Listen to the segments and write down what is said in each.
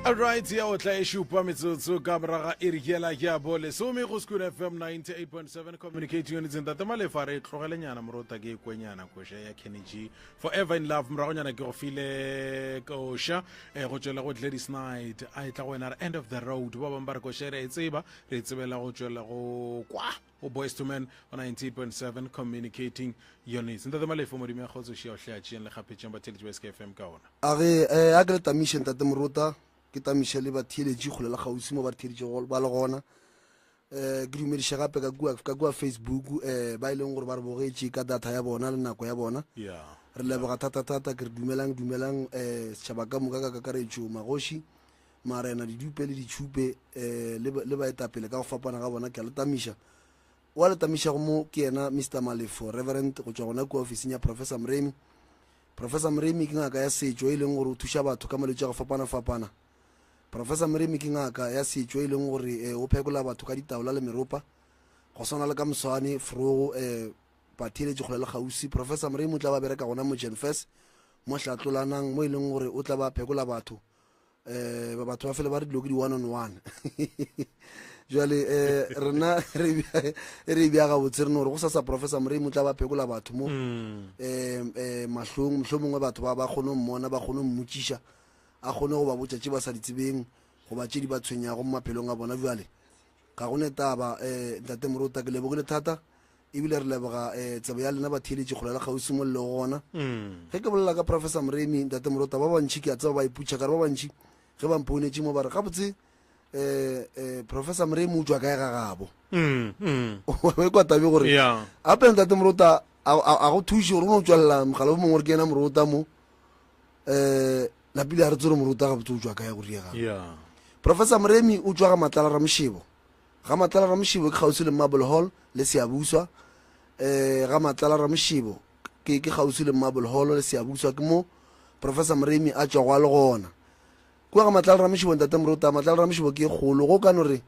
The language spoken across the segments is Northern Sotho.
Alright, ya o tla e shupa metsotso ka moraga e re hiela ya bole some go School FM 98.7 communicating units ntate malefa re tlogele nyana morota ke kwenyana kosha ya Kenny G forever in love morago nyana ke go file kosha go tswela go ladies night a tla go ena end of the road ba bang ba re kosha re tseba re tsebela go tswela go kwa o Boys to Men on 98.7 communicating units ntate malefa mo dimya khotso shia o hla tsheng le gapetseng ba Television SKFM ka ona a re a ke ta mission tate morota ke ta Michelle ba theeletše go lela gausi mo ba theeletše ba le gona ke dumediša gape ka kua Facebook ba ileng gore ba re bogetše ka data ya bona le nako ya bona re leboga thata ke re dumelang setšhaba ka moka ka kakaretšo magoši marena didupe le ditšhupe le baetapele ka go fapana ga bona ke a letamiša wa letamiša go mo ke yena Mr. Malefo Reverend go tšwa gona kua ofising ya Professor Mremi ke ngaka ya setšo e leng gore o thuša batho ka malwetši a go fapana Professor Mremi ke ngaka ya setšo e leng gore o phekola batho ka ditaola le meropa go swana le ka moswane frogo ba theeletše kgole le gausi Professor Mremi o tla ba bereka gona mo Genfest mo hlatlolanang mo e leng gore o tla ba phekola batho ba fele ba re dilo ke di one on one jwale rena re bia ga botse re no re go sa Professor Mremi o tla ba phekola batho mo mahlong mohlomongwe batho ba kgone mmona ba kgone mmotšiša a kgone go ba botšatše ba sa ditsebeng go ba tše di ba tshwenyago mo maphelong a bona bjale ga gone taba ntate morota ke lebogile thata ebile re leboga tsebo ya lena ba theeletše kgole la gausi mo le gona ge ke bolela ka Professor Mremi ntate morota ba bantši ke a tseba ba iputša kare ba bantši ge ba mpounetše mo ba re gabotse Professor Mremi o tswa kae ga gabo we kwa tabe gore ape ntate morota a go thuše gore o no tswalela mogala o mongwe re ke ena morota mo la pele a re tsore moruta ga botse o tswa kae go riega Professor Mremi o tswa ga Matlala Ramoshibo ke gausi le Marble Hall le Seabuswa ga Matlala Ramoshibo ke gausi le Marble Hall le Seabuswa ke mo Professor Mremi a tswa gwa le gona kwa ga Matlala Ramoshibo ntate moruta Matlala Ramoshibo ke kgolo go ka no re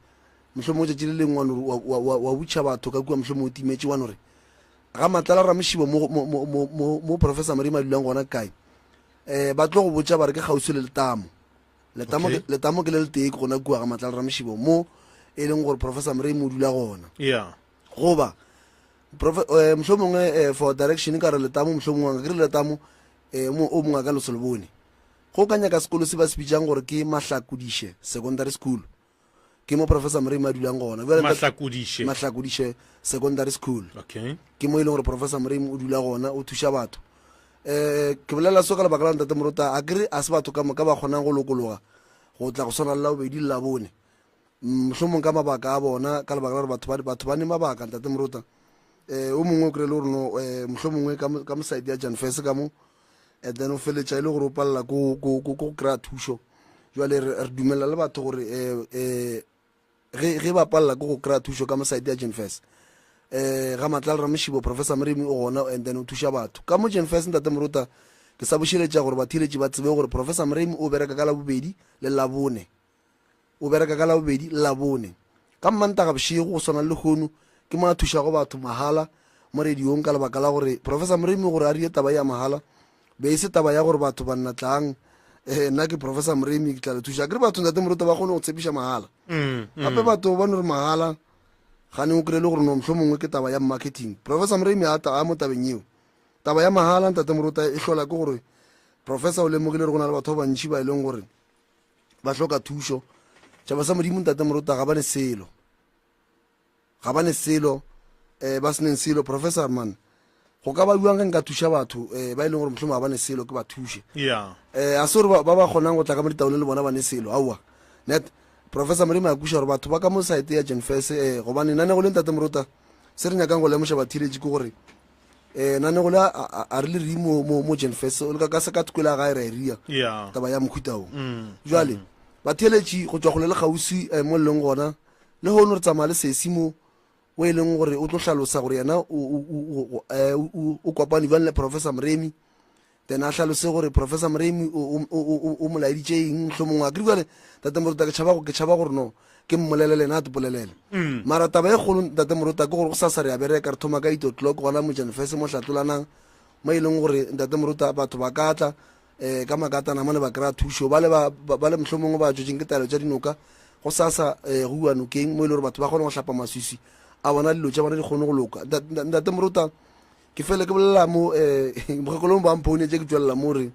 mohlomong tšatši le lengwe wa butša batho ka kua mohlomong o timetše wa no re ga Matlala Ramoshibo mo Professor Mremi a dulang gona kae ba tlo go botša ba re ke gausi le letamo ke le letee gona kua ga Matlala Ramoshibo mo e leng gore Professor Mremi o dula gona goba mohlomongwe for direction ka re letamo mohlomongwe ke re letamo o mongwe ka loso le bone go ka nyaka sekolo se ba se bitšang gore ke Mahlakodiše secondary school ke mo Professor Mremi a dulang gona Mahlakodiše secondary school ke mo e leng gore Professor Mremi o dula gona o thuša batho ke bolela so ka lebaka la ntate morota a kere a se batho ka ba kgonang go lokologa go tla go swana le labobedi le labone mohlomong ka mabaka a bona ka lebaka la gore batho ba ne mabaka ntate morota o mongwe o kry le gore no mohlomongwe ka mosaete ya Janfes ka mo then o feletša e le gore o palela ko kry-a thušo jwale re dumela le batho gore ge ba palela ko go kry-a thušo ka mosaete ya Janfes ga Matlala Ramoshibo Professor Mremi o gona and then o thuša batho ka mo Genfest ntate morota ke sa bošeletša gore ba theeletše ba tsebe gore Professor Mremi o bereka ka labobedi le labone ka Mmantaga bošego go swana le kgono ke mo a thušago batho mahala mo radiong ka lebaka la gore Professor Mremi gore a rie taba ya mahala be e se taba ya gore batho ba nna tlang nna ke Professor Mremi ke tla le thuša kere batho ntate morota ba kgone go tshepiša mahala gape batho ba no re mahala gane o kry le gore no mohlomongwe ke taba ya marketing Professor Mremi a mo tabeng eo taba ya mahala ntate morota e hlola ke gore Professor o lemogile re go na le batho ba bantši ba e leng gore ba hloka thušo tšhaba sa modimo ntate morota ga ba ne selo ba seneng selo Professor man go ka ba buang ge nka thuša batho ba e leng gore mohlomong ga ba ne selo ke ba thuše a se gore ba kgonang go tla ka mo ditaole le bona ba ne selo aowa net Professor Mremi a kuša gore batho ba ka mo saete ya Genfes gobane nane go le ntate morota se re nyakang go lemoša ba theeletše ke gore nane go le a re le ri mo Genfes o le ka se ka tukwela ga e re ria taba ya mokhutao jwale ba theeletše go tswa go le gausi mo leng gona le hono re tsamaya le sesi mo o e leng gore o tlo hlalosa gore yena o kopane bjang le Professor Mremi then a hlalose gore Professor Mremi o molaeditše eng mohlomongwe a kere jale tate morota ke tšhaba gore no ke mmolelele na a tepolelele mara taba e kgolo tate morota ke gore go sa re a bereka re thoma ka 8 o'clock gona mo Janfes mo hlatlolanang mo e leng gore tate morota batho ba ka tla ka makata namane ba kry-a thuso ba le mohlomongwe ba tswetseng ke taelo tša dinoka go sasa go bua nokeng mo e le gore batho ba kgone go hlapa maswisi a bona dilo tša bona di kgone go loka. Ntate Moruta ke fele ke bolela mo bogekolo ba mphounetse ke tswelela mo re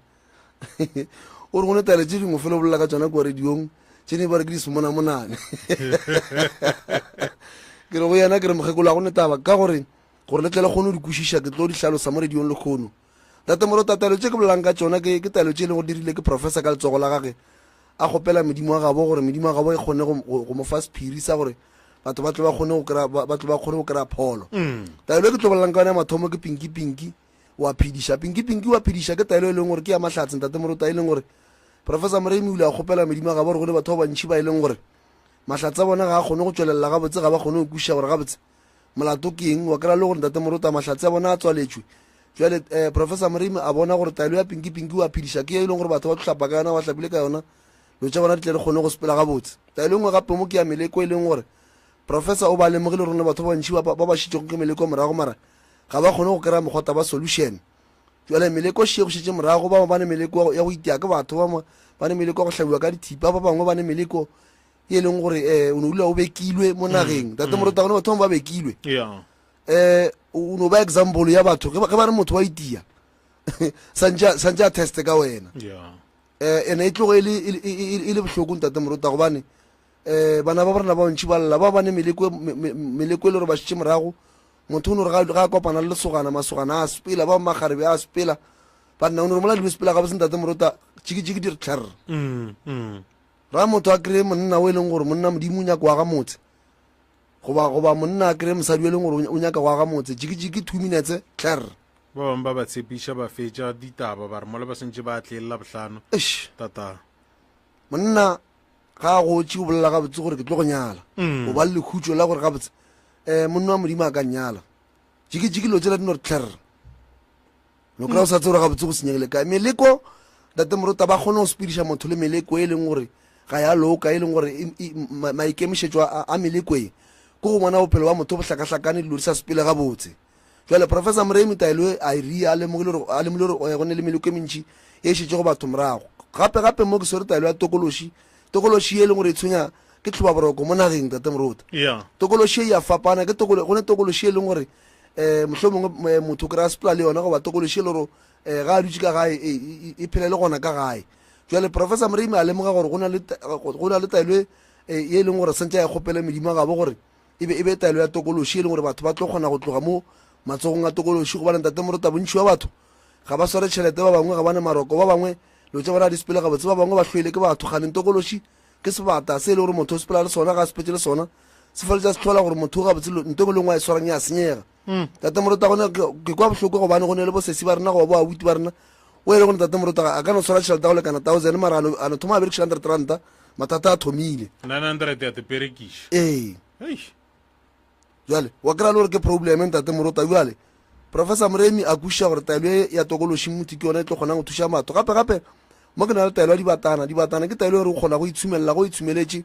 o re go ne taelo tše dingwe fele o bolela ka tsona ko radiong tše ne ba re ke di semonamonane ke re go yena ke re mogekolo a go netaba ka gore le tlele kgone go di kwešiša ke tlo di hlalosa mo radiong le kgono. Ntate Moruta taelo tše ke bolelang ka tsona ke taelo tše e leng go dirile ke professor ka letsogo la gage a gopela medimo wa gabo gore medimo wa gabo e kgone go mo fa sephiri sa gore batho ba tle ba kgone go kry-a pholo. Taelo e ke tlo bolelang ka yone ya mathomo ke pinki wa phediša ke taelo e leng gore ke ya mahlatse Ntate Moruta e leng gore professor Moremi o ile a gopela medimo wa gabo gore go le batho ba bantšhi ba e leng gore mahlatse a bona ga a kgone go tswelela gabotse ga ba kgone go kwešiša gore gabotse molato ke eng wa kry-a le gore Ntate Moruta mahlatse a bona a tswaletswe. Jwale professor Moremi a bona gore taelo ya pinki wa phediša ke e leng gore batho ba tlhapa ka yona ba tlhapile ka yona lo tša bona di tle re kgone go sepela gabotse. Taelo engwe gape mo ke ya meleko e leng gore professor o ba lemogile rona batho ba bantšhi ba ba šitšego ke meleko morago mara ga ba kgone go kry-a mokgota ba solution. Jwale meleko šie go šetše morago ba ba ne meleko ya go itea ke batho ba ne meleko ya go hlabiwa ka dithipa ba bangwe ba ne meleko e leng gore o ne o dula o bekilwe mo nageng. Tate Moruta gone batho ba bekilwe o no ba example ya batho ge ba re motho wa itia santse a teste ka wena ene e tlogo e le bohloko Ntate Moruta gobane bana ba borena ba bantšhi ba lla ba bane meleko e le gore ba šitše morago motho o ne gore ga a kopana le masogana a sepela ba magarebe a sepela ba nna o ne gore mola dilo sepela gabe se Ntate Moruta tšhikitšhiki di re tlherre ra motho a kry-e monna o e leng gore monna modimo o nyaka wa ga motse goba monna a kry-e mosadi o e leng gore o nyaka wa ga motse tšhikitšhiki 2 minutes tlherre ba bangwe ba ba tshepiša ba fetša ditaba ba re mola ba sentše ba tlelela bohlano tata monna ga a gotše o bolela gabotse gore ke tlo go nyala o ba le lekhutšo la gore gabotse monna wa modimo a ka nyala tšhikitšhiki lo tsela di no re tlherre no kry-a o sa tse gore gabotse go senyegile kae meleko Ntate Moruta ba kgone go sepediša motho le meleko e leng gore ga ya loka e leng gore maikemišetšo a meleko e ke go bona bophelo ba motho bo hlakahlakane dilo di sa sepele gabotse. Jwale professor Moremi taelo a ria a lemogile gore go ne le meleko e mentši e šetše go batho morago gape mo ke swere taelo ya tokološi e leng gore e tshwenya ke tlhobaboroko mo nageng Ntate Moruta. Tokološi e ya fapana go ne tokološi e leng gore mohlomongwe motho kry-a sepela le yona goba tokološi e le gore ga a dutse ka gae e phela le gona ka gae. Jwale professor Moremi a lemoga gore go na le taelo e leng gore sentse ya kgopela medimo gabo gore e be taelo ya tokološi e leng gore batho ba tlo kgona go tloga mo matsogong a tokološi gobane Ntate Moruta bontši wa batho ga ba sware tšhelete ba bangwe ga bane maroko ba bangwe lo tša bona di sepele gabotse ba bangwe ba hlwele ke batho ganeng tokološi ke sebata se e le gore motho o sepela le sona ga a sepetse le sona se feletša se tlhola gore motho gabotse nto engwe le ngwe a e swarang ya senyega. Tate Moruta gone ke kwa bohloko gobane go ne le bosesi ba rena goba bo abuti ba rena o e le gore Tate Moruta a ka no swara tšhelete go lekana 1000 mara a no thoma a berekiša 100 ranta mathata a thomile 900 ya te perekiša jwale wa kry-a le gore ke probleme Ntate Moruta. Jwale professor Moremi a kwešiša gore taelo ya tokološi motho ke yona e tlo kgonang go thuša batho gape mo ke na le taelo ya dibatana ke taelo gore o kgona go itshumelela go itshumeletše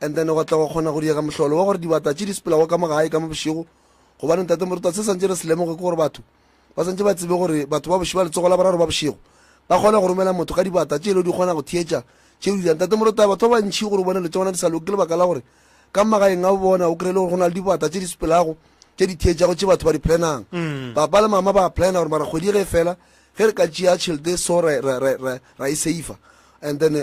and then go tla go kgona go diega mohlolo wa gore dibata tše di sepelago ka magae ka mo bošego gobane Ntate Moruta se santse re se lemoge ke gore batho ba santse ba tsebe gore batho ba boši ba letsogo la boraro ba bošego ba kgona go romela motho ka dibata tše e le di kgona go thietša tšeo di dirang. Ntate Moruta batho ba bantšhi gore o bone le tse bona di sa loke ke lebaka la gore ka magaeng a bona o kry-e le gore go na le dibata tše di sepelago tše di thietšago tše batho ba di planang papa le mama ba plana gore mara kgwedi ge fela ge re ka tšea tšhelete so ra e safer and then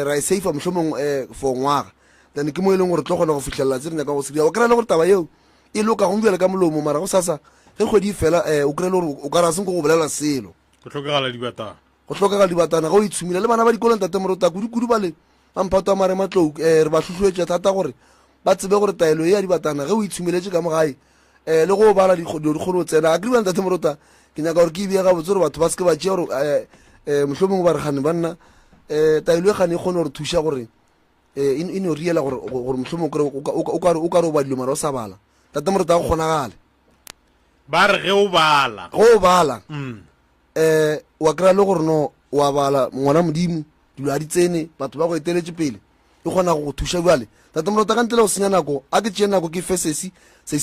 ra e safer mohlomong for ngwaga then ke mo e leng gore tlo kgona go fitlhelela tse re nyaka go se dira o kry-a le gore taba yeo e loka go bjale ka molomo mara go sasa ge kgwedi fela o kry-e le gore o ka ra seng ko go bolela selo go tlhokagala dibatana go itshumile le bana ba dikolong Ntate Moruta kudu ba le bamphato a mare matlou re ba tlhotlhoetša thata gore ba tsebe gore taelo e ya dibatana ge o itshumeletše ka mogae le go bala di kgone go tsena a kriba Ntate Moruta ke nyaka gore ke e bea gabotse gore batho ba seke ba tšea gore mohlomongwe ba re gane banna taelo e gane e kgone gore thuša gore e no riela gore mohlomongwe o ka re o ba dilo mara o sa bala Ntate Moruta go kgonagale ba re ge o bala wa kry-a le gore no wa bala ngwana modimo dilo a di tsene batho ba go eteletše pele e kgona go thuša bjale Ntate Moruta ka ntle le go senya nako a ke tšee nako ke fe sesi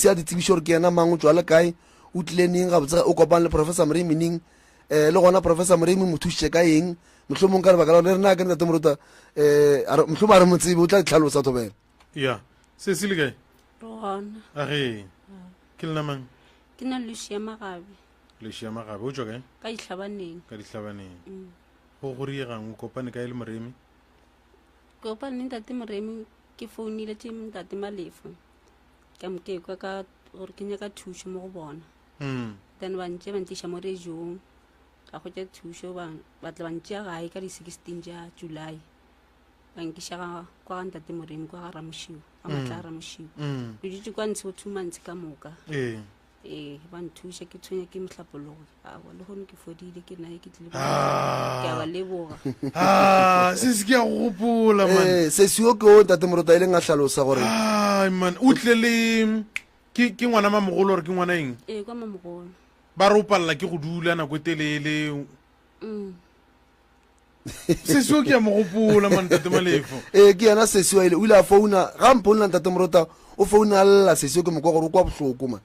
a di tsebiše gore ke yena mang o tswa le kae o tlile neng gabotse o kopane le professor Moremi neng le gona professor Moremi mo thušitše ka eng mohlomong ka lebaka la gore re na ke ntate moruta mohlomong a re motsebe o tla tlhalosa thobela ya se se le kae Rona. age ke le namang Ke na Lucia Magabe lešia magabe o tswa kae ka Ihlabaneng. ka dihlabaneng go go riegang o kopane kae le moremi Ke opane ntate Moremi ke founile tse ntate Malefo. Ka mke kwa ka gore ke nyaka thuso mo go bona. Then ba ntse ba ntisha mo rejong. Ka go tsa thuso ba tla ba ntse gae ka di 16 ja July. Ba nkisha ga kwa ntate Moremi kwa ga Ramushiwa. Ba matla Ramushiwa. Ke ditse kwa ntse 2 months ka moka. Ba nthusha ke tshwenya ke mohlapologo a wa le gone ke fodile ke nae ke tlile ke a ba leboga se se ke a go gopola man se seo ke o ntate moruta e leng a tlhalosa gore man o tle le ke ngwana mamogolo gore ke ngwana eng kwa mamogolo ba re o palela ke go dula nako e telele se seo ke a mo gopola man ntate Malefo ke yena sesio ile o ile a founa ga mpolna ntate moruta o founa a lla sesio ke mokwa gore o kwa bohloko man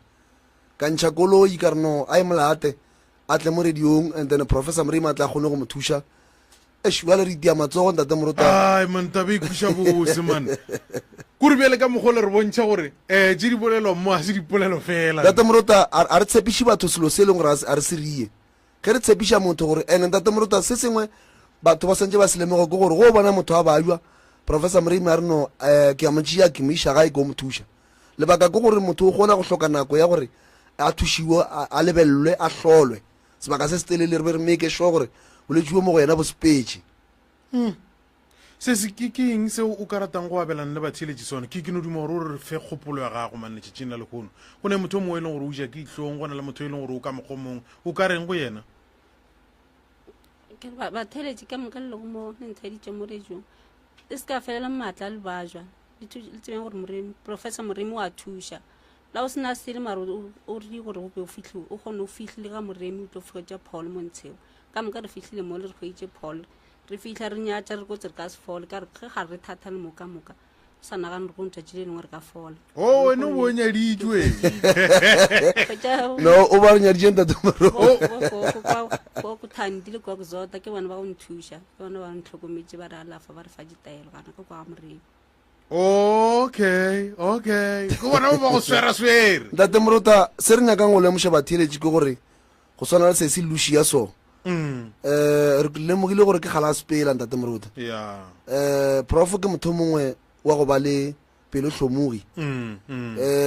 ka ntšha koloi ka re no a e molate a tle mo radiong and then professor Moremi a tla kgone go mo thuša jale re itia matsogo ntate moruta man tabe e khuša bose man kore bjale ka mogole re bontšha gore tse di bolelo mo a se dipolelo fela ntate moruta a re tshepiše batho selo se e leng gore a re se rie ge re tshepiša motho gore ande ntate moruta se sengwe batho ba santse ba se lemogo ke gore go bona motho a bajwa professor Moremi a re no ke a motšea ke mo iša gae ke o mo thuša lebaka ke gore motho o kgona go hloka nako ya gore a thušiwe a lebellwe a hlolwe sebaka se se telele re be re make sure gore boletšiwe mo go yena bo sepetše se se ke eng seo o ka ratang go abelana le batheletši sone ke no duma gore o re fe kgopolo ya gago mannetšhetšeng la lekgono go ne motho o mongwe e leng gore o ja ke itlhong go na le motho e leng gore o ka mokgomong o ka reng go yena batheletši ka moka le lego mo nthaditše mo rejong e se ka felela maatla le bajwa le tsebeng gore professor Moremi wa thuša la o sena sele mare o re gore go be o fitlhe o kgone o fitlhile ga Moremi o tlo fetša Paul mo ntsheo ka moka re fitlhile mo le re hweditše Paul re fitlha re nyatša re kotse re ka se fole ka re ge ga re thatha le moka sa nagane re go ntšatši le lengwe re ka fola wena o bonyaditšwe no o ba re nyaditše ntate ko thandile kwa kuzota ke bana ba go nthuša ke bana ba ntlhokometše ba re alafa ba re fa ditaelo gana ka kwa Moremi okay go bona ba go swera ntate moruta se re nyakang go lemoša batheletši ke gore go swana le se se Lucia so re lemogile gore ke kgala sepela ntate moruta prof ke motho mongwe wa go ba le pelo hlomogi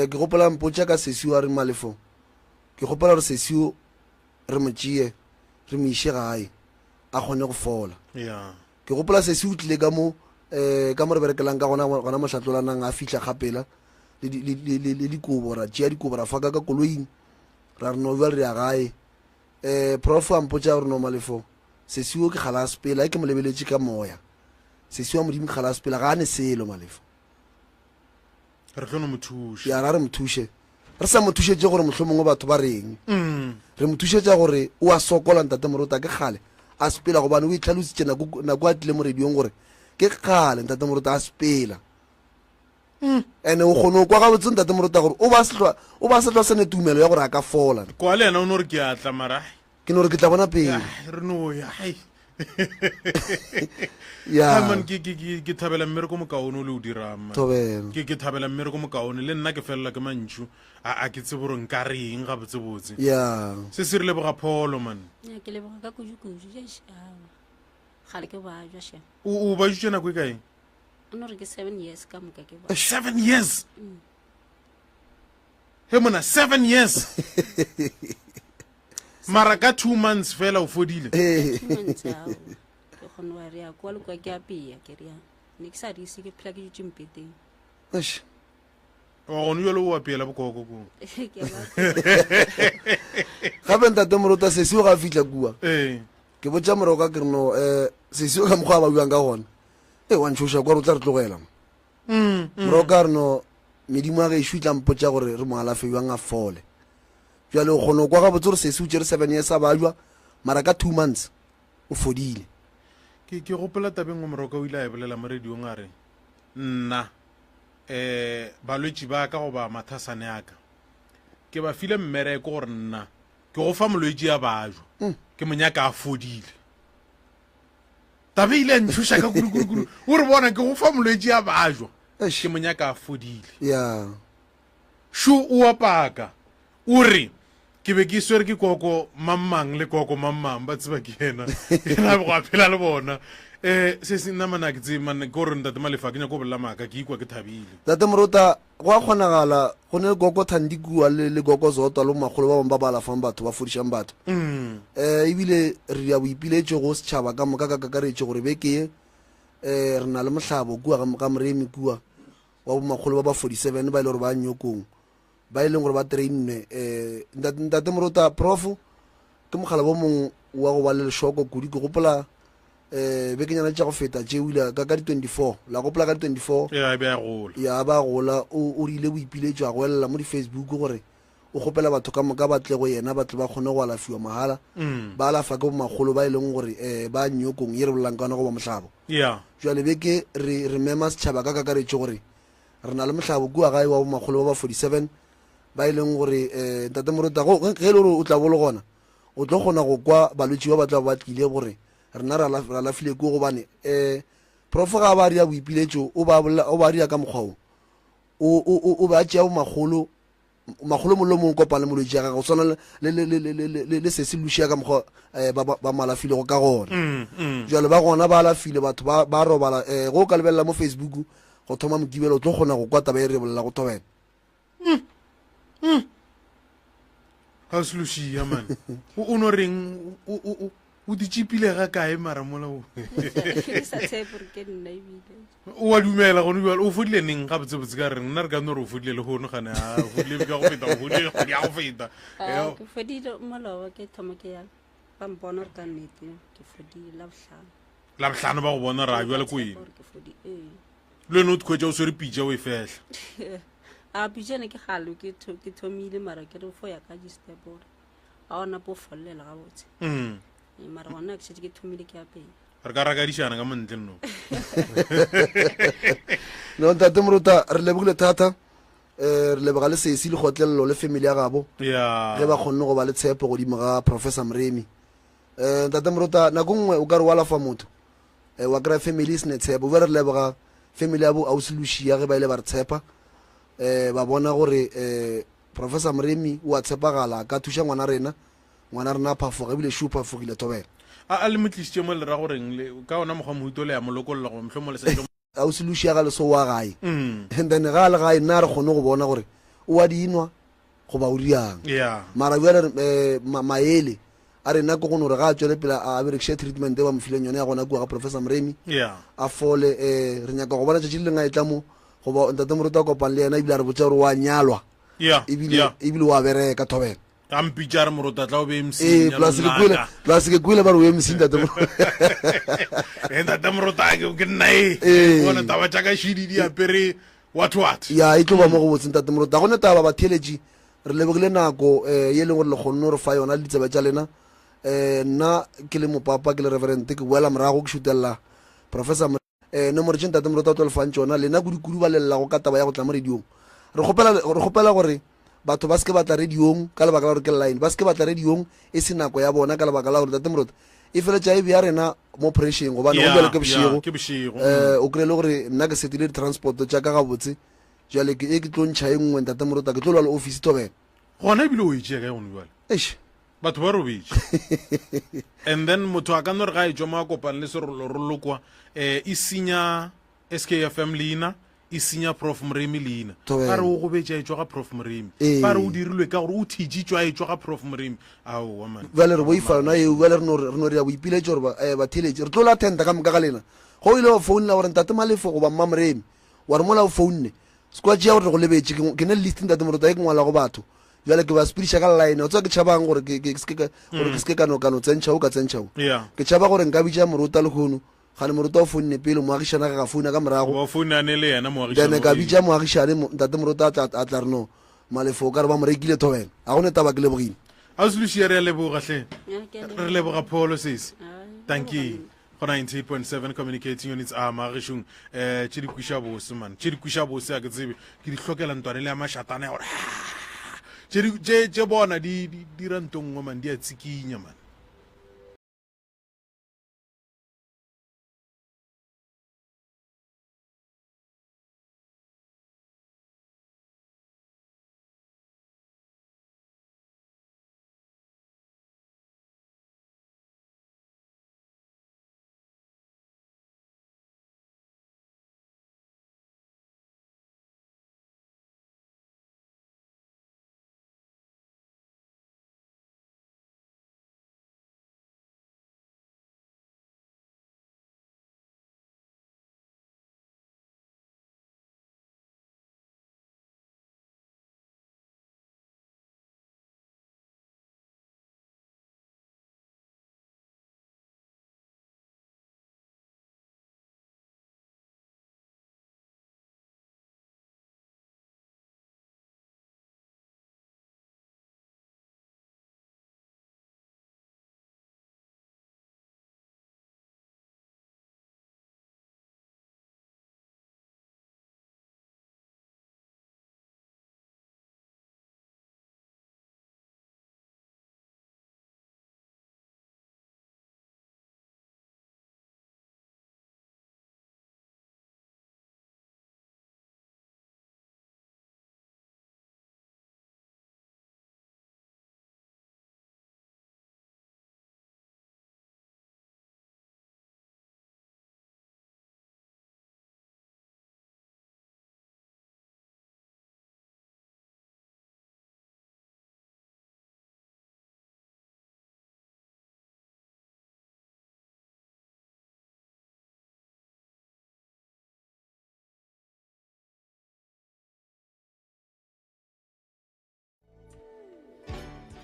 ke gopola mpotša ka sesio a re Malefo ke gopola gore sesio re mo tšee re mo iše gae a kgone go fola ke gopola sesio o tlile ka mo re berekelang ka gona mošatlolanang a fitlha gapela le dikobo ra tšea dikobo ra faka ka koloing ra re no jale re ya gae prof a mpotša gore no Malefo sesio ke kgala sepela ke mo lebeletše ka moya sesio a modimo ke kgala sepela ga a ne selo Malefo re tlo no mo thuša ya ra re mo thuše re sa mo thušetše gore mohlomongwe batho ba reng re mo thušetša gore o a sokola ntate moruta ke kgale a sepela gobane o itlhalositše nako a tlile mo radiong gore ke kgale ntate moruta a sepela ene o kgone o kwa gabotse ntate moruta gore o ba setlwa sene tumelo ya gore a ka fola kwa le yena o ne gore ke atla mara ke no re ke tla bona pele re no ya ya man ke thabela mmereko mokaone o le o dirang thobela ke thabela mmereko mokaone le nna ke felela ke mantšu a ke tse bore nka reng gabotsebotse ya se se re leboga pholo man ke leboga ka kujukuju gale ke bajwa sha o ba jutše nako e kae no re ke 7 years ka moka ke ba 7 years he mona 7 years mara ka 2 months fela o fodile ke kgone wa re ya kwa le kwa ke apea ke ria ne ke sa re ise ke phela ke jutše mpeteng wa gone jalo o apeela bokoko ko gape ntate moruta sesio ga a fitlha kua ke botša morago ka ke re no sesio ka mokgwa a ba buang ka gona wa ntšhoša kwa re o tla re tlogela morago ka re no medimo a ge ešo itla mpotša gore re moalafe jwang a fole jale o kgone o kwa gabotse gore sesio tšere 7 years a bajwa mara ka 2 months o fodile ke gopola tabeng o moroka o ile a e bolela mo radiong a re nna balwetši ba ka goba mathasane aka ke ba file mmereko gore nna ke go fa molwetši a bajwa ke monyaka a fodile tabe ile nthuša ka kudu o re bona ke go fa molwetse a bajwa Eish. ke monyaka a fodile ya shu o apaka o re ke be ke swere ke koko mammang le koko mammang ba tseba ke ena ena go a phela le bona se se nna mana ke tsema ke gore ntate malefa ke nya go bolla maka ke ikwa ke thabile tate Moruta go a kgonagala go ne koko Thandikua le koko Zotwa le magolo ba bangwe ba ba alafang batho ba fodišang batho ebile re ya boipiletšo go setšhaba ka moka ka kakaretšo gore beke re na le mohlabo kua ka Moremi kua wa bomagolo ba ba 47 ba ile gore ba nyokong ba e leng gore ba trainne ntate Moruta prof ke mogala bo mongwe wa go ba le lešoko kudi ke gopola bekenyana tša go feta tšeo ile ka di 24 la gopola ka di 24 ya be ya gola ya ba gola o rile boipiletšo a go elela mo di-Facebook gore o gopela batho ka moka batle go yena batle ba kgone go alafiwa mahala ba alafa ke bomagolo ba e leng gore ba nyokong ye re bolelang ka ona go ba mohlabo ya jale beke re mema setšhaba ka kakaretšo gore re na le mohlabo kua gae wa bomagolo ba ba 47 ba e leng gore ntate Moruta ge e le gore o tla bo le gona o tlo kgona go kwa balwetši ba batla ba tlile gore rena ra lafile ko gobane prof ga ba ria boipiletšo o ba ria ka mokgwao o ba tšea magolo mollo mongwe kopane molwetši ya gago go tshwana le se se lušia ka mokgwa ba malafilego ka gona jale ba gona ba alafile batho ba robala go ka lebelela mo Facebook go thoma mokibelo o tlo kgona go kwa taba e re bolela go thobela ga se lušia man o no reng o ditšipile ga kae mara molao o a dumela gone bjale o fodile neng ga botsebotse ka reng nna re ka no re o fodile le gono gane a fodile ka go feta o fodile kgodi ya go feta ke fodile molao ke thoma ke ya ba mpona re ka nnete ke fodile labohlano ba go bona ra bjale ko ene ke fodile le ene o tkgwetša o swere pitša o e fehla a pitšane ke galo ke thomile mara ke re fo ya ka di-step gore ga ona po fololela gabotse mara gona ke šetse ke thomile ke apeng re ka rakadišana ka montle no no ntate Moruta re lebogile thata re leboga le sesi le gotlelelo le family ya gabo ya ge ba kgonne go ba le tshepo godimo ga Professor Moremi ntate Moruta nako nngwe o ka re o alafa motho wa kry family se ne tshepo be re leboga family ya bo ausi Lucia ge ba ile ba re tshepa ba bona gore Professor Moremi o a tshepagala ka thuša ngwana rena a phafoga ebile shu phafogile thobela a le motlisitše mo le ra goreng ka ona mokgwa mohuto le ya molokolola go mohlho mo lesetlo ausi Lucia ga leso wa gae and then ga le gae nna re kgone go bona gore o a dinwa go ba o riang mara bjale maele a rena ko gone gore ga a tswele pele a berekiše treatment e ba mofileng yone ya gona kua ga Professor Moremi a fole re nyaka go bona tšatši le leng a etla mo goba ntate Moruta kopane le yena ebile a re botsa gore wa nyalwa ebile wa bereka thobela ampitša re Moruta tla o be plus ke kwele ba re o MC ntate ntate Moruta ke nna bona taba tša ka šidi di apere what ya e tlo ba mo go botse ntate Moruta go ne taba batheletši re lebogile nako ye leng gore le kgonne re fa yona le ditsebe tša lena nna ke le mopapa ke le reverend ke boela morago ke šutelela Professor nomore tše ntate Moruta o tlo lefang tšona lena kudu ba lelelago ka taba ya go tla mo radiong re kgopela gore batho ba se ke batla radiong ka lebaka la gore ke line ba se ke batla radiong e se nako ya bona ka lebaka la gore ntate Moruta e feletša e bja rena mo pressing gobane go bjale ke bošego o kry le gore nna ke setile di-transport tša ka gabotse jale ke tlo ntšha e nngwe ntate Moruta ke tlo lwa le office thobela gona ebile o etšea ka gone bjale batho ba robetše and then motho a ka no re ga e tswa mo a kopane le serolokwa e senya SKFM leina e senya Prof Moremi leina ba re o gobetša e tswa ga Prof Moremi ba re o dirilwe ka gore o thijitswa e tswa ga Prof Moremi aowa man bjale re boifalona eo bjale re no re ya boipiletše gore batheletše re tlo la tenta ka moka ga lena go ile o founela gore ntate Malefo goba mma Moremi wa re mola o founne sekwa tšea gore re go lebetše ke ne le list ntate Moruta e ke ngwala go batho bjale ke ba spiriša ka line o tsa ke tšhabang gore ke se ke kano tsentšha o ka tsentšhao ke tšhaba gore nka bitša Moruta le kgono gane Moruta o founne pele moagišana ga founa ka morago then ka bitša moagišane ntate Moruta a tla re no Malefo o ka re ba mo rekile thobela ga gone taba ke lebogile a se lušia re a lebogatlhe re leboga pholo sese thank you go 98.7 communicating units a magešong tše di kwiša bose man tše di kwiša bose a ke tsebe ke di hlokela ntwane le ya mašatana ya gore tše bona di dira ntongwe man di a tsikinya man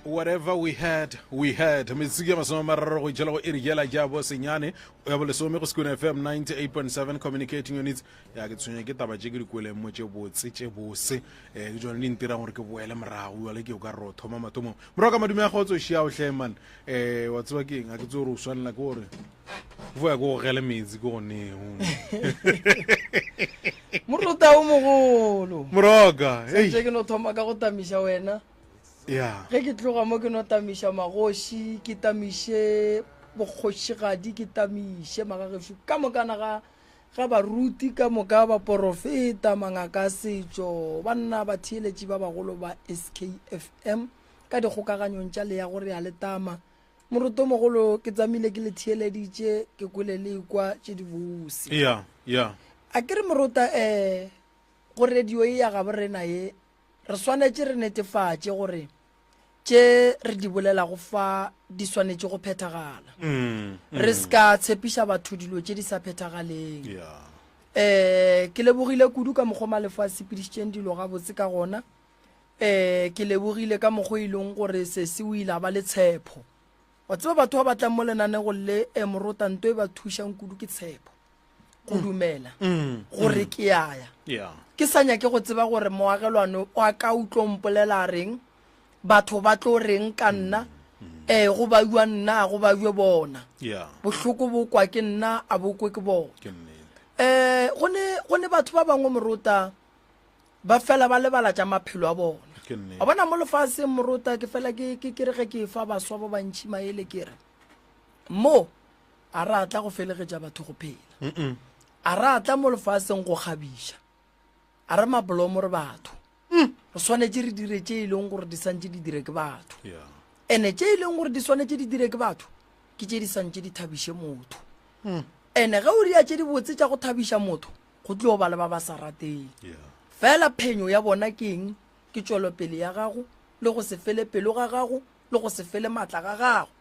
whatever we had metsiki ya masome mararo go itšhela go iriela jabo senyane o ya bolesome go Skuna FM 98.7 communicating units ya ke tshwenya ke taba tše ke dikweleng mo tše botse tše bose ke tšone di ntirang gore ke boele morago le ke o ka ro thoma matomo moro ka madume ya go tsošia o hleman wa tseba ke eng a ke tso re o swanela ke gore go ya go gele metsi ke go neo moruta o mogolo moroka se ke no thoma ka go tamisha wena ya ge ke tloga mo ke no tamisha magoši ke tamishe bokgošigadi ke tamishe magagešu ka mokana ga baruti ka moka ba porofeta mangaka setšo banna ba theeletši ba bagolo ba SKFM ka dikgokaganyong tša le ya gore ya letama moruto mogolo ke tsamile ke le theeleditše ke kwele le kwa tše di bose ya a ke re moruta go radio e ya gabo rena ye re swanetše re netefatše gore tše re di bolela go fa di swanetše go phethagala re ska tshepiša batho dilo tše di sa phethagaleng ke lebogile kudu ka mokgwa malefo a sepedišitšeng dilo gabotse ka gona ke lebogile ka mokgwa e leng gore se o ile ba le tshepo wa tseba batho ba batlang mo lenanego le morotanto e ba thušang kudu ke tshepo go dumela gore ke yaya ke sa nyake go tseba gore moagelwane o a ka utlompolela reng batho ba tlo reng ka nna go ba bua nna go ba bue bona bohloko bo kwa ke nna a bo kwe ke bona gone batho ba bangwe moruta ba fela ba lebala tša maphelo a bona a bona mo lefaseng moruta ke fela ke re ge ke fa baswa ba bantšhi maele ke re mo a ratla go felegetša batho go phela a ratla mo lefaseng go kgabiša a re mabolomo re batho re swanetše re dire tše e leng gore di santše di dire ke batho ene tše e leng gore di swanetše di dire ke batho ke tše di santše di thabiše motho ene ge o dia tše di botse tša go thabiša motho go tlo ba le ba ba sa rateng fela phenyo ya bona ke eng ke tšwelopele ya gago le go se fele pelo ga gago le go se fele maatla ga gago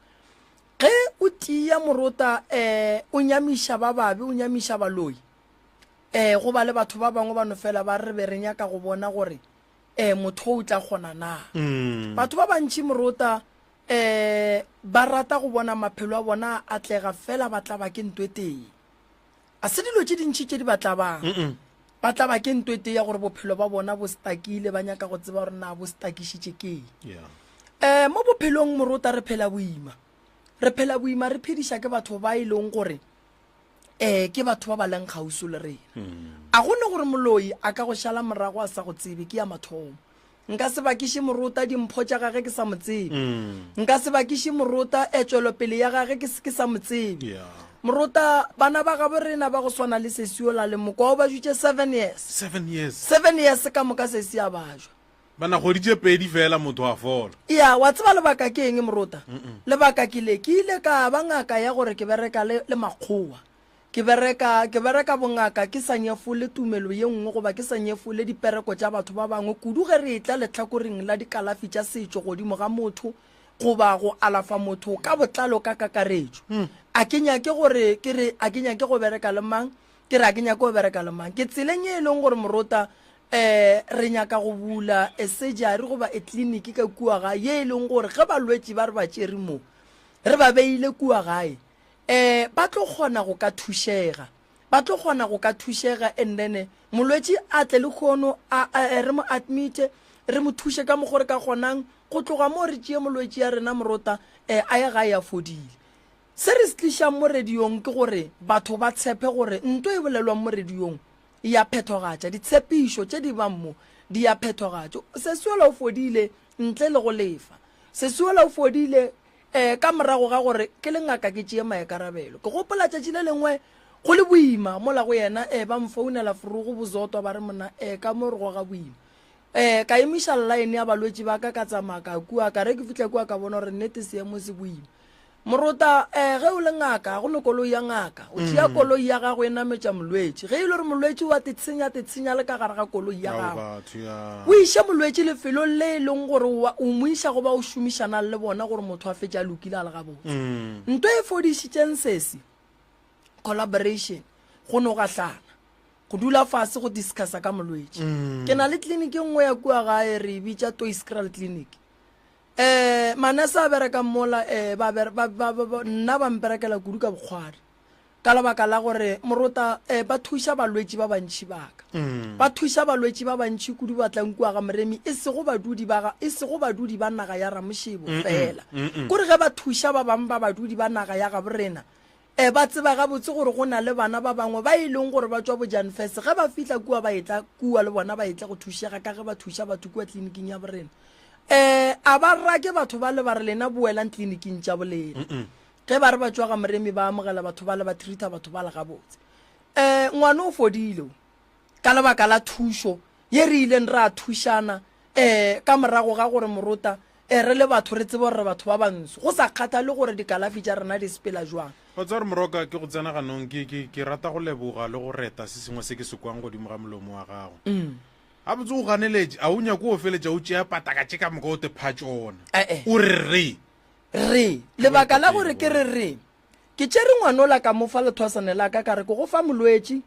ge o tia moruta o nyamiša ba babe o nyamiša baloi go ba le batho ba bangwe ba no fela ba re be re nyaka go bona gore motho o tla kgona na batho ba bantši moruta ba rata go bona maphelo a bona a tlega fela ba tla ba ke ntwe teng a se dilo tše dintšhi tše di batla bang ba tla ba ke ntwe teng ya gore bophelo ba bona bo stakile ba nyaka go tseba gore na bo stakišitše keng mo bophelong moruta re phela boima re phediša ke batho ba e leng gore ke batho ba ba leng kgauso le rena a gone gore moloi a ka go šala morago a sa go tsebe ke ya mathomo nka se bakiše moruta dimpho tša gage ke sa mo tsebe nka se bakiše moruta tšwelopele ya gage ke sa mo tsebe moruta bana ba gabo rena ba go swana le sesiola le mokwa o ba jutše 7 years ka moka sesi a bajwa bana goditše pedi fela motho a fola ya wa tseba lebaka ke eng moruta lebaka ke le ke ile ka ba ngaka ya gore ke bereka le makgowa ke bereka bongaka ke sa nyefole tumelo ye nngwe goba ke sa nyefole dipereko tša batho ba bangwe kudu ge re tla letlhakoreng la dikalafi tša setšo godimo ga motho goba go alafa motho ka botlalo ka kakaretšo a ke nyake go bereka le mang ke re a ke nyake go bereka le mang ke tseleng e leng gore moruta re nyaka go bula surgery goba tleliniki ka kua gae ye e leng gore ge balwetši ba re ba tšere mo re ba beile kua gae ba tlo kgona go ka thušega and then molwetši a tle le kgono re mo admite re mo thuše ka mogore ka kgonang go tloga mo re tšee molwetši ya rena moruta a ya gae a fodile se re se tlišang mo radiong ke gore batho ba tshepe gore ntho e bolelwang mo radiong ya phethogatša ditshepišo tše di bang mo di ya phethogatša sesuela o fodile ntle le go lefa sesuela o fodile ka morago ga gore ke le ngaka ke tšee maekarabelo ke gopola tšatši le lengwe go le boima mola go yena ba mfounela furugo bozoto ba re mona ka mo re go ga boima ka emiša line ya balwetši ba ka tsamaya ka kua ka re ke fitlha kua ka bona gore nnete seemo se boima moruta ge o le ngaka go ne koloi ya ngaka o tšea koloi ya gago e nametša molwetši ge e le gore molwetši wa tetsenya le ka gare ga koloi ya gago o iša molwetši lefelong le e leng gore o mo iša go ba o šomišana le bona gore motho a fetša a lokile a le gabotse ntho e fodišitšeng sesi collaboration go no gahlana go dula fase go discussa ka molwetši ke na le tleliniki nngwe ya kua gae re bitša Toyskral clinic manese a bereka mola nna ba mperekela kudu ka bokgwari ka lebaka la gore morota ba thuša balwetši ba bantšhi baka ba thuša balwetši ba bantšhi kudu ba tlang kua ga moremi e sego badudi ba naga ya ramošebo fela kore ge ba thuša ba bangwe ba badudi ba naga ya ga borena ba tseba gabotse gore go na le bana ba bangwe ba e leng gore ba tswa bojan fese ge ba fitlha kua ba etla kua le bona ba etla go thušega ka ge ba thuša batho kua tleliniking ya borena a ba rake batho ba le ba re lena boelang tleliniking tša bolena ge ba re ba tswa ga moremi ba amogela batho ba le ba treata batho ba le gabotse ngwana o fodile ka lebaka la thušo ye re ileng re a thušana ka morago ga gore morota re le batho re tsebe gore batho ba bantsho go sa kgatha le gore dikalafi tša rena di sepela jwang wa tsa gore moroka ke go tsena ganong ke rata go leboga le go reta se sengwe se ke se kwang godimo ga molomo wa gago a botse go ganeletše a o nyako o feletša o tšea patakatše ka moka o te phatše ona o re lebaka la gore ke re ke tšere ngwana o la ka mofa lethwasane la ka re ke go fa molwetši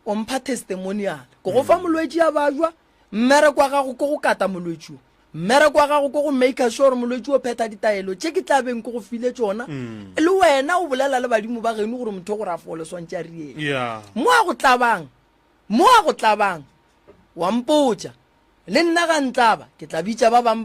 o mpha testimonial ke go fa molwetši a bajwa mmereko wa gago ke go kata molwetši o mmereko wa gago ke go make sure molwetši o pheta ditaelo tše ke tlabeng ke go file tšona le wena o bolela le badimo ba geno gore motho gore a fole swantše a rieng mo a go tlabang wa mpotša le nna ga ntlaba ke tla bitša ba bangwe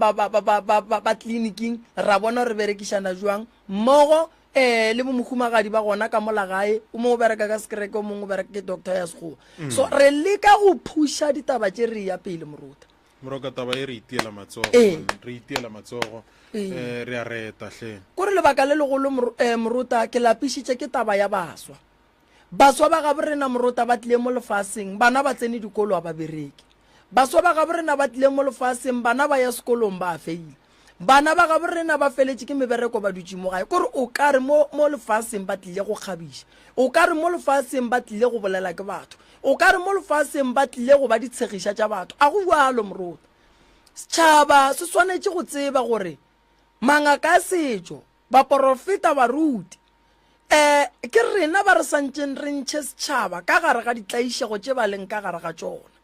ba tleliniking ra bona re berekišana jwang mmogo le bo mohumagadi ba gona ka molagae o mongwe o bereka ka sekereke o mongwe o bereka ke doctor ya sekgowa so re leka go phuša ditaba tše re ya pele moroka taba e re itiela matsogo re a reta hle kore lebaka le legolo morota ke lapišitše ke taba ya baswa ba ga borena morota ba tlile mo lefaseng bana ba tsene dikolo a ba bereki baswa ba ga borena ba tlile mo lefaseng bana ba ya sekolong ba feile bana ba ga borena ba feletše ke mebereko ba dutše mo gae kore o ka re mo lefaseng ba tlile go kgabiša o ka re mo lefaseng ba tlile go bolela ke batho o ka re mo lefaseng ba tlile go ba ditshegiša tša batho a go bjalo morota setšhaba se swanetše go tseba gore mangaka a setšo baporofeta baruti ke rena ba re santšeng re ntšhe setšhaba ka gare ga ditlaišego tše ba leng ka gare ga tšona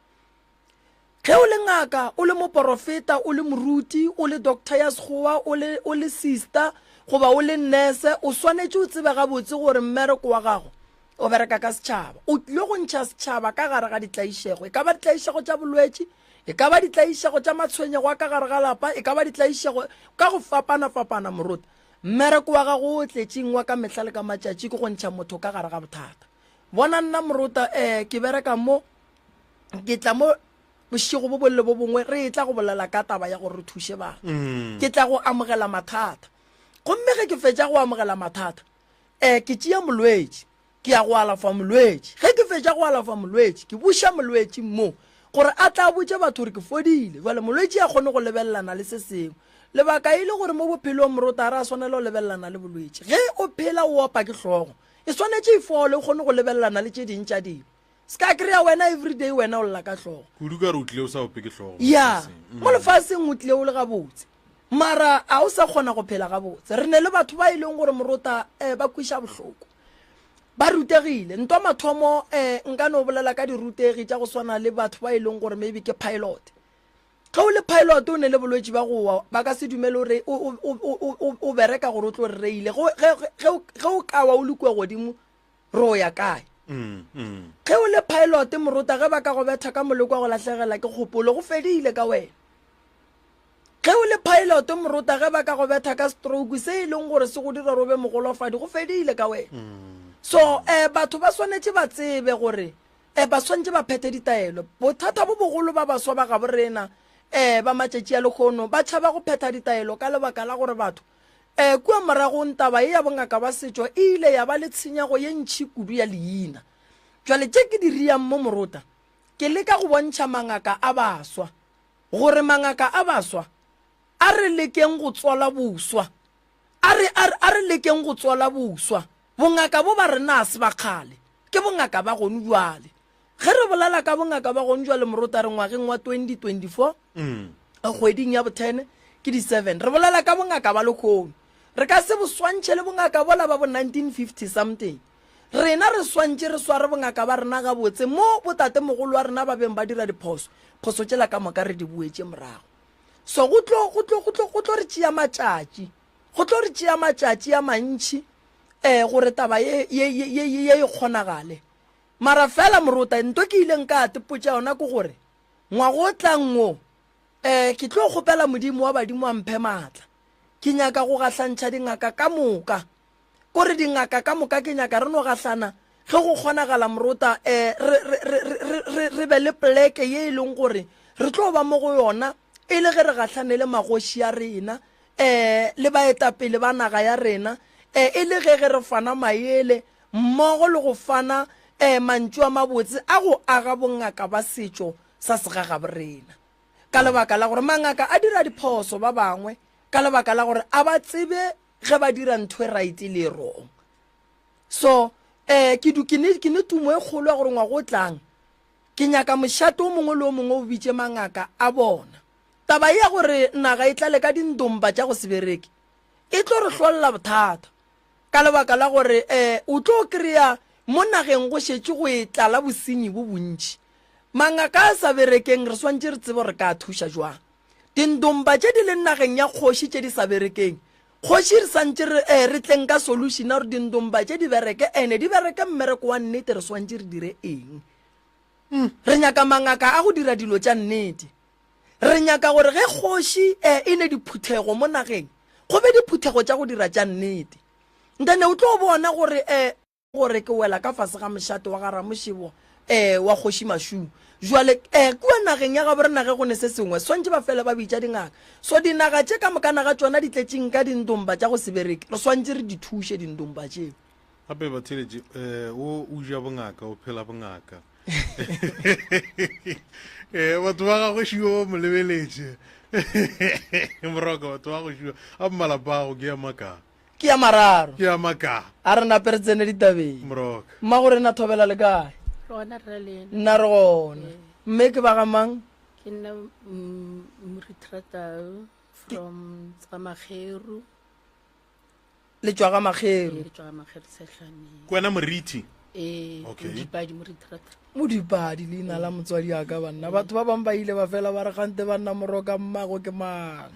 ge o le ngaka o le moporofeta o le moruti o le doctor ya sekgowa o le sister goba o le nurse o swanetše o tsebe gabotse gore mmereko wa gago o bereka ka setšhaba o tlile go ntšha setšhaba ka gare ga ditlaišego e ka ba ditlaišego tša bolwetši e ka ba ditlaišego tša matshwenyego a ka gare ga lapa e ka ba ditlaišego ka go fapana morota mmereko wa gago o tletšeng wa ka mehla le ka matšatši ke go ntšha motho ka gare ga bothata bona nna morota ke bereka mo ke tla mo bošego bo bolele bo bongwe re tla go bolela ka taba ya gore re thuše batho ke tla go amogela mathata gomme ge ke fetša go amogela mathata ke tšea molwetši ke ya go alafa molwetši ge ke fetša go alafa molwetši ke buša molwetši mo gore a tla botse batho gore ke fodile jale molwetši a kgone go lebelelana le se sengwe lebaka e le gore mo bophelong morota re a swanela go lebelelana le bolwetši ge o phela o opa ke hlogo e swanetše e fole o kgone go lebelelana le tše dintšha dingwe ska kry-a wena everyday wena o lla ka hlogo kudu ka re o tlile o sa ope ke hlogo ya mo lefaseng o tlile o le gabotse mara a o sa kgona go phela gabotse re ne le batho ba e leng gore morota ba kwiša bohloko ba rutegile ntwa mathomo nka no bolela ka dirutegi tša go swana le batho ba e leng gore maybe ke pilot ge o le pilot o ne le bolwetši ba gowa ba ka se dumele gore o bereka gore o tlo re reile ge o ka wa o le kua godimo re o ya kae ge o le pilot morota ge ba ka go betha ka moleko wa go lahlegela ke kgopolo go fedile ka wena ge o le pilot morota ge ba ka go betha ka stroke se e leng gore se go dira robe mogolofadi go fedile ka wena so batho ba swanetše ba tsebe gore ba swantše ba phete ditaelo bothata bo bogolo ba baswa ba ga borena ba matšatši a lekgono ba tšhaba go phetha ditaelo ka lebaka la gore batho kua morago ntaba e ya bongaka ba setšo e ile ya ba le tshenyego ye ntšhi kudu ya leina jwale tše ke di riang mo morota ke leka go bontšha mangaka a baswa gore mangaka a baswa a re lekeng go tswala boswa a re lekeng go tswala boswa bongaka bo ba rena a se ba kgale ke bongaka ba gone jwale ge re bolela ka bongaka ba gone jwale morota re ngwageng wa 2024 kgweding ya bo 10 ke di 7 re bolela ka bongaka ba lekgono re ka se bo swantšhe le bongaka bola ba bo 1950 something rena re swantše re sware bongaka ba rena ga botse mo botate mogolo wa rena ba beng ba dira diphoso tšela ka moka re di buetše morago so go tlo re tšea matšatši a mantši gore taba ye e kgonagale mara fela morota ntho ke ileng ka atepotša yona ke gore ngwago o tlang o ke tlo kgopela modimo wa badimo a mphe maatla ke nyaka go gahlantšha dingaka ka moka kore dingaka ka moka ke nyaka re no gahlana ge go kgonagala morota re be le pleke ye e leng gore re tlo ba mo go yona e le ge re gahlane le magoši ya rena le baetapele ba naga ya rena e le ge re fana maele mmogo le go fana mantšu a mabotse a go aga bongaka ba setšo sa segagabe rena ka lebaka la gore mangaka a dira diphoso ba bangwe ka lebaka la gore a ba tsebe ge ba dira ntho e right le wrong so ke ne tumo e kgolo ya gore ngwago o tlang ke nyaka mošato o mongwe le o mongwe o bitše mangaka a bona taba ya gore naga e tlale ka dindomba tša go se bereke e tlo re hlolola bothata ka lebaka la gore o tlo kry-a mo nageng go šetše go e tlala bosenyi bo bontši mangaka a sa berekeng re swantše re tsebe gore ka thuša jwang dindomba tše di leng nageng ya kgoši tše di sa berekeng kgoši re santše re tleng ka solution ya gore dindomba tše di bereke ene di bereke mmereko wa nnete re swantše re dire eng re nyaka mangaka a go dira dilo tša nnete re nyaka gore ge kgoši e ne diphuthego mo nageng go be diphuthego tša go dira tša nnete ntane o tlo bona gore ke wela ka fase ga mošato wa garamošebo wa kgoši mašung jwale kua nageng ya gabo re nage go ne se sengwe swantše ba fela ba bitša dingaka so dinaga tše ka mokana ga tšona di tletšeng ka dindomba tša go se bereke re swantše re di thuše dindomba tšeo gape batheletše o ja bongaka o phela bongaka batho ba gago šio mo lebeletše moroka batho ba go šio a mmalapa ago ke ya maka ke ya mararo ke ya maka a re napere tsene ditabeng moroka mma gore na thobela le kae rona ralena nna re gona mme ke ba ga mang ke nna moritratao from Tsamagero le tšwa ga magero le tšwa Magero Sehlane kwena moriti okay dipadi moritratao modipadi leina la motswadi ya ka banna batho ba bang ba ile ba fela ba re gante banna moroka mmago ke mang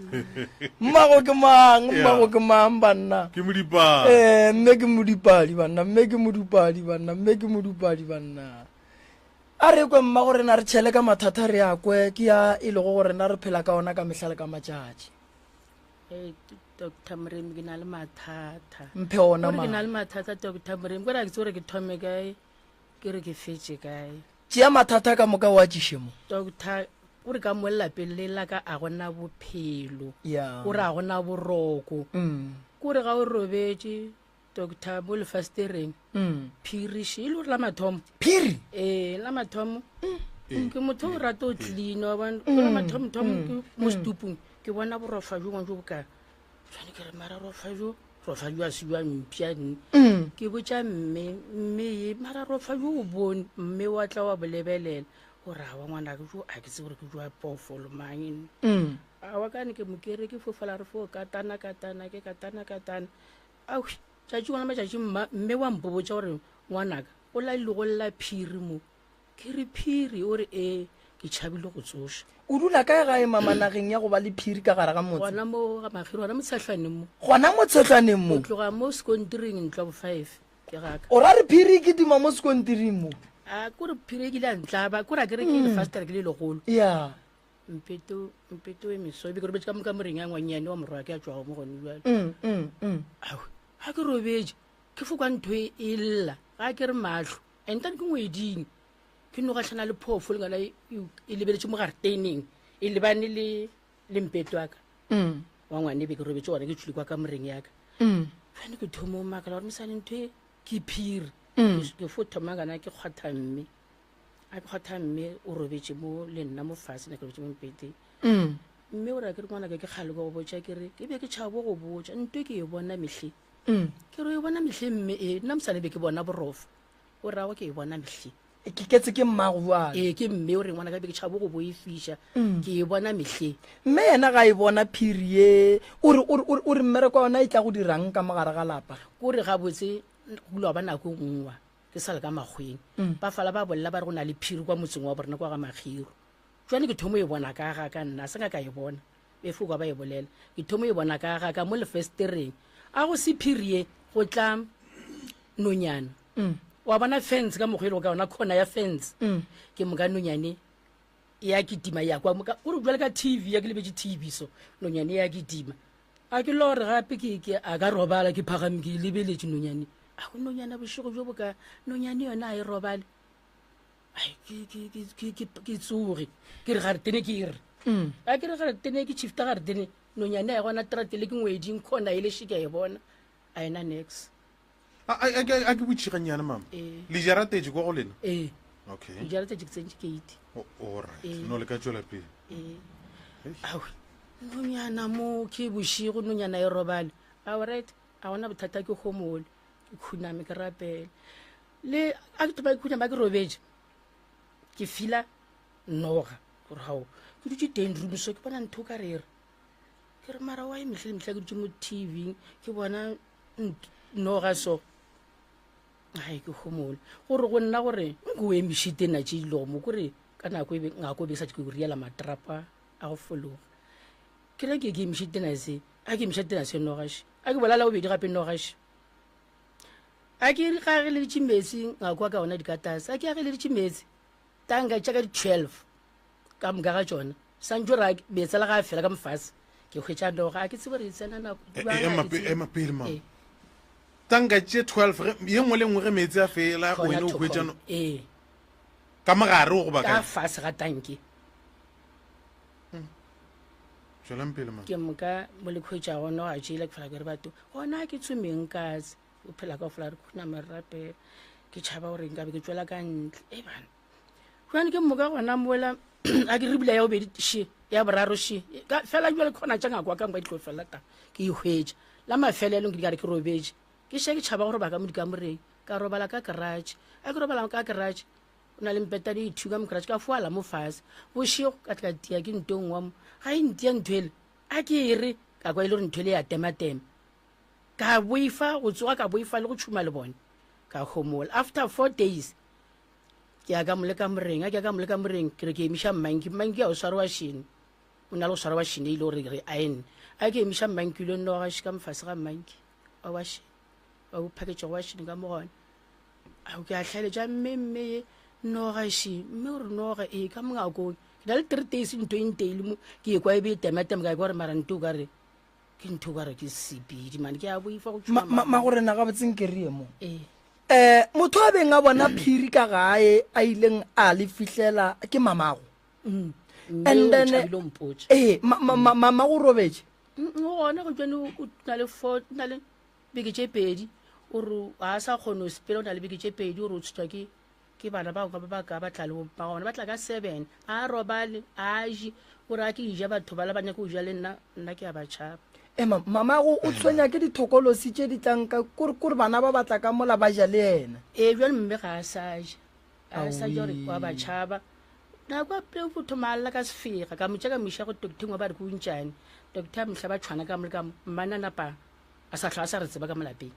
mmago ke mang banna ke modipadi mme ke modipadi banna mme ke modipadi banna a re kwe mmago re na re tšhele ka mathata re ya kwe ke ya e lego gore na re phela ka ona ka mehlale ka matšatši Dr. Mrem ke na le mathata mphe ona ke na le mathata Dr. Mrem gore ke tsore ke thome kae ke re ke fetse kae tšea mathata ka moka wa tšiše mo doctor o re ka mo lelapeng le la ka a gona bophelo ya o re a gona boroko kore ga o robetse doctor mo lefastereng phiriši e le gore la mathomo phiri la mathomo ke motho o rata o clean wa bona la mathomo ke mo stupung ke bona borofa jo jo ka tshwane ke re mara rofa jo a se jwa mpiane ke botša mme mara rofa jo o bone mme wa tla wa bolebelela gore a wa ngwana ke jo a ke se gore ke jwa pofolo mang a wa kane ke mokere ke fofala re fo katana au tšatši gona matšatši mme wa mpobotša gore ngwanaka o la ile go lla phiri mo ke re phiri o re ke tšhabile go tsoša o dula kae gae mamanageng ya go ba le phiri ka gare ga motse gona mo ga Magero gona mo Tshetlwaneng mo gona mo Tshetlwaneng mo o tloga mo sekontiring ntlo bo 5 ke gaka o ra re phiri ke dima mo sekontiring mo a kore phiri ke la ntlaba kore a kere ke le faster ke le legolo ya mpeto e mesobi ke robetse ka moka moreng ya ngwanyane wa morwa ke a tswago mo gone jwale au ha ke robetse ke fokwa ntho e lla ga ke re matlho entane ke ngweding ke no gatlhana le phofo le ngana e lebeletse mo garteneng e lebane le mpeto aka wa ngwane be ke robetse gona ke tšhuli kwa ka moreng yaka fane ke thomo makala gore mesane ntho e ke phiri ke fo thoma kana ke kgwatha mme o robetse mo le nna mo fase na ke robetse mo mpeteng mme o ra ke re ngwana ke kgale go botša ke re ke be ke tšhabo go botša ntho ke e bona mehle ke re e bona mehle mme nna mosane be ke bona borofa o rago ke e bona mehle ke ketse ke mmago jwale ke mme o re ngwana ka be ke tšhabo go bo e fiša ke e bona mehle mme yena ga e bona phiri ye o re mmereko yona e tla go dirang ka mogare ga lapa kore gabotse gula ba nako nngwa ke sale ka magweng ba fala ba bolela ba re go na le phiri kwa motseng wa borena kwa ga Magero jwane ke thomo e bona ka ga ka nna se ka e bona efoka ba e bolela ke thomo e bona ka ga ka mo lefestereng a go sephirie go tla nonyana wa bona fence ka mogelo ka ona khona ya fence ke moka nonyane ya kitima ya kwa moka o re jwale ka TV ya ke lebetse TV so nonyane ya kitima a ke lore gape ke a ka robala ke phagame ke lebeletse nonyane a go nonyana boshigo jo boka nonyane yona a e robale ai ke tsoge ke re ga re tene ke re a ke re ga re tene ke chifta ga re tene nonyane ya gona tratele ke ngweding khona ile shike ya bona a ena next a ke botšhiganyana mama le jarateje kwa go lena okay le jarateje ke tsentse gate alright no le ka tšwela pele aw nonyana mo ke boshigo nonyana e robale alright a gona bothata ke khomole ke khuname ke rapele le a ke toba ke khuname ke robeje ke fila noga gore hao ke dutse teng room so ke bona ntho ka rere ke re mara wa emehle ke dutse mo TV ke bona noga so ai ke khomole gore go nna gore go emishite na tshilo mo gore kana go be ngako be sa ke go riela matrapa a go fologa ke re ke emishite na se a ke emishite na se nogash a ke bolala o be di gape nogash a ke re ga re le tshimetse ngako ka ona dikatasa a ke ga le tshimetse tanga tshaka di 12 ka mga ga tsona sanjura be tsala ga fela ka mfase ke khwetsa noga a ke tsebore tsena na ema pele mama tanga tše 12 ye ngwe le ngwe ge metsi a fela go ene o khwetsa no ka magare go ba ka fase ga tanki tswelang pele mama ke moka mo le khwetsa go no a jile ke fela ke re batho gona ke tsumeng ka o phela ka fela re khuna marape ke tshaba gore nka be ke tswela ka ntle bana gone ke moka gona moela a ke ribila ya obedi shi ya boraro shi ka fela jwa le khona tsa ngakwa ka mba ditlo fela ta ke ihwetsa la mafelelo ke dikare ke robeje ke sheke tshaba gore ba ka mo dikamoreng ka robala ka garage a ke robala ka garage ona le mpeta di thuga mo garage ka fuala mo fase bo shio ka tla tia ke ntong wa mo ga intia nthwele a ke ere ka kwa ile re nthwele ya tema ka boifa go tsoga ka boifa le go tshuma le bone ka homola after 4 days ke aga mo le ka moreng a ke aga mo le ka moreng ke re ke emisha manki ya o swarwa shini o na le go swarwa shini ile gore re a ene a ke emisha manki le no ga shika mfase ga manki a wa shi a o package wa shini ka mo gone a o ke a hlale ja mmemme no ga shi mme re no ga e ka mga go ke na le 3 days into ile mo ke kwa e be tematem ga gore mara nto ga re ke nto ga re ke sipidi man ke a boifa go tshuma ma gore na ga botseng ke re mo motho a beng a bona phiri ka gae a ileng a le fihlela ke mamago and then mama go robetse gona go tsene o na le 4 na le beke tše pedi o re a sa kgone o sepela o na le beke tše pedi o re o tshwa ke bana ba ka ba tla le ba gona ba tla ka 7 a robale a ji o re a ke ija batho ba la banya go ja le nna ke a ba tshaba mama go o tshwenya ke dithokolosi tše di tlanka kore bana ba batla ka mola ba ja le ena jwale mme ga a sa ja gore wa ba tšhaba na kwa ple go thomalla ka sefega ka mo tšeka miša go doctor ngwa ba re go ntšane doctor mhla ba tshwana ka mo ka mmana napa a sa tlha sa re tseba ka molapeng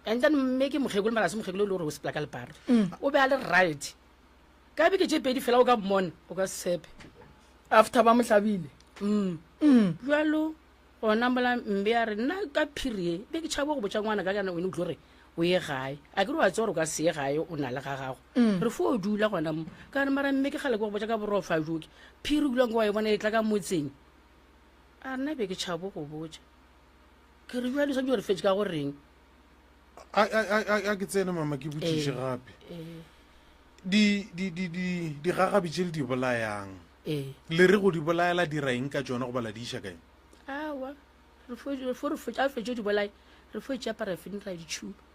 and then mme ke mogekolo mara se mogekolo le gore o sepela ka lepare o be a le right ka be ke tše pedi fela o ka mmona o ka sepe after ba mohlabile jalo gona mola mbe a re nna ka phirie be ke tšhabo go botša ngwana ka kana wene o tlo re o ye gae a ke re wa tse gore o ka se ye gae o na le ga gago re fo o dula gona mo ka re mara mme ke gale go botša ka borofa joke phiri o dulang go wa e bona e tla ka motseng a nna be ke tšhabo go botša ke re jwale santse gore fetse ka go reng a ke tsene mama ke botšiše gape di gagabi tše le di bolayang le re go di bolayela diraeng ka tsona go bala di iša kae awa re fetše di bolai re fetše parafini ra ditšhuba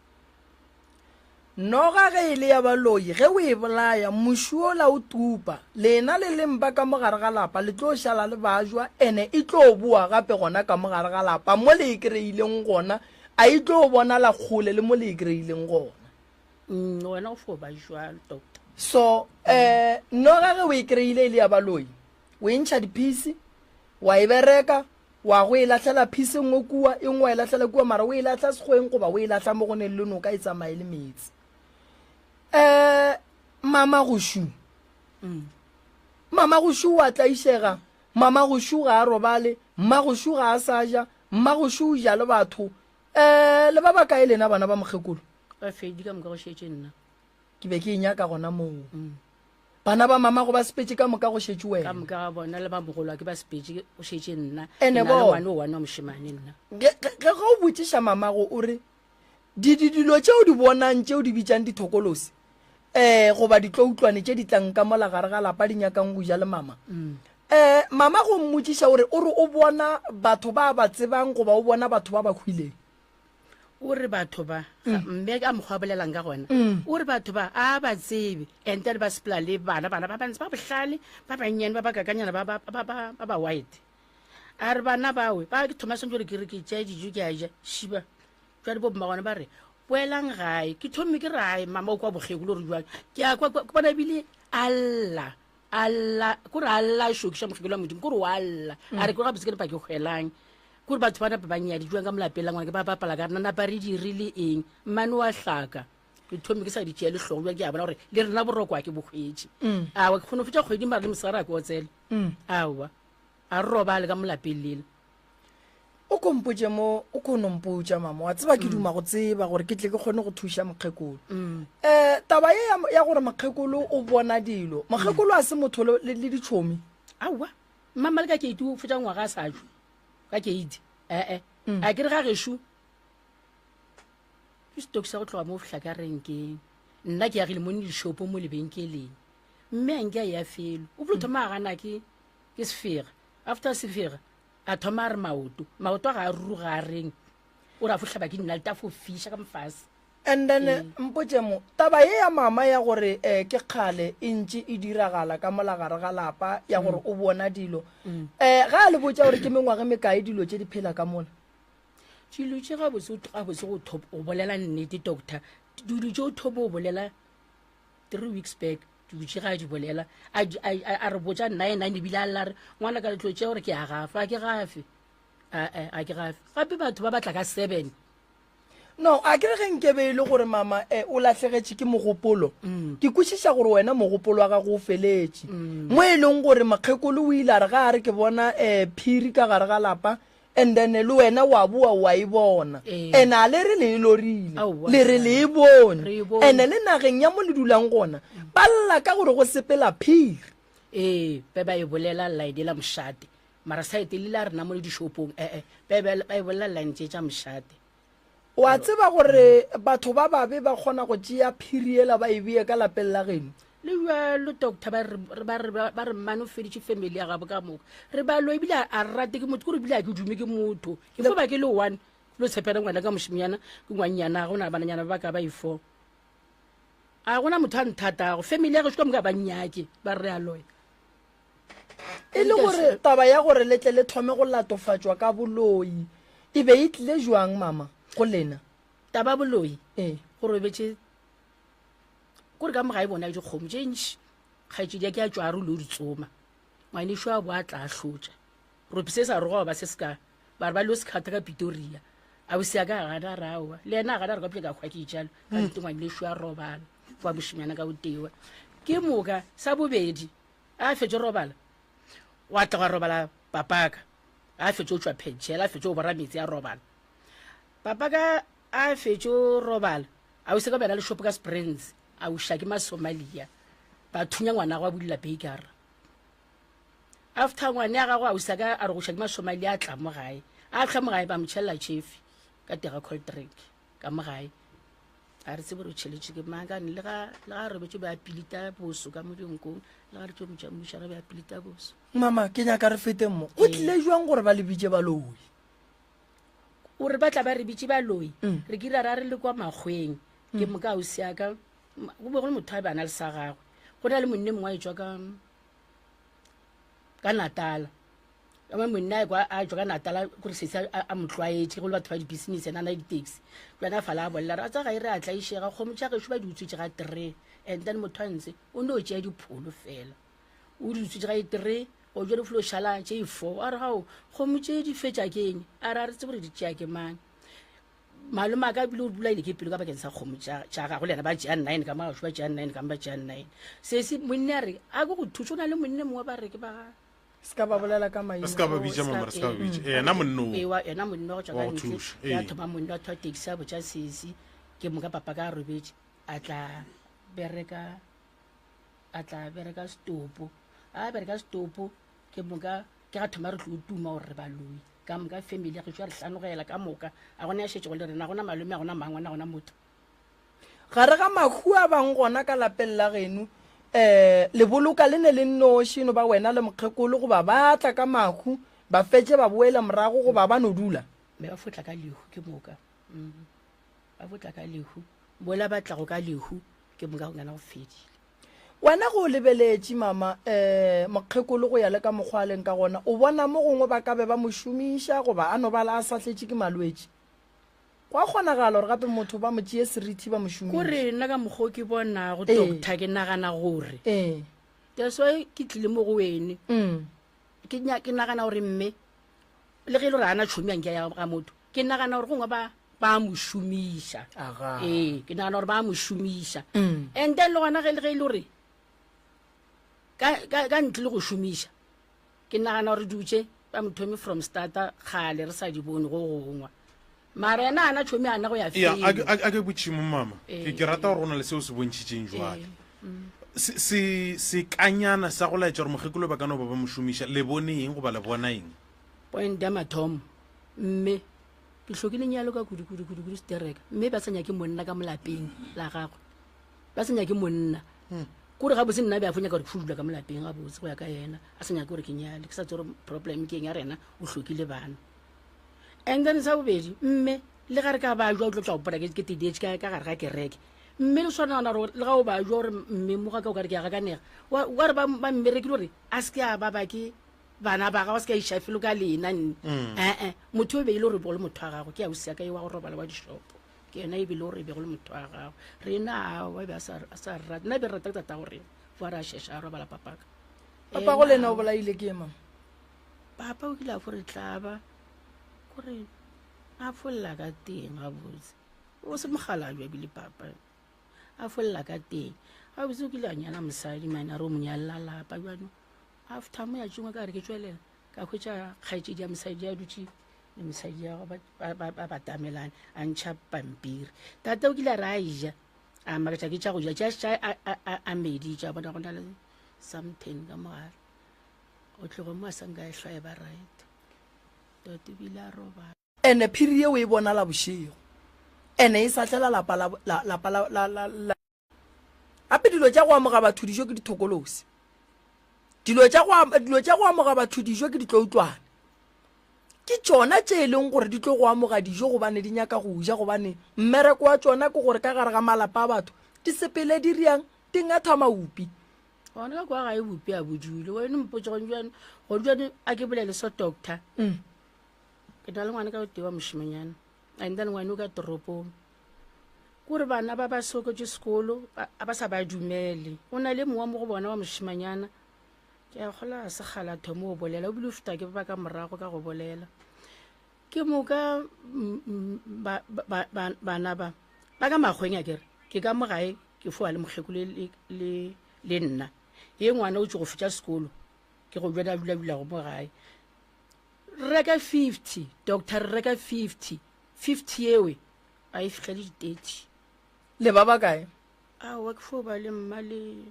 noga ge e le ya baloi ge o e bolaya mošuola o tupa lena le lempa ka mogare ga lapa le tlo šala le bajwa ene e tlo boa gape gona ka mogare ga lapa mo le e kry-ileng gona a e tlo bona la kgole le mo le e kry-ileng gona wena o fo bajwa doctor so noga ge o e kry-ile e le ya baloi o e ntšha diphisi wa e bereka wa go e lahlela phisi ngwe kua e ngwe e lahlela kua mara o e lahla sekgoeng goba o e lahla mo gone le noka e tsamaye le metsi mama go shu wa tla isega mama go shuga a robale mma go shuga a sa ja mma go shuja le batho le ba ba kae lena bana ba mokgekolo ba fedi ka moka go shetse nna ke be ke inyaka gona moo bana ba mama go ba sepetse ka moka go shetse wena ka moka ga bona le ba mogolo ke ba sepetse go shetse nna Ene Ke na le bona. ngwane o wane wa moshemane nna ge go botsiša mamago o re dilo tšeo di bonang tšeo di bitsang dithokolosi goba ditloutlwane tše di tlang ka mola gare ga lapa di nyakang go ja le mama mama go mmotsiša ore o bona batho ba ba tsebang goba o bona batho ba ba hwileng o re batho ba mme ka mokgwa a bolelang ka gona o re batho ba a ba tsebe and then ba sepela le bana ba bantsi ba bohlale ba bannyane ba ba kakanyana ba white a re bana bawe ba ke thoma sentse gore ke re ke tšea dijo ke a ja šiba jwale bo mmagone ba re boelang gae ke thomme ke rae mama o kwa bogekolo re jwang ke a kwa bona ebile alla kore alla šokiša mokgekolo wa modimo kore o alla a re ke ga botse ke le pa ke kgwelang kore batho ba napa ba nyadijuang ka molapeng la ngwana ke ba bapala ka rena napa re dirile eng mmane wa hlaka ke thomme ke sa di tšea letlhogo jwa ke a bona gore le rena borokwa ke bokgwetše awa ke kgone go fetša kgwedi mara le mosegare a ke otsele awa a re robale ka molapeng lele o kompotse mo o konompotsa mama wa tseba ke duma go tseba gore ke tle ke kgone go thuša mokgekolo taba ya gore mokgekolo o bona dilo mokgekolo a se motho le ditšhomi awa mama le ka keiti o fetša ngwaga a sa jwe ka keiti a ke re ga gešo ke stoki sa go tloga mo fihla ka renkeng nna ke yagile mo dishopo mo lebenkeleng mme anke a ya felo o bolo thoma a gana ke sefega after sefega a thoma a re maoto a ga a ruruga a reng o re a fotlhaba ke nna le tafo fiša ka mofase and then mpotse mo taba ye ya mama ya gore ke kgale e ntse e diragala ka molagare ga lapa ya gore o bona dilo ga a le botsa gore ke mengwage mekae dilo tse di phela ka mona dilo tse gabotse go bolela nnete doctor dilo tse o thobo o bolela 3 weeks back dilo tse ga di bolela a re botsa nnaena ebile a lla re ngwana ka letlo tse gore ke a gafe a ke gafe gape batho ba batla ka 7 no a ke re ge nkebe e le gore mama o latlhegetše ke mogopolo ke kwešiša gore wena mogopolo wa gago o feletše mo e leng gore mokgekolo o ile a re ga a re ke bona phiri ka gare ga lapa and then le wena wa boa wa e bona and a le re le e lorile le re le e bone and le nageng ya mo le dulang gona ba lla ka gore go sepela phiri pe ba e bolela laide la mošate mara saete le la rena mo le dishopong ba e bolela lantse tša mošate wa tseba gore batho ba babe ba kgona go tšea phiri ela ba e bee ka lapeng la geno le jalo doctor ba re mmane o feditše family ya gabo ka moka re ba lo ebile a rate ke motho kore ebile a ke dume ke motho ke fo ba ke le one lo tshepela ngwana ka mošimanyana ke ngwannyana go na bananyana ba ka ba i4 a gona motho a nthatago family ya ge ka moka ba nnyake ba re aloya e le gore taba ya gore letle le thome go latofatšwa ka boloi e be e tlile jwang mama go lena taba boloi gore betse kore ka moga e bona dikgomo tše ntši kgaetsedi ya ke a tswa a re lo di tsoma ngwaneso a bo a tla a hlotša ropi se sa roga ba se seka ba re ba lo sekgata ka Pretoria a bo se ya ka gana rawa le yena a gana re ka pele ka kgwa ke ijalo ka nte ngwaneso a robala fa mošimanyana ka botewa ke moka sa bobedi a fetše robala wa tla ga robala papaka a fetše o tswa pentšhela a fetše o bora metsi a robala papaka a fetše o robala a o se ka bena le shopo ka Springs a o shake masomalia ba thunya ngwana go a bodila baker after ngwana ya gago a o saka a re go shake masomalia a tla mo gae a tla mo gae ba motšhella chefi ka tega cold drink ka mo gae a re tsebe re tšheletše ke mangane le ga re betse ba apilita boso ka mo dinkong le ga re tšo mošara ba apilita boso mama ke nyaka re fete mo o tlile jwang gore ba le bitše baloi o re ba tla ba re bitše baloi re kira ra re le kwa makgweng ke moka o siaka go be go le motho a bana le sa gagwe go na le monne mongwe a etswa ka Natala ame monne a etswa ka Natala kore sese a motlwaetse go le batho ba di-business ena na di-taxi jana a fala a bolela re a tsa ga e re a tlaišega kgomo tša gešo ba di utswetse ga 3 and then motho a ntse o ne o tšea dipholo fela o di utswetse ga 3 o jwa le folo šala tše 4 a re gao kgomo tše di fetša keng a re a re tse gore di tšea ke mang malome a ka bile o bolaile ke pelo ka bakeng sa kgomo tša gago le yena ba tšea 9 ka magašo ba tšea 9 ka ba tšea 9 sese monne a re a ko go thuša o na le monne mongwe ba re ke ba ska ba bolela ka maina ska ba bitša mama ska ba bitša ena monno ena monno go tšwa ka ntle ya thoma monno a thoa taxi a botša sesi ke moka papa ka robetše a tla bereka stopo a bereka stopo ke moka ke ga thoma re tlo tuma gore re baloi ka moka family ya go tšwa re hlanogela ka moka a gona ya šetše go le rena gona malome a gona mangwana gona motho gare ga makhu a bang gona ka lapeng la geno le boloka le ne le nnošino ba wena le mokgekolo goba ba tla ka makhu ba fetse ba boela morago goba ba no dula me ba fotla ka lehu ke moka ba fotla ka lehu boela ba tla go ka lehu ke moka go ngana go fedile wena go lebeletše mama mokgekolo go ya le ka mokgwaleng ka gona o bona mo gongwe ba ka be ba mo šomiša goba a no bala a sahletše ke malwetše go a kgonagala gore gape motho ba mo tšee serithi ba mošomiša kore nna ka mokgwa ke bona go doctor ke nagana gore that's why ke tlile mo go wene ke nagana gore mme le ge le gore ana tšhomi anke ya ga motho ke nagana gore gongwe ba mo šomiša ke nagana gore ba mo šomiša and then le gona ge le gore ka ntle le go šomiša ke nagana gore dutse ba mothomi from starter kgale re sa di bone go gongwa mara ena ana tšhomi ana go ya a ke botšimo mama ke rata gore go na le seo se bontšhitšeng jwale se kanyana sa go laetša gore mogekolo ba ka no ba ba mošomiša le bone eng goba le bona eng point ya mathomo mme ke tlhokile nyalo ka kudu stereka mme ba sa nyake monna ka molapeng la gagwe ba sa nyake monna kore ga botse nna be a fonya ka gore fudula ka molapeng ga botse go ya ka yena a sa nyake gore ke nyale ke sa tse gore problem ke eng ya rena o hlokile bana and then sa bobedi mme le gare ka ba jwa o tlo tla opora ke tidetse ka gare ga kereke mme le swana gore le ga o ba jwa gore mme mo ga ka o ka re ke ya ga kanega wa re ba mmereki gore a se ke a ba ba ke bana ba ga wa se ka isha felo ka lena motho o be ile gore bo le motho wa gago ke ya o sia ka e wa go robala wa dishopo ke yena e bile gore e be go le motho wa gago rena wa be a sa rata nna be re rata ke tata gore fa re a shesha a robala papaka papa go lena o bolaile ke mama papa o kile a gore tlaba gore a folla ka teng ga botse o se mogala jwa bile papa a folla ka teng ga botse o kile a nyala mosadi mana re o monyalla lapa jwano after mo ya tšongwa ka re ke tswelela ka hwetša kgaetšedi ya mosadi ya dutše le mosadi ya ba batamelane a ntšha pampiri tata o kile a re a ija a makatša ke tša go ja tša a medi tša bona go na le something ka mogare o tlogo mo a sanka e hlwa e ba right tate bile a roba ene phiri ye o e bona la bošego ene e sa tlela lapa ape dilo tša go amoga batho dijo ke dithokolosi dilo tša go amoga batho dijo ke ditloutlwane ke tšona tše e leng gore di tlo go amoga dijo gobane di nyaka go ja gobane mmereko wa tšona ke gore ka gare ga malapa a batho di sepele di riang di ngatha maupi gona ka kwa ga e bupi a bodule wena mpotse go jwane a ke bolele so doctor ke na le ngwane ka o tewa mošimanyana and then ngwane o ka toropong kore bana ba ba sokotse sekolo a ba sa ba dumele o na le mongwe mo go bona wa mošimanyana ke a gola se kgala thomo o bolela o bile o feta ke ba ka morago ka go bolela ke moka bana ba ka magweng a kere ke ka mogae ke foa le mokgekolo le nna ye ngwana o tse go fetša sekolo ke go jwa dula go mogae reka 50 doctor reka 50 ewe a e fitlhele di-30 le ba ba kae awa ke fo ba le mma le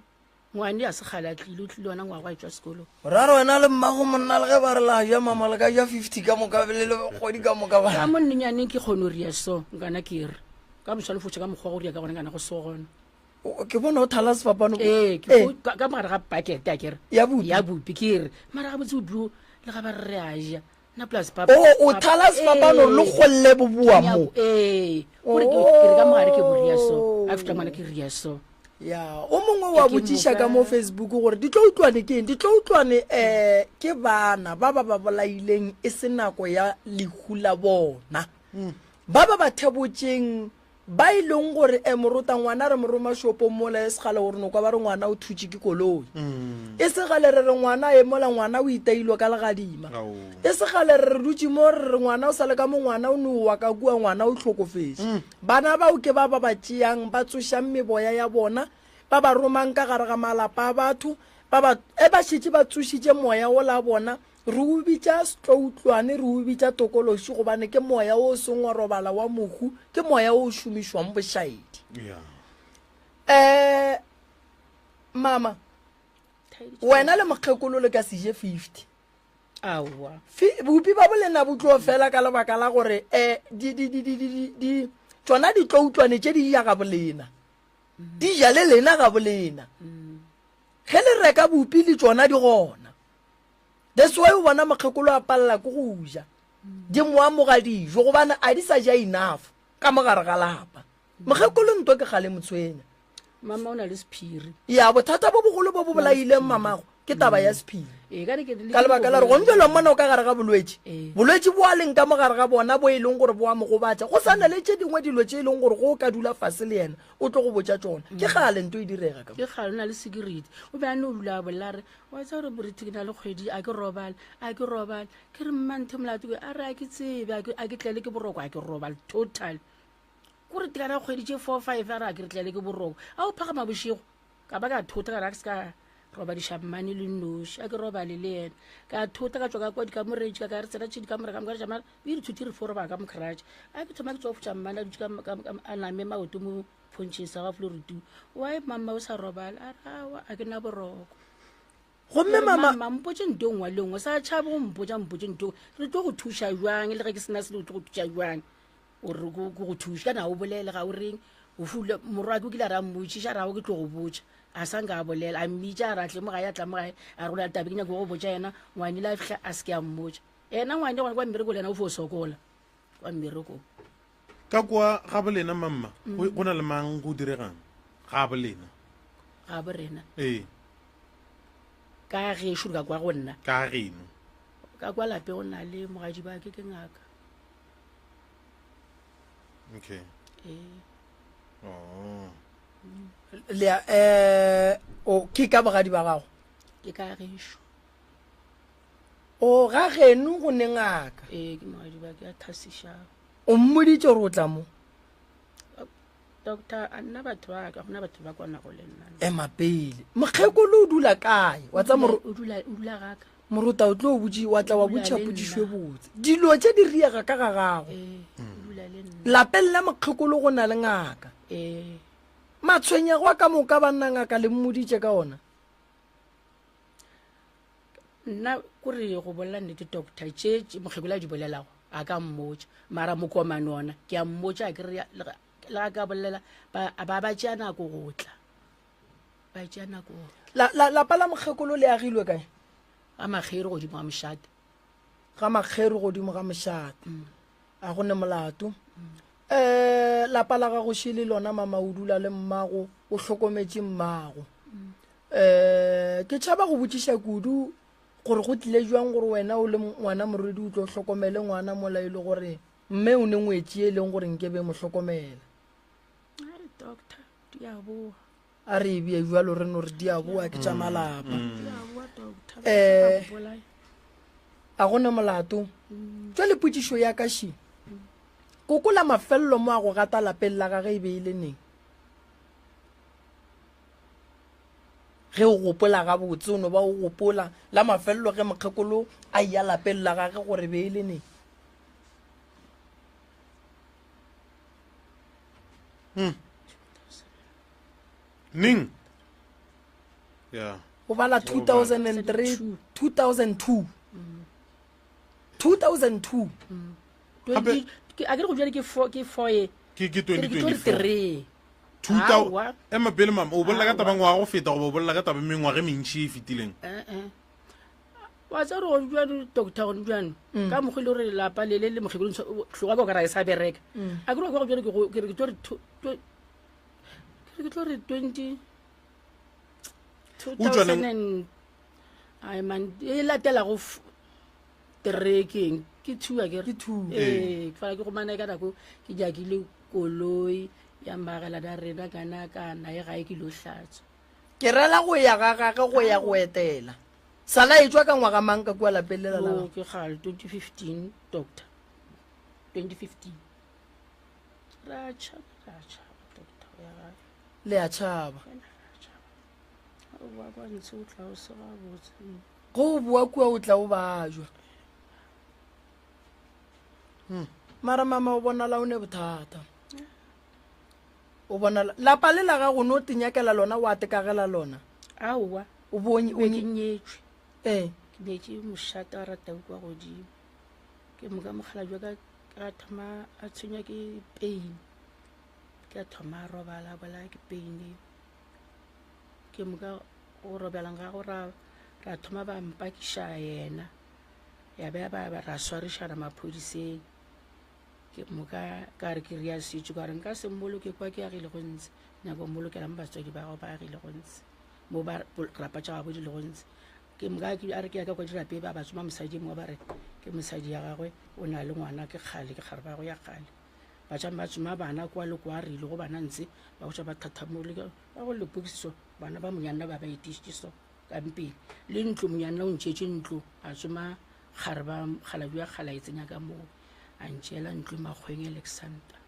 ngwane a se kgale a tlile o tlile ona ngwago a etswa sekolo ra re wena le mmago monna le ge ba re la ja mama le ka ja 50 ka moka le kgodi ka moka ba ka monnenyaneng ke kgone ria so nkana ke re ka moswane fotse ka mokgwa go ria ka gona kana go so gona ke bona o thala sefapano ka mogare ga pakete a kere ya bupi ke re mara ga botse o duo le ga ba re a ja na plus papa o thala sefapano le golle boboa mo gore ke ka mogare ke boria so a fitla ngwana ke ria so ya o mongwe wa botsiša ka mo Facebook gore ditloutlwane ke eng ditloutlwane ke bana ba ba bolaileng e se nako ya lehu la bona ba ba thebotseng ba ileng gore morota ngwana re mo roma shopo mola e segale gore no kwa ba re ngwana o thutse ke koloi e segale re re ngwana e mola ngwana o itailwe ka legadima e segale re dutse mo re ngwana o sale ka mo ngwana o nowa ka kua ngwana o tlhokofetse bana ba o ke ba ba tšeang ba tsošang meboya ya bona ba ba romang ka gare ga malapa a batho e ba šetse ba tsošitše moya o la bona re o bitša setloutlwane re o bitša tokološi gobane ke moya o seng wa robala wa mohu ke moya o šomišwang bošaedi mama wena le mokgekolo le ka sije 50 aowa bopi ba bolena bo tlo fela ka lebaka la gore tsona ditloutlwane tše di ya ga bolena di ja le lena ga bolena ge le reka bopi le tsona di gona that's why o bona mokgekolo a palela ko go ja di moamoga dijo gobane a di sa ja enough ka mogare ga lapa mokgekolo ntwa ke gale motshwenya mama o na le sephiri ya bothata bo bogolo bo bo bolaileng mamago ke taba ya sephiri ka lebaka la re go ntjwela mmana o ka gare ga bolwetse bo a leng ka mogare ga bona bo e leng gore bo a mo gobatša go sana le tše dingwe dilo tše e leng gore go ka dula fase le yena o tlo go botša tsona ke gale nto e direga ke gale o na le security o beane o dula bolla re wa tsa gore boriti ke na le kgwedi a ke robale ke re mmanthe molato a re a ke tsebe a ke tlele ke boroko a ke robale total kore tikana kgwedi tše 4-5 a re a ke re tlele ke boroko a o phagama bošego ka ba ka thota ka ra ke se ka roba dishammane le noši a ke robale le yena ka thota ka tswa ka kwa dikamoretši ka re tsena tše dikamore ka moka jamana e re thuti re fo roba ka mokratše a ke thoma ke tswa go shammane a dutse a name maoto mo pontšheng sa ga floritu wae mama o sa robale a rawa a ke na boroko gomme mama mpotse nto ngwe le ngwe sa tšhabe go mpotsa nto re tlo go thuša jwang le ge ke sena se le tlo go thuša jwang ore go go thuša kana o bolele ga o reng o fula morwaki o kile ra mmotšiša rago ke tlo go botša a sa nka bolela a mmitša a ratle mo gae a tla mo gae a rola tabe ke nyako go botša yena ngwane le a fitlha a se ke a mmotša ena ngwane gone kwa mmereko le yena o fo sokola kwa mmereko ka kwa ga bolena mamma go na le mang go diregang ga bolena ga bo rena ka gešo ka kwa go nna ka geno ka kwa lape go na le mogadi ba ke ngaka okay o ke ka bogadi ba gago ke ka gešo o ga geno go ne ngaka ke mogadi ba ke a thasišago o mmoditše gore o tla mo doctor a nna batho ba ka gona batho ba kwana go le nna mapele mokgekolo o dula kae wa tsa o dula gaka moruta o tlo o botši wa tla wa botša podišwe botse dilo tše di riega ka ga gago lapeng la mokgekolo go na le ngaka matshwenyego a ka moka ba nna ngaka le mmoditše ka ona nna kore go bolela nnete doctor tše mokgekolo a di bolelago a ka mmotša mara mokomane ona ke a mmotša a kere le ga ka bolela ba tšea nako go tla ba tšea nako lapa la mokgekolo le agilwe kae ga magere godimo ga mošate ga magere godimo ga mošate a go ne molato lapa la gago še le lona mama o dula le mmago o hlokometse mmago ke tšhaba go botšiša kudu gore go tlile jwang gore wena o le ngwana morwedi o tlo hlokomele ngwana mola e le gore mme o ne ngwetši e leng gore nke be mo hlokomela doctor di a boa a re ebie jalo re no re di a boa ke tša malapa a gone molato tšwa le potšišo ya ka še kokola mafelelo mo a go gata lapeng la gage e beile neng ge o gopola ga botse o no ba o gopola la mafelelo ge mokgekolo a ya lapeng la gage gore beile neng ning yeah o bala 2003 2002 2002 a ke go jale ke 4 ke 2023 Aowa. ema pele mama o bolela ka tabang wa go feta go bolela ka taba mengwa ge mentši e fetileng wa tsa re go jwa doctor go jwana ka mogwe le gore lapa le mogekolo tloga ka ra e sa bereka a ke go jwa ke re ke tlo re 2000 ai man e latela go trekking ke thua ke re ke fala ke go mana ka nako ke jakile koloi ya mbagela da rena kana e ga e ke lo hlatsa ke rela go ya ga gage go ya go etela sala e tswa ka ngwaga mang ka kwa lapelela la ke gale 2015 doctor 2015 racha doctor ya ga le a tšhaba wa kwa ntse o tla o se ga botse go bua kua o tla o bajwa mara mama o bonala o ne bothata o bonala lapa le la gago no tinyakela lona wa tekagela lona aowa o bone o ke nyetswe ke ke nyetse mošata a ratang kwa godimo ke moka mogala jwa ka thoma a tshwenywa ke pain ke a thoma a robala bola ke pain ke moka go robelang ga go ra thoma ba mpakiša yena ya be ba ra swarišana maphodiseng ke moka ka re ke ria sitse ka re nka se mmoloke kwa ke agile go ntse nyako mmolokelang batswadi ba gago ba agile go ntse mo ba rapa tša gabo di le go ntse ke moka a re ke ya ka kwa dirape ba batsoma mosadi mo ba re ke mosadi ya gagwe o na le ngwana ke kgale ke kgare ba go ya kgale ba tšang ba tsoma bana kwa le kwa rile go bana ntse ba go tša ba thathamole ba go lepokiso bana ba monyana ba ba etišitše so kampele le ntlo monyana o ntšhetše ntlo a tsoma kgare ba kgalaju ya kgala e tsenya ka moo a ntšeela ntlo makgweng alexander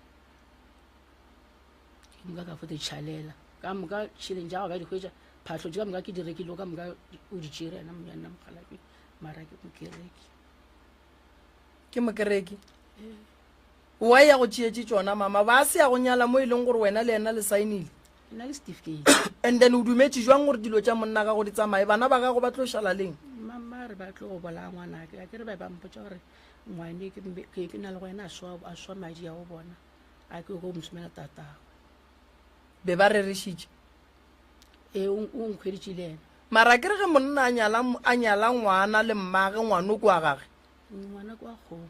ke moka ka fote tšhalela ka moka tšheleng ja go ka di hwetša phatlho tše ka moka ke di rekile ka moka o di tšere yena monyana mokgalaju mara ke mokereki ke mokereki wa ya go tšeetse tšona mama ba se ya go nyala mo e leng gore wena le ena le sainile e na le certificate and then o dumetse jwang gore dilo tša monna ka go di tsamaye bana ba gago ba tlo šala leng mama re ba tlo go bola ngwanake a ke re ba ba mpotsa gore ngwane ke na le go ena a swa madi a go bona a ke go mosomela tatago be ba rerešitše o nkgweditše le ena mara ke re ge monna a nyala ngwana le mmage ngwane ko wa gage ngwana kwa kgomo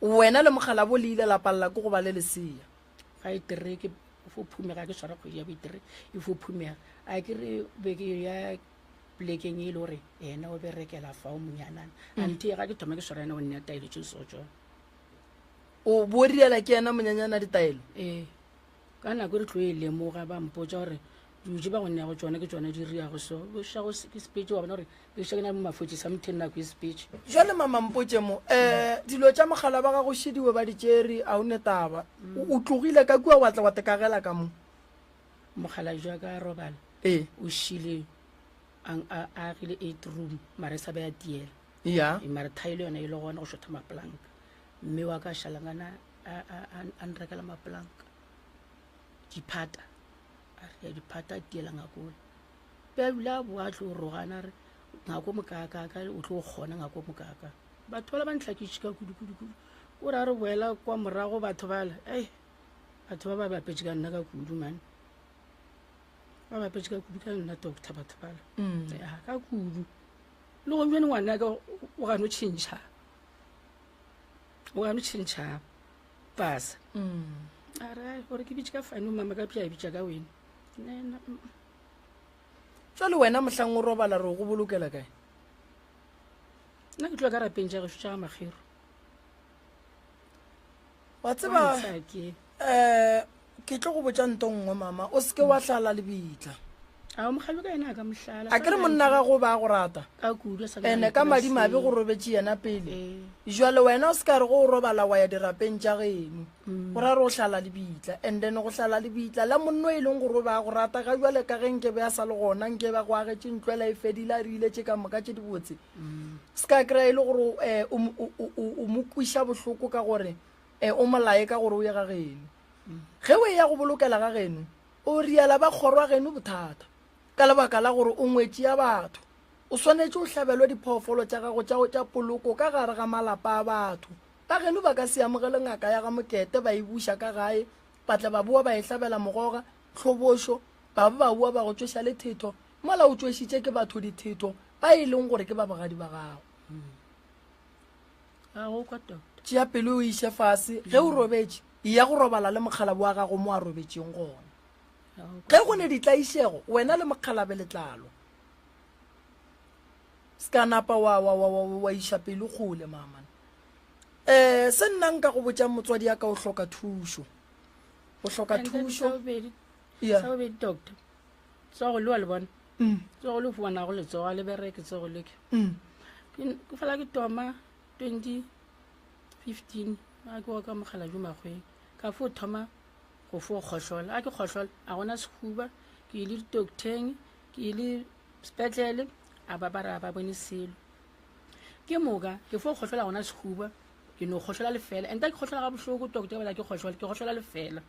wena le mogala bo le ile la palela ke go ba le lesea ga e tere ke fo phumega ke swara kgwedi ya bo itere e fo phumega a ke re beke ya plekeng e le gore ena o berekela fa o monyanana ante ga ke thoma ke swara ena o nne a taeletše so tsone o boriela ke ena monyanyana ditaelo ka nako re tlo e lemoga ba mpotsa gore dije ba go nne go tsone ke tsone di riago so bošago ke speech wa bona gore ke šake na mafotse sa mothen nako e speech jwale mama mpotse mo dilo tša mogala ba ga go šediwe ba ditšeri a o ne taba o tlogile ka kua wa tla wa tekagela ka mo mogala jwa ka robala o šile a agile 8 room mare sa ba ya tiela ya mare thaile yona e le gona go shotha maplanka mme wa ka shalangana a nrekela maplanka diphata ya diphata tiela ngakole pebula boa tlo rogana re ngako mokaka ka o tlo gona ngako mokaka batho ba ba ntlhakitše ka kudu o ra re boela kwa morago batho bala batho ba ba bapetše ka nna ka kudu man ba bapetše ka kudu ka nna doctor batho bala ka kudu le go bjane ngwana ka o gano tšhintšha pasa ara gore ke bitše ka fane mama ka pia bitša ka wena jwale wena mohlang o robala re go bolokela kae nna ke tlo ka rapeng tša gešo tša ga magiro wa tseba ke tlo go botša nto nngwe mama o seke wa hlala le bitla a mogalo ka ena ka mohlala a ke re monna ga go ba go rata ka kudu sa ene ka madimabe go robetše yena pele jwale wena o se ka re go robala wa ya dirapeng tša geno go ra re go hlala le bitla and then go hlala le bitla la monno e leng gore ba go rata ga jwale ka ge nke be a sa le gona nke ba go agetše ntloela e fedile a re iletše ka moka tše di botse se ka kry-a e le gore o mo kwiša bohloko ka gore o molae ka gore o ye ga geno ge o e ya go bolokela ga geno o riela ba kgorwa geno bothata ka lebaka la gore o ngwetši ya batho o swanetše o hlabelwe diphoofolo tša gago tša poloko ka gare ga malapa a batho ba geno ba ka se amogele ngaka ya ga mokete ba e buša ka gae ba tla ba boa ba e hlabela mogoga tlhobošo ba ba boa ba go tšweša le thetho mola o tšwešitše ke batho dithetho ba e leng gore ke ba bogadi ba gago tšea pele o iše fase ge o robetše ya go robala le mokgalabo wa gago mo a robetšeng gona ge go ne ditlaišego wena le mokgalabe letlalo se ka napa wa iša pele kgole mamane se nna nka go botša motswadi ya ka o hloka thušo sa bobedi doctor tsogo le wa le bona tsogo le fuanago letsogo a le bereke tsogo leke ke fela ke toma 2015 a ke wa ka mogala jo magweng ka fo thoma go fo kgohlola a ke kgohlola a gona sekhuba ke ile ditocteng ke ile spetlele a ba bara ba bone selo ke moka ke fo khohlola gona sehuba ke no khohlola lefela enta ke khohlola ga bohloko doctor ba ke khohlola lefela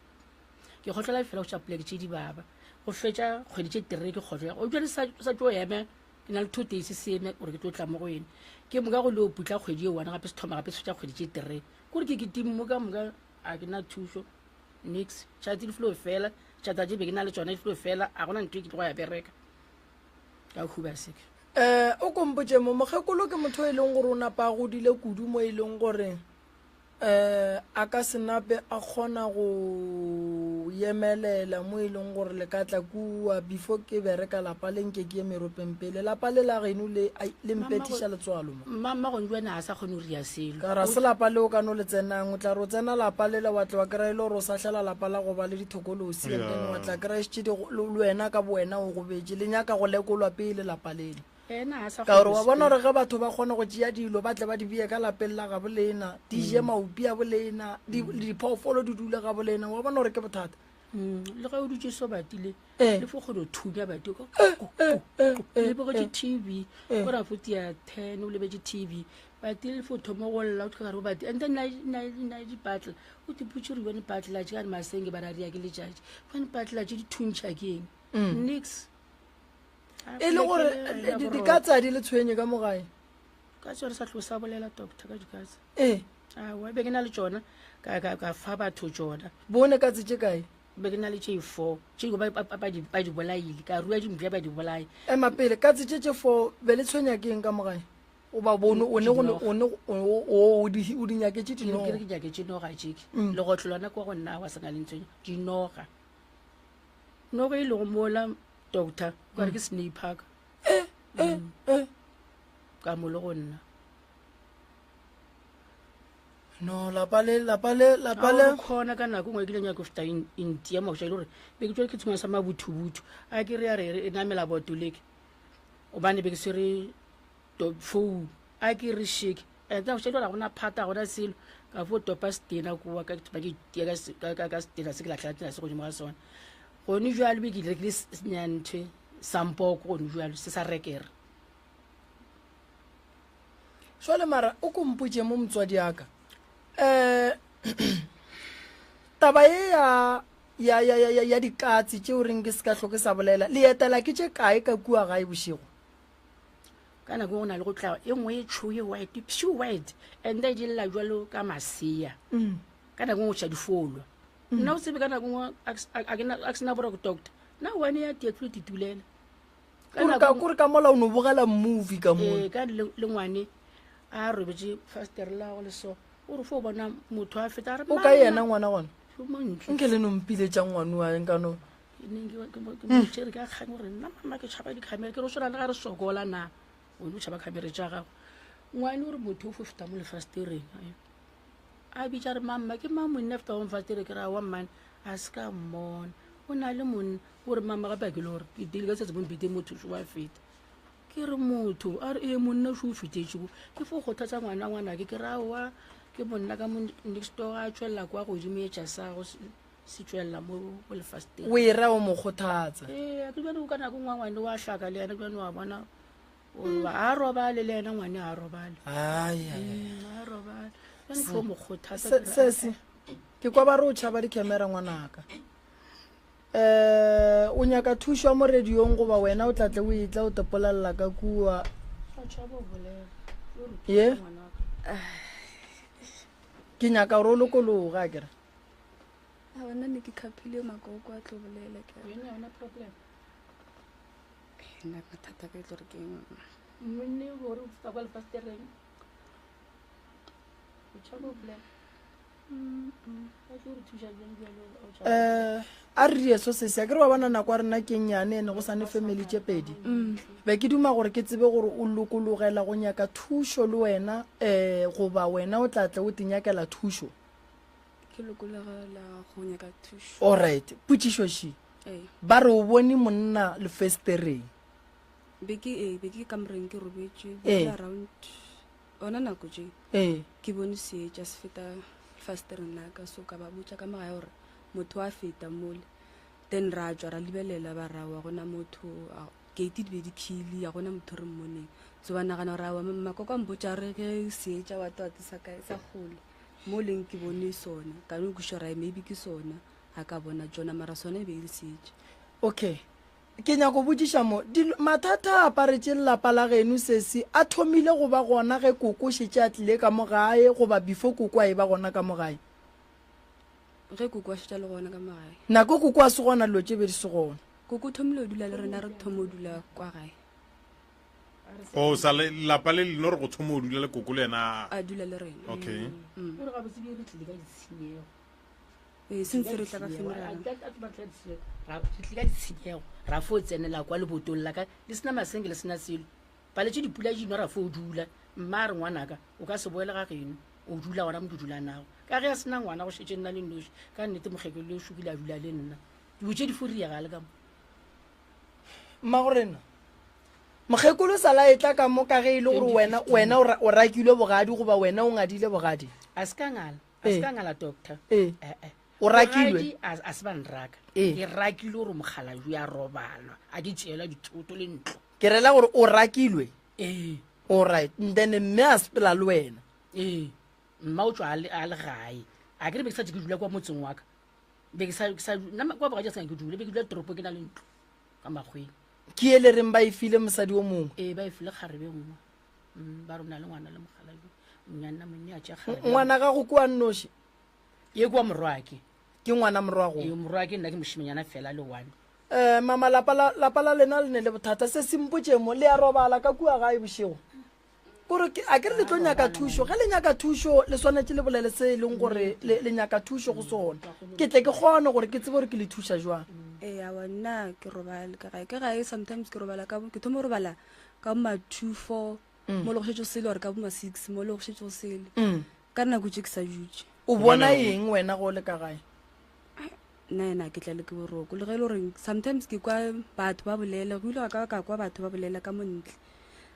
ke khohlola lefela go tšapole ke tše di baba go fetša kgwedi tše 3 ke khohlola o jwale sa tšo eme ke na le 2 days seme gore ke tlo tla mo go ene ke moka go le putla kgwedi e wana gape se thoma gape se fetša kgwedi tše 3 kore ke ditimo ka moka a ke na thušo nix tšatši di flo fela tšatši be ke na le tsona di flo fela a gona ntho e ke tlo ya bereka ka huba seke o kompotse mo mogekolo ke motho e leng gore o napa a godile kudu mo e leng gore a ka senape a kgona go yemelela mo e leng gore le ka tla kua before ke bereka lapa le nke ke ye meropeng pele lapa le la geno le mpetiša letswalo mama go njwana a sa kgone go ria selo ka ra se lapa le o ka no le tsenang o tla re o tsena lapa le le watla wa kry-e le gore o sa hlela lapa la go ba le dithokolosi and then wa tla kry-e le wena ka bowena o go betse le nyaka go lekolwa pele lapa lele ka gore wa bona gore ge batho ba kgona go tšea dilo ba tle ba di bie ka lapeng la ga bolena di je maupi a bolena diphoofolo di dule ga bolena wa bona gore ke bothata le ge o dutse so batile le fo kgone o thunya bati le bogetše tv kora foti ya 10 o lebetse tv batile le fo thoma go lla o tlhokare go bati and then na dipatla o tiputse re bone patla tše ka di masenge ba raria ke letšatši bone patla tše di thuntšha ke eng nix e le gore di ka tsa di le tshwenye ka mogae ka tsore sa tlosa bolela doctor ka dikatsa wa be ke na le tsona ka fa batho tsona bone ka tse kae be ke na le tše 4 tše ba di bolaile ka rua dimpša ba di bolae mapele ka tse tše 4 be le tshwenya ke eng ka mogae o ba bone o di nyaketse dinoga ke nyaketse noga tšeke le go tlolwana kwa go nna wa sena le ntshwenya dinoga noga e le go mola doctor gore ke snake park ka mo le go nna no lapa le khona ka nako ngwe ke le nyaka go feta intia mo tšha ile gore be ke tswa ke tsoma sa mabuthubuthu a ke re ya re e namela botoleke o bane be ke se re phone a ke re shake enta go tšha gona phata gona selo ka fo topa stena kwa ka ba ke tia ka stena se ke latlha se go dimo ga sona gone jwale be ke rekile senyanthe sampoko gone jwale se sa rekere jwale mara o kompotse mo motswadi aka taba e ya dikatsi tšeo reng ke se ka tlhoke sa bolela le etela ke tše kae ka kua gae bošego ka nako go na le go tla e nngwe e tšho e white pure white and then di lla jwalo ka masea ka nako go tšha difolwa nna o tsebe ka nako ngwe a ke sena bora go doctor na one ya tia tlo titulela kore ka mola o no bogela movie ka mo ka le ngwane a robetse faster la go le so o re fo bona motho a feta o ka yena ngwana gona nke le nompile tša ngwane wa nkano tšere ka kgang gore nna mama ke tšhaba dikgamere ke re swana le ga re sokola na o ne o tšhaba kgamere tša gago ngwane o re motho o fo feta mo lefastereng a bitša re mama ke ma monne feta wa mofastere ke ra wa mmane a se ka mmona o na le monne gore mama gape a ke le gore ke dile ka setse bonbite motho so wa feta ke re motho a re monna so o fetetšego ke fo kgothatsa ngwanake ke ra wa ke monna ka mo next door a tšwelela kwa godimo etša sago se tšwelela mo lefastere o e ra o mo kgothatsa ke bjane o ka nako ngwane wa hlaka le yena ke bjane wa bona a robale le yena ngwane a robale a robale bjane fo mo kgothatsa sese ke kwa ba re o tšhaba dikhamera ngwanaka o nyaka thušwa mo radiong goba wena o tlatle o etla o topolalela ka kua ye ke nyaka gore o lokologa kere a bona ne ke khapile makoko a tlo bolela ke yona problem nna mathata ka tlo re ke monne gore o feta kwa lefastereng o tšhaba bolela a re die so se se ke re wa bona nako a rena ke nnyane ene go sane family tše pedi be ke duma gore ke tsebe gore o lokologela go nyaka thušo le wena goba wena o tlatla o tinyakela thušo ke lokologela go nyaka thušo alright potšišo she ba re o bone monna lefestereng be ke kamoreng ke robetše around ona nako je ke bone seetša se feta fastereng naka so ka ba botša ka magae gore motho a feta mole then ra tswa ra lebelela ba rawa gona motho gate di be di khili ya gona motho re mmoneng so ba nagana gore awa makoko a mpotsa re ge seetša wa tota sa kae sa gole mo leng ke bone sona ka no kushora maybe ke sona a ka bona jona mara sona e be le seetša. Okay, ke nyako botsiša mo mathata a aparetse lelapa la geno sesi a thomile go ba gona ge koko šetse a tlile ka mogae goba before koko a e ba gona ka mogae? Ge koko a šetša le gona ka magae nako koko a se gona dilo tše be di se gona koko thomile o dula le rena re thomo o dula kwa gae o sa lapa le leno re go thoma o dula le koko le ena a dula le rena. okay Since re tla ka funeral ka ditshenyego ra fo tsenela kwa lebotong la ka le sena masenge le sena selo paletše dipula dino ra fo o dula mma re ngwanaka o ka se boele ga geno o dula gona mo dudulanago ka ge a sena ngwana go šetse nna le noši ka nnete mokgekelo o šokile a dula le nna dibotse di foriaga le ka mo mma gorena mokgekolo sala e tla ka mo ka ge e le gore wena o rakilwe bogadi goba wena o ngadile bogadi a se ka ngala doctor o rakilwe a se ban raka ke rakile gore mogala jo ya robalwa a di tšeelwa dithoto le ntlo ke rela gore o rakilwe alright then mme a sepela le wena mma o tswa a le gae a ke re be ke sa ke dula kwa motseng wa ka be ke sa kwa boga ke dula be ke dula toropo ke na le ntlo ka magweng ke ele reng ba e file mosadi o mongwe ba e file kgarebe nngwe ba rona le ngwana le mogala jo mnyana monne a tša kgarebe ngwana ga go kwa nnoši ye kwa morwake ke ngwana morwago morwake nna ke mošimenyana fela le one mama lapa la lena le ne le bothata se sempotse mo le a robala ka kua gae bošego kore a ke re le tlo nyaka thušo ge le nyaka thušo le swanetse le bolele se e leng gore le nyaka thušo go sona ke tle ke kgone gore ke tsebe gore ke le thuša jwang awa nna ke robala ka gae sometimes ke robala ke thomo robala ka bo ma 2-4 mo le go šetse o sele gore ka bo ma 6 mo le go šetse o sele ka nako tse ke sa jutse o bona eng wena go le ka gae nna ke tla le ke boroko le ge e le gore sometimes ke kwa batho ba bolela go ile ka kwa batho ba bolela ka montle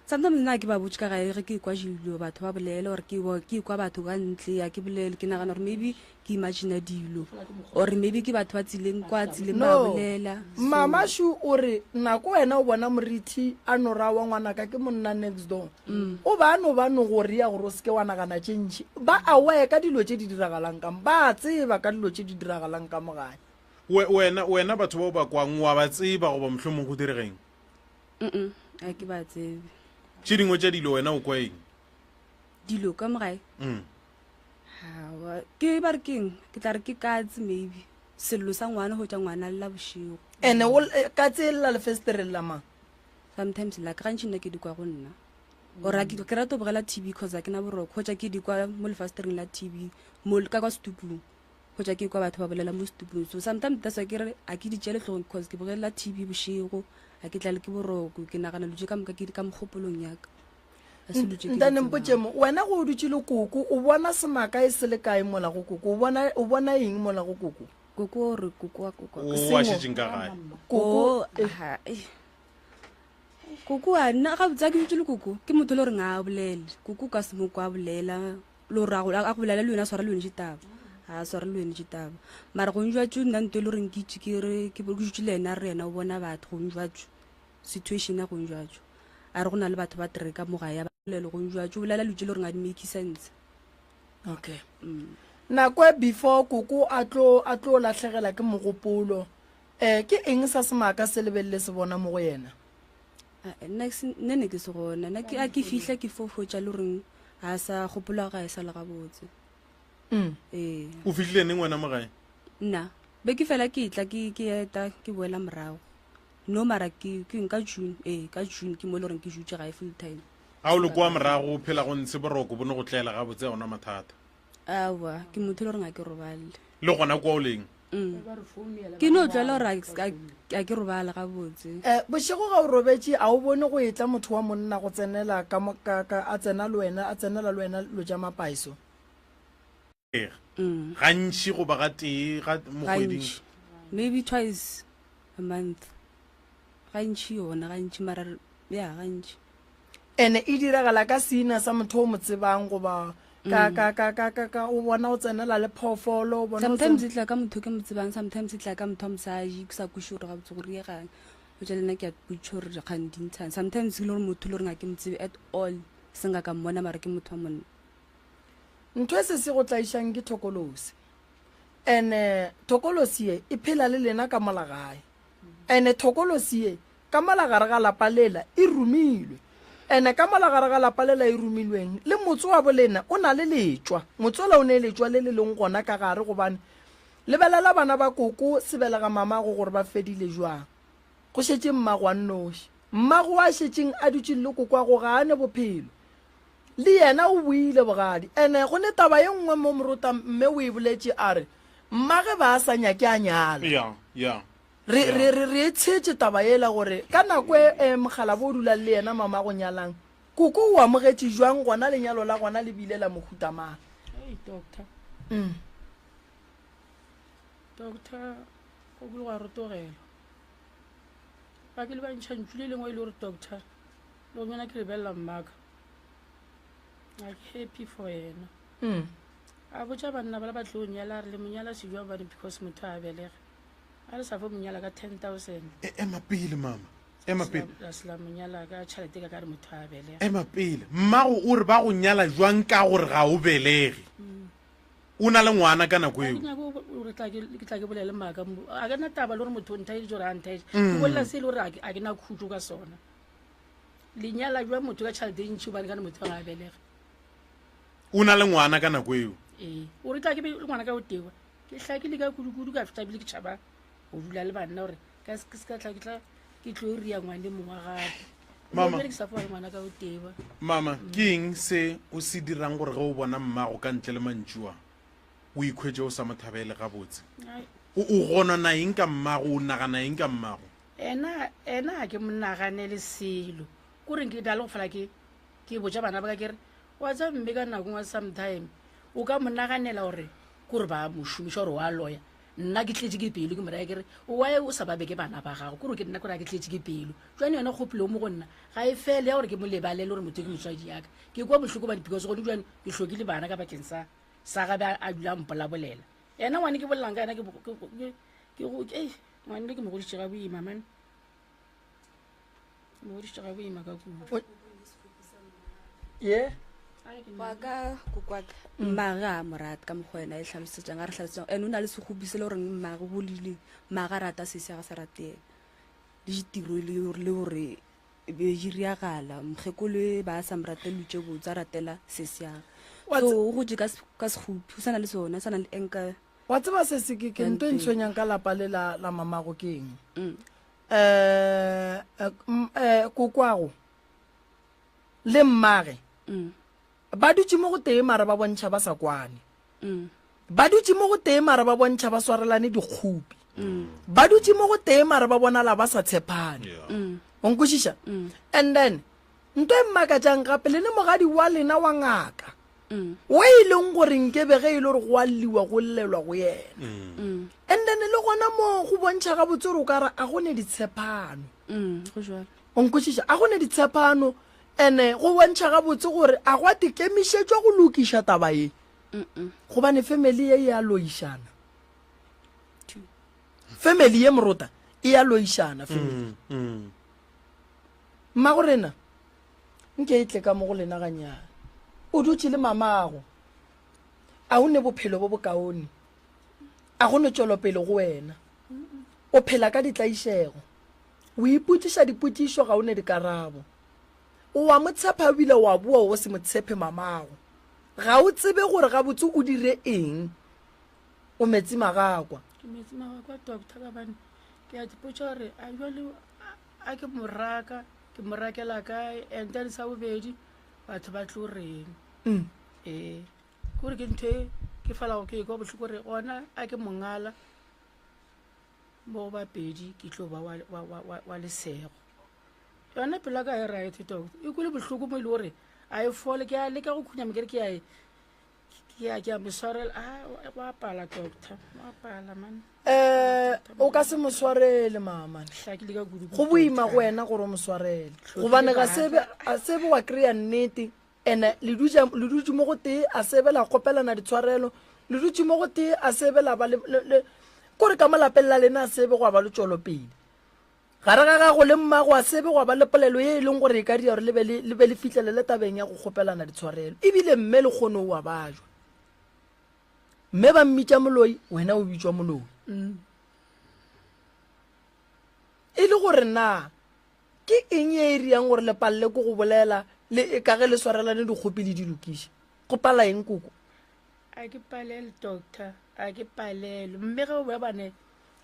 sometimes nna ke ba botse ka gae ge ke kwa dilo batho ba bolela gore ke kwa batho ka ntle ya ke bolele ke nagana gore maybe ke imagine dilo or maybe ke batho ba tsileng kwa tsileng ba bolela mamashu o re nako wena o bona morithi a no ra wa ngwana ka ke monna next door o ba no gore ya gore o seke wa nagana tšentši ba aware ka dilo tše di diragalang ka ba tseba ka dilo tše di diragalang ka mogae wena batho bao ba kwang wa ba tseba goba mohlomong go diregeng a ke ba tsebe tše dingwe tša dilo wena o kwa eng dilo ka mogae ke ba re keng ke tla re ke katse maybe sello sa ngwana go tša ngwana lela bošego ene ka tseelela lefestere la mang sometimes la ke gantši nna ke di kwa go nna ora ke rata go bogela tv cause a ke na boroko go tša ke di kwa mo lefastereng la tv ka kwa setupung go tša ke kwa batho ba bolela mo setupung so sometimes that's why ke re a ke di tšele tlhogong cause ke bogelela tv bošego a ke tla le ke boroko ke nagana lotse ka moka ke di ka mogopolong yaka ntanempotse mo wena go dutse le koko o bona semaka e se le kae mola go koko o bona eng mola go koko koko re koko wa koko wa šetšeng ka gae koko a nna ga botsa ke dutse le koko ke motho le gore nga a bolele koko ka se moko a bolela le gore a go bolela le yone a swara le yone ditaba a swara le yone ditaba mara go njwatso nna nto e le goreng ke itse ke dutse le ena re ena o bona batho go njwatso situation ya go njwatso a re go na le batho ba tereka mogae ya bolele go njwatso o bolela lutse le gore nga di make sense okay nako before koko a tlo latlhegela ke mogopolo ke eng sa semaka se lebelele se bona mo go yena nne ne ke se gona nna a ke fitlha ke fofotša le goreng a sa gopola ga e sa le gabotse o fitlhile neng wena mo gae nna be ke fela ke tla ke eta ke boela morago no mara ke ka june ka june ke mo le goreng ke jutse gae full time a o le kwa morago o phela go ntshe boroko bo ne go tlela gabotse ona mathata awa ke motho le goreng a ke robale le gona kwa o leng ke no tlwela gore a ke robala gabotse bošego ga o robetse a o bone go etla motho wa monna go tsenela a tsenela le wena lo ja mapaiso gantši go ba ga tee mo kgweding maybe twice a month gantši yona gantši mara ya gantši ene e diragala ka seina sa motho o mo tsebang goba ka o bona o tsenela le phoofolo sometimes e tla ka motho ke mo tsebang sometimes e tla ka motho a mosadi ke sa kuse gore ga botse gore ye gang o tla lena ke a butšha gore dikgang dintshang sometimes ke le gore motho le gore nga ke motsebe at all se nga ka mmona mara ke motho wa monna ntho e se go tlaišang ke thokolosi ene thokolosi e phela le lena ka molagae ene thokolosi ka molagare ga lapa lela e rumilwe ene ka molagare ga lapa lela e rumilweng le motse wa bolena o na le letšwa motse ola o ne letšwa le le leng gona ka gare gobane lebelela bana ba koko se belega mamago gore ba fedile jwang go šetse mmago a nnoši mmago a šetseng a dutšeng le koko a go gane bophelo le yena o buile bogadi ene go ne taba ye nngwe mo morota mme o e boletše a re mmage ba a sa nyake a nyala re tshetše taba ela gore ka nako e mogala bo o dulang le yena mama go nyalang koko o amogetše jwang gona lenyalo la gona le bile la mohutamang doctor go bule ga rotogela ba ke le bantšhantšhu le lengwe e le gore doctor le go mena ke lebelela mmaka a ke happy for yena a botša banna bala ba tlo nyala a re le monyala sejwang bane because motho a belega a re sa fo monyala ka 10,000 ema pele mama ema pele sela monyala ka tšhalete ka re motho a belega ema pele mmago o re ba go nyala jwang ka gore ga o belege o na le ngwana ka nako eo ke tla ke bolele maaka a ka nna taba le gore motho o nthaeditse gore a nthaeditse ke bolela se e le gore a ke na khutso ka sona lenyala jwa motho ka tšhalete ntšhi obane ka ne motho ga a belega o na le ngwana ka nako eo o re tla ke be ngwana ka o tewa ke tlhakile ka kudu-kudu ka feta bile ke tšhaba go dula le banna gore ka se ka tla ke tlo ria ngwane mongwe gape ke sa fa ngwana ka o tewa mama ke eng se o se dirang gore ge o bona mmago ka ntle le mantšua o ikhwetse o sa mothabele ga botse o gona na eng ka mmago o nagana eng ka mmago ena a ke monaganele selo kore ke da le go fela ke botša bana ba ka kere wa tsa mme ka nako ngwa sometime o ka monaganela gore kore ba mošomiša gore wa loya nna ke tletse ke pelo ke moraya kere oae o sa babeke bana ba gago kore ke nna kore a ke tletse ke pelo jwane yone kgopelo mo go nna ga e fele ya gore ke mo lebalele gore motho ke motswadi yaka ke kwa botlhoko bane because gone jwane ke tlhokile bana ka bakeng sa gabe a dula mpola bolela ena ngwane ke bolelang ka ena ngwane ke mogoditše ga boima man mogoditše ga boima ka kudu wa ka kokwaka mmage a morata ka mokgwa ena e tlhalosetsang a re tlhalosetsang and o na le segopise le gore mmage bolile mmage a rata sese ga se rateng le ditiro le gore be iriagala mokgekolo ba a sa morate lutse botse a ratela sese yaga so o go je ka segophi o sana le sona sana le enka wa tseba se se ke nto e ntshwenyang ka lapa le la mamago ke eng kokwago le mmage ba dutse mo go tee mara ba bontšha ba sa kwane ba dutse mo go tee mara ba bontšha ba swarelane dikgopi ba dutse mo go tee mara ba bonala ba sa tshepane onkwešiša and then nto e mmakatšang gape le ne mogadi wa lena wa ngaka o e leng gore nkebe ge e le gore go a lliwa go llelwa go yena and then le gona mo go bontšha ga botse gore o kare a gone ditshepano onkwešiša a gone ditshepano ene go bontšha ga botse gore a go a tekemišetšwa go lokiša taba ye gobane family ye e a loišana family ye morota e a loišana mma go rena nke e tle ka mo go lena ganyana o dutse le mamago a o ne bophelo bo bokaone a go ne tšwelopele go wena o phela ka ditlaišego o iputiša diputišo ga o ne dikarabo o wa motshepa bile wa bua o se motshepe mamago ga o tsebe gore ga botse o dire eng o metsi magakwa ke metsi magakwa doctor ka bane ke a dipotša gore a jwale a ke moraka ke morakela kae and then sa bobedi batho ba tlo reng kore ke ntho e ke falago ke kwa botlhoko gore gona a ke mongala mo bapedi ke tlo ba wa lesego yona pela ka e right doctor e kule bohloko mo ile gore a e fole ke a leka go khunya mekere ke a moswarela wa pala doctor wa pala man o ka se moswarele mama hlakile ka kudu go boima go wena gore o moswarele gobane ga sebe wa kry-a nnete ene le dutse mo go tee a sebe la kopelana ditshwarelo le dutse mo go tee a sebe la ba kore ka molapeng la lena a sebe go a ba le tšwelopele gare ga gago le mmago a sebe go ba le polelo ye e leng gore e ka dia gore le be le fitlhelele tabeng ya go kgopelana ditshwarelo ebile mme le kgone o a bajwa mme ba mmitša moloi wena o bitswa moloi e le gore na ke eng e riang gore le palle ko go bolela le ka ge le swarelane dikgopi le di lokiša go pala eng koko a ke palele doctor a ke palele mme ge o ba bane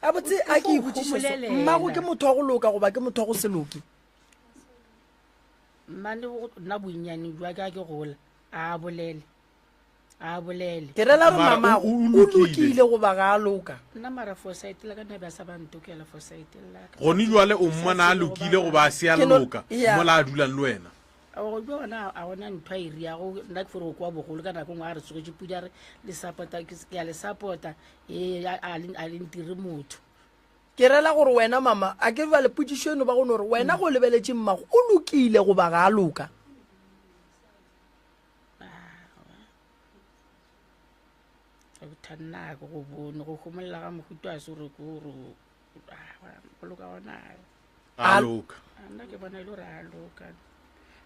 a botse a ke ibotsiša mmago ke motho wa go loka goba ke motho wa go se loke mane nna bonnyane jwa ka ke gola a bolele ke rela re mamago o lokile goba ga a loka nna mara foresight la ka nna ba sa ba ntokela foresight la ka gone jwale o mmona a lokile goba a se a loka mola a dulang le wena go bona a ona ntho a iriago nna ke fore go kwa bogolo ka nako ngwe a re tsogetse pudi a re le support-a ke a le support-a a le ntire motho ke rela gore wena mama a ke ba le pudišo eno ba gone gore wena go lebeletse mmago o lokile goba ga a loka thannako go bone go gomolela ga mohuto a se gore go loka gona a loka nna ke bona e le gore a loka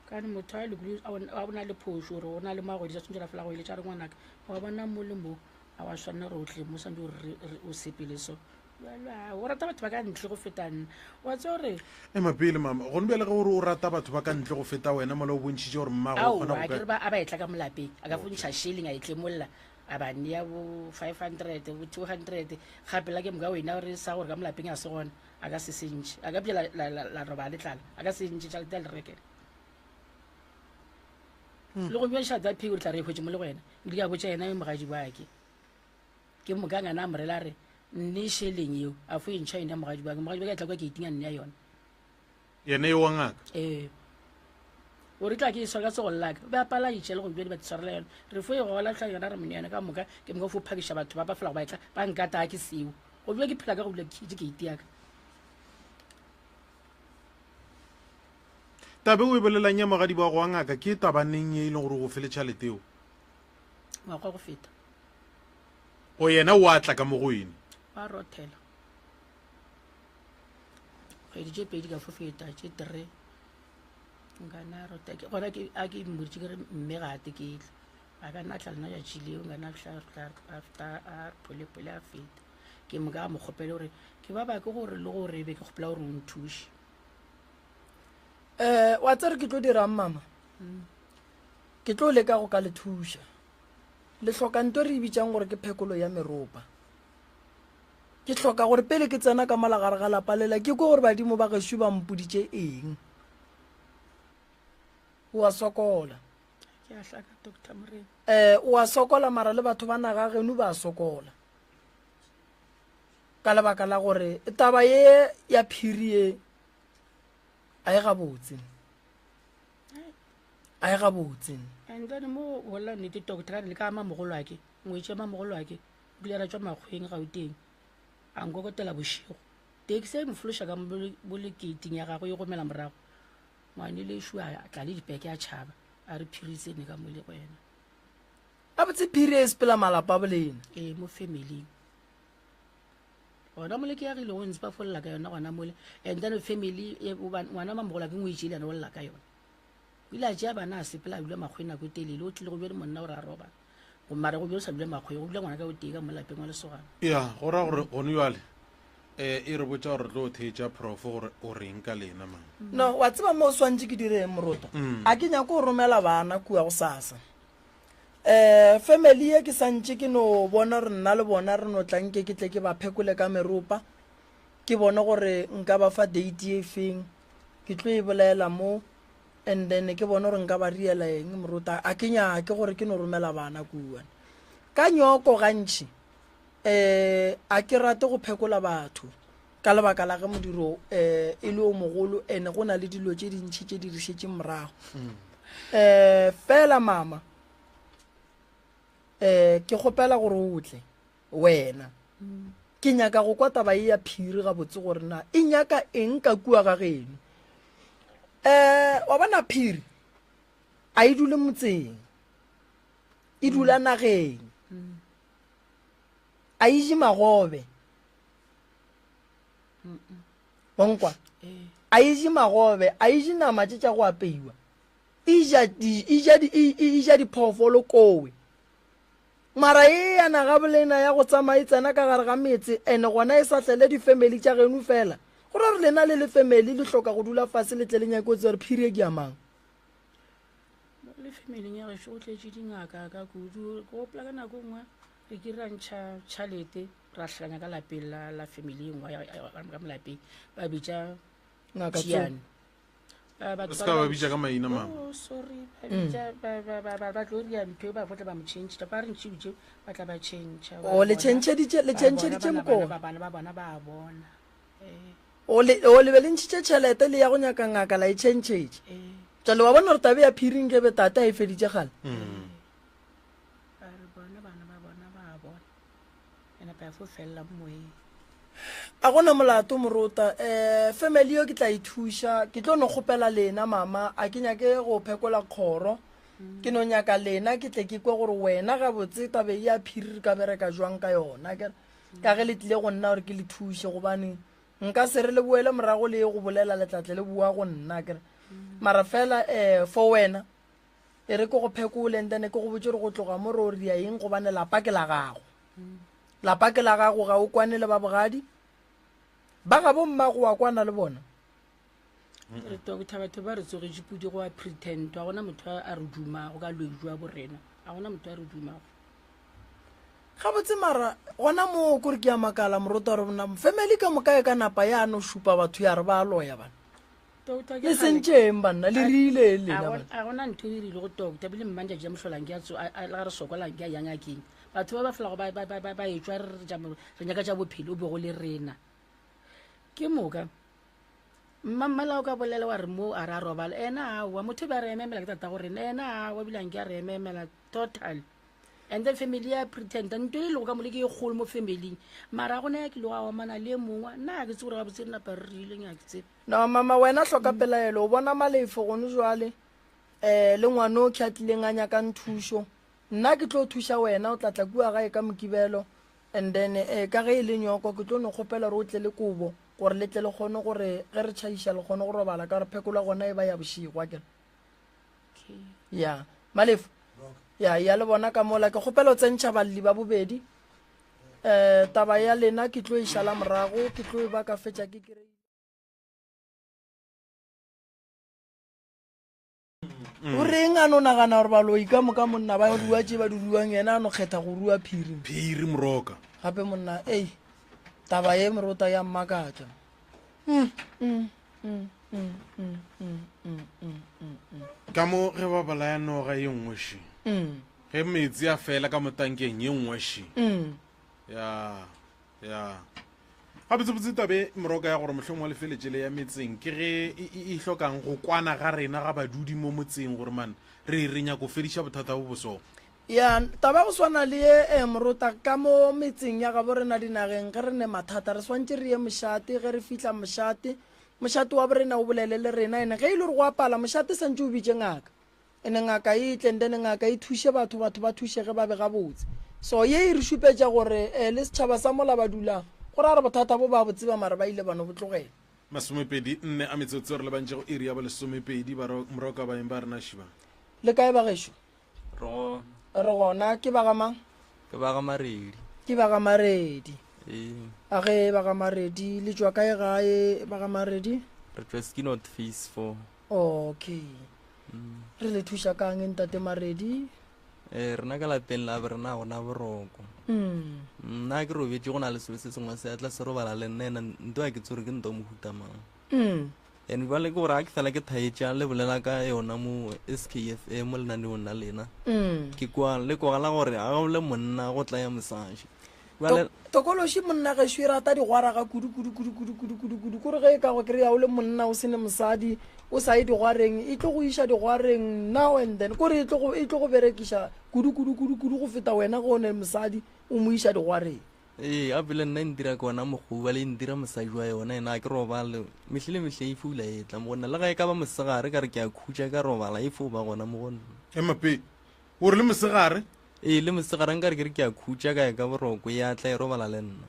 kane motho a lekile a bona le phoso gore go na le magodi tsa tshwanetse la fela go ile tša re ngwanaka wa bona mo le mo a wa tshwanela re otlhe mo santse gore o sepele so o rata batho ba ka ntle go feta nna wa tse gore mapele mama gone bele ge gore o rata batho ba ka ntle go feta wena mola o bontšhitše gore mmago a kere a ba etla ka molapeng a ka fontšha shelling a etle molla a ba nea bo 500 bo 200 gape la ke moka wena gore sa gore ka molapeng a se gona a ka se sentše a ka pia la roba letlala a ka sentše tšalete a le rekele le go bja šata pheo re tla re e hwetse mo le wena di ka botša yena mogadi bake ke mokangana a morela re nne sheleng eo a fo entšha yena mogadi bake e tla kwa ke itinga nne ya yona yena e wa ngaka ore tla ke e swaka se go llaka be a pala itše le go bja di ba tshwarela yona re fo e gola tla yona re mone yona ka moka ke moka fo phakiša batho ba fela go ba etla ba nkata ke seo go bja ke phela ka go bula kitse ke itiaka tabe o e bolelang ya mogadi ba go wa ngaka ke tabaneng e e leng gore go fele tšhalete eo ngwakwa go feta go yena o a tla ka mo go ene ba rothela kgwedi tše pedi ka fo feta tše 3 nkana rota gona a ke mmoditše ke re mme ga ate ke tla a ka nna tla lena jatši leo nkana after a polepole a feta ke moka a mo kgopele gore ke ba ba ke gore le gore be ke kgopela gore o nthuše wa tsere ke tlo dirang mama ke tlo leka go ka le thuša le hloka nto re e bitsang gore ke phekolo ya meropa ke hloka gore pele ke tsena ka malagare ga lapalela ke ko gore badimo ba gešo ba mpoditše eng o a sokola ke a hlaka doctor morena o a sokola mara le batho ba naga geno ba sokola ka lebaka la gore taba ye ya phiri ye a e gabotse and then mo gola nnete doctor ka le ka mamogolo ake ngwetse mamogolo ake bile ra tswa makgweng gauteng a nkokotela bošego taxi e mofološa ka mo lekeiting ya gago e gomela morago ngwane le šu a tla le dipeke a tšhaba a re phirisene ka mo le go yena a botse phiri e sepela malapa a bolena mo familing gona mole ke yagile go ntse ba folola ka yona gona mole and then family ngwana mamogola ke ngwetse ile yana o lla ka yona ile a tšea bana a sepela a dula makgwe nako telele o tlile go bjale monna gore a roba go mare go bjale sa dule makgwe go dula ngwana ka o tee ka mo lapeng wa lesogana ya go raya gore gone jale e re botsa gore re tlo theetša profo gore o reng ka lena mang no wa tseba mo o swantse ke direng morota a ke nyako go romela bana kua go sasa family ye ke santse ke no bona re nna le bona re no tlanke ke tle ke ba phekole ka meropa ke bona gore nka ba fa date e feng ke tlo e bolela mo and then ke bona gore nka ba riela eng morota a ke nyake gore ke no romela bana kua ka nyoko gantši a ke rate go phekola batho ka lebaka la ge modiro e le o mogolo ene go na le dilo tše dintšhi tše di rišetše morago fela mama ke kgopela gore o tle wena ke nyaka go kwa taba e ya phiri gabotse gore na e nyaka eng ka kua ga geno wa bona phiri a e dule motseng e dula nageng a ije magobe bonkwa a ije magobe a ije nama tse tša go apeiwa e ja diphoofolo kowe mara e yana ga bolena ya go tsamaya tsena ka gare ga metse ene gona e sa tlele di-family tša geno fela gore re lena le family le hloka go dula fase le tle le nyakotse gore phirie ke amang le family ya gešo go tletse dingaka ka kudu go opela ka nako nngwe re ke rantšha tšhalete ra hlanya ka lapeng la family engwe ka molapeng ba bitša Chiane ska ba bitša ka maina mama sorry ba tlo ria ntho ba fotla ba mo change ba re ntšhibitše ba tla ba change o le tšhentšheditše mokoo bana ba bona ba bona o le be le ntšhitše tšhelete le ya go nyaka ngaka la e tšhentšhetše jale wa bona gore tabe ya phiring ke be tata e feditše gale a gona molato morota family yo ke tla ithuša ke tlo no kgopela lena mama a ke nyake go phekola kgoro ke no nyaka lena ke tle ke kwe gore wena ga botse tabe ya phiri ka bereka jwang ka yona ka ge le tlile go nna gore ke le thuše gobane nka se re le boele morago le go bolela letlatle le bua go nna kere mara fela for wena e re ke go phekole ntene ke go botse gore go tloga mo re o ria eng gobane lapa ke la gago ga o kwane le ba bogadi ba ga bo mmago wa kwana le bona re tokotha batho ba re tsogetse pudi go a pretend a gona motho a re dumago ka loijwa borena a gona motho a re dumago ga botse mara gona mo kore ke ya makala morota gore bona family ka mokae ka napa ya no šupa batho ya re ba loya bana le sentšeng banna le rile lena a gona ntho e rile go tokota bile mmanja ja mošolang ke a ga re sokolang ke a yangakeng batho ba ba felago ba etswa re nyaka tša bophelo o bego le rena ke moka mmala o ka bolela wa re mo a re a robala ena aowa motho ba re ememela ke tata gore ena aowa bilang ke a re ememela total and then family ya pretenda nto e lego ka mole ke e kgolo mo familing mara gona ya ke lego a omana le mongwe nna ke tse gore ga botse re napa re rile nya ke tsebe no mama wena hloka pelaelo o bona malefo gone jwale le ngwane o khatlileng a nyaka nthušo nna ke tlo thuša wena o tlatla kua gae ka mokibelo and then ka ge e le nyoko ke tlo no kgopela gore o tle le kobo gore le tle le kgone gore ge re tšhaiša le kgone go robala ka gore phekola gona e ba ya bošigwa kere ya malefo ya le bona ka mola ke kgopela o tsentšha balli ba bobedi taba ya lena ke tlo e šala morago ke tlo e ba ka fetša ke kry o reng a no nagana gore baloi ka moka monna ba rua tše ba di ruang yena a no kgetha go rua phiri moroka gape monna taba ye morota ya mmakatša ka mo ge ba balaya noga ye nngwe shi ge metsi a fela ka motankeng ye nngwe shi ya gabotsebotse tabe moroka ya gore mohlong wa lefeletšele ya metseng ke ge e hlokang go kwana ga rena ga badudi mo motseng gore man re nyako fediša bothata bo boso ya taba go swana le ye morota ka mo metseng ya ga borena dinageng ge re ne mathata re swantse re ye mošate ge re fitlha mošate wa borena o bolele le rena ene ge e le gore go apala mošate santse o bitše ngaka ene ngaka e tlendene ngaka e thuše batho ba thušege ba be gabotse so ye e re šupetša gore le setšhaba sa mola ba dulang gore a re bothata bo ba botseba mara ba ile bano botlogela 24 a metsotso re le bantše go iri ya bo 12 moroka baeng ba rena šiba le kae ba gešo re gona ke ba gamang ke ba ga maredi ke ba ga maredi a ge ba ga maredi le tšwa kae gae ba ga maredi re tšwa ski not face 4 okay re le thuša kang ntate maredi rena ka lapeng la berena gona boroko nna ke robetse go na le selo se sengwe se atla se robala le nna ena nto a ke tsore ke nto mohutamang and bale ke gore a ke fela ke thaetša le bolela ka yona mo SKFM mo lenaneong na lena ke kwa le kogala gore a le monna go tla ya mosaši tokološi monna gešo e rata digwara ga kudu kore ge e ka go kry-a o le monna o sene mosadi o sa ye digwareng e tlo go iša digwareng now and then kore e tlo go berekiša kudu go feta wena go one mosadi o mo iša digwareng a pele nna ndira ke ona mogoba le ndira mosadi wa yona ena ke robale mehlile e fula e tla mo gonna le ga e ka ba mosegare ka re ke a khutša ka robala e fo ba gona mo gonna emape o re le mosegare le mosegare nka re ke a khutša ka e ka boroko ya tla e robala le nna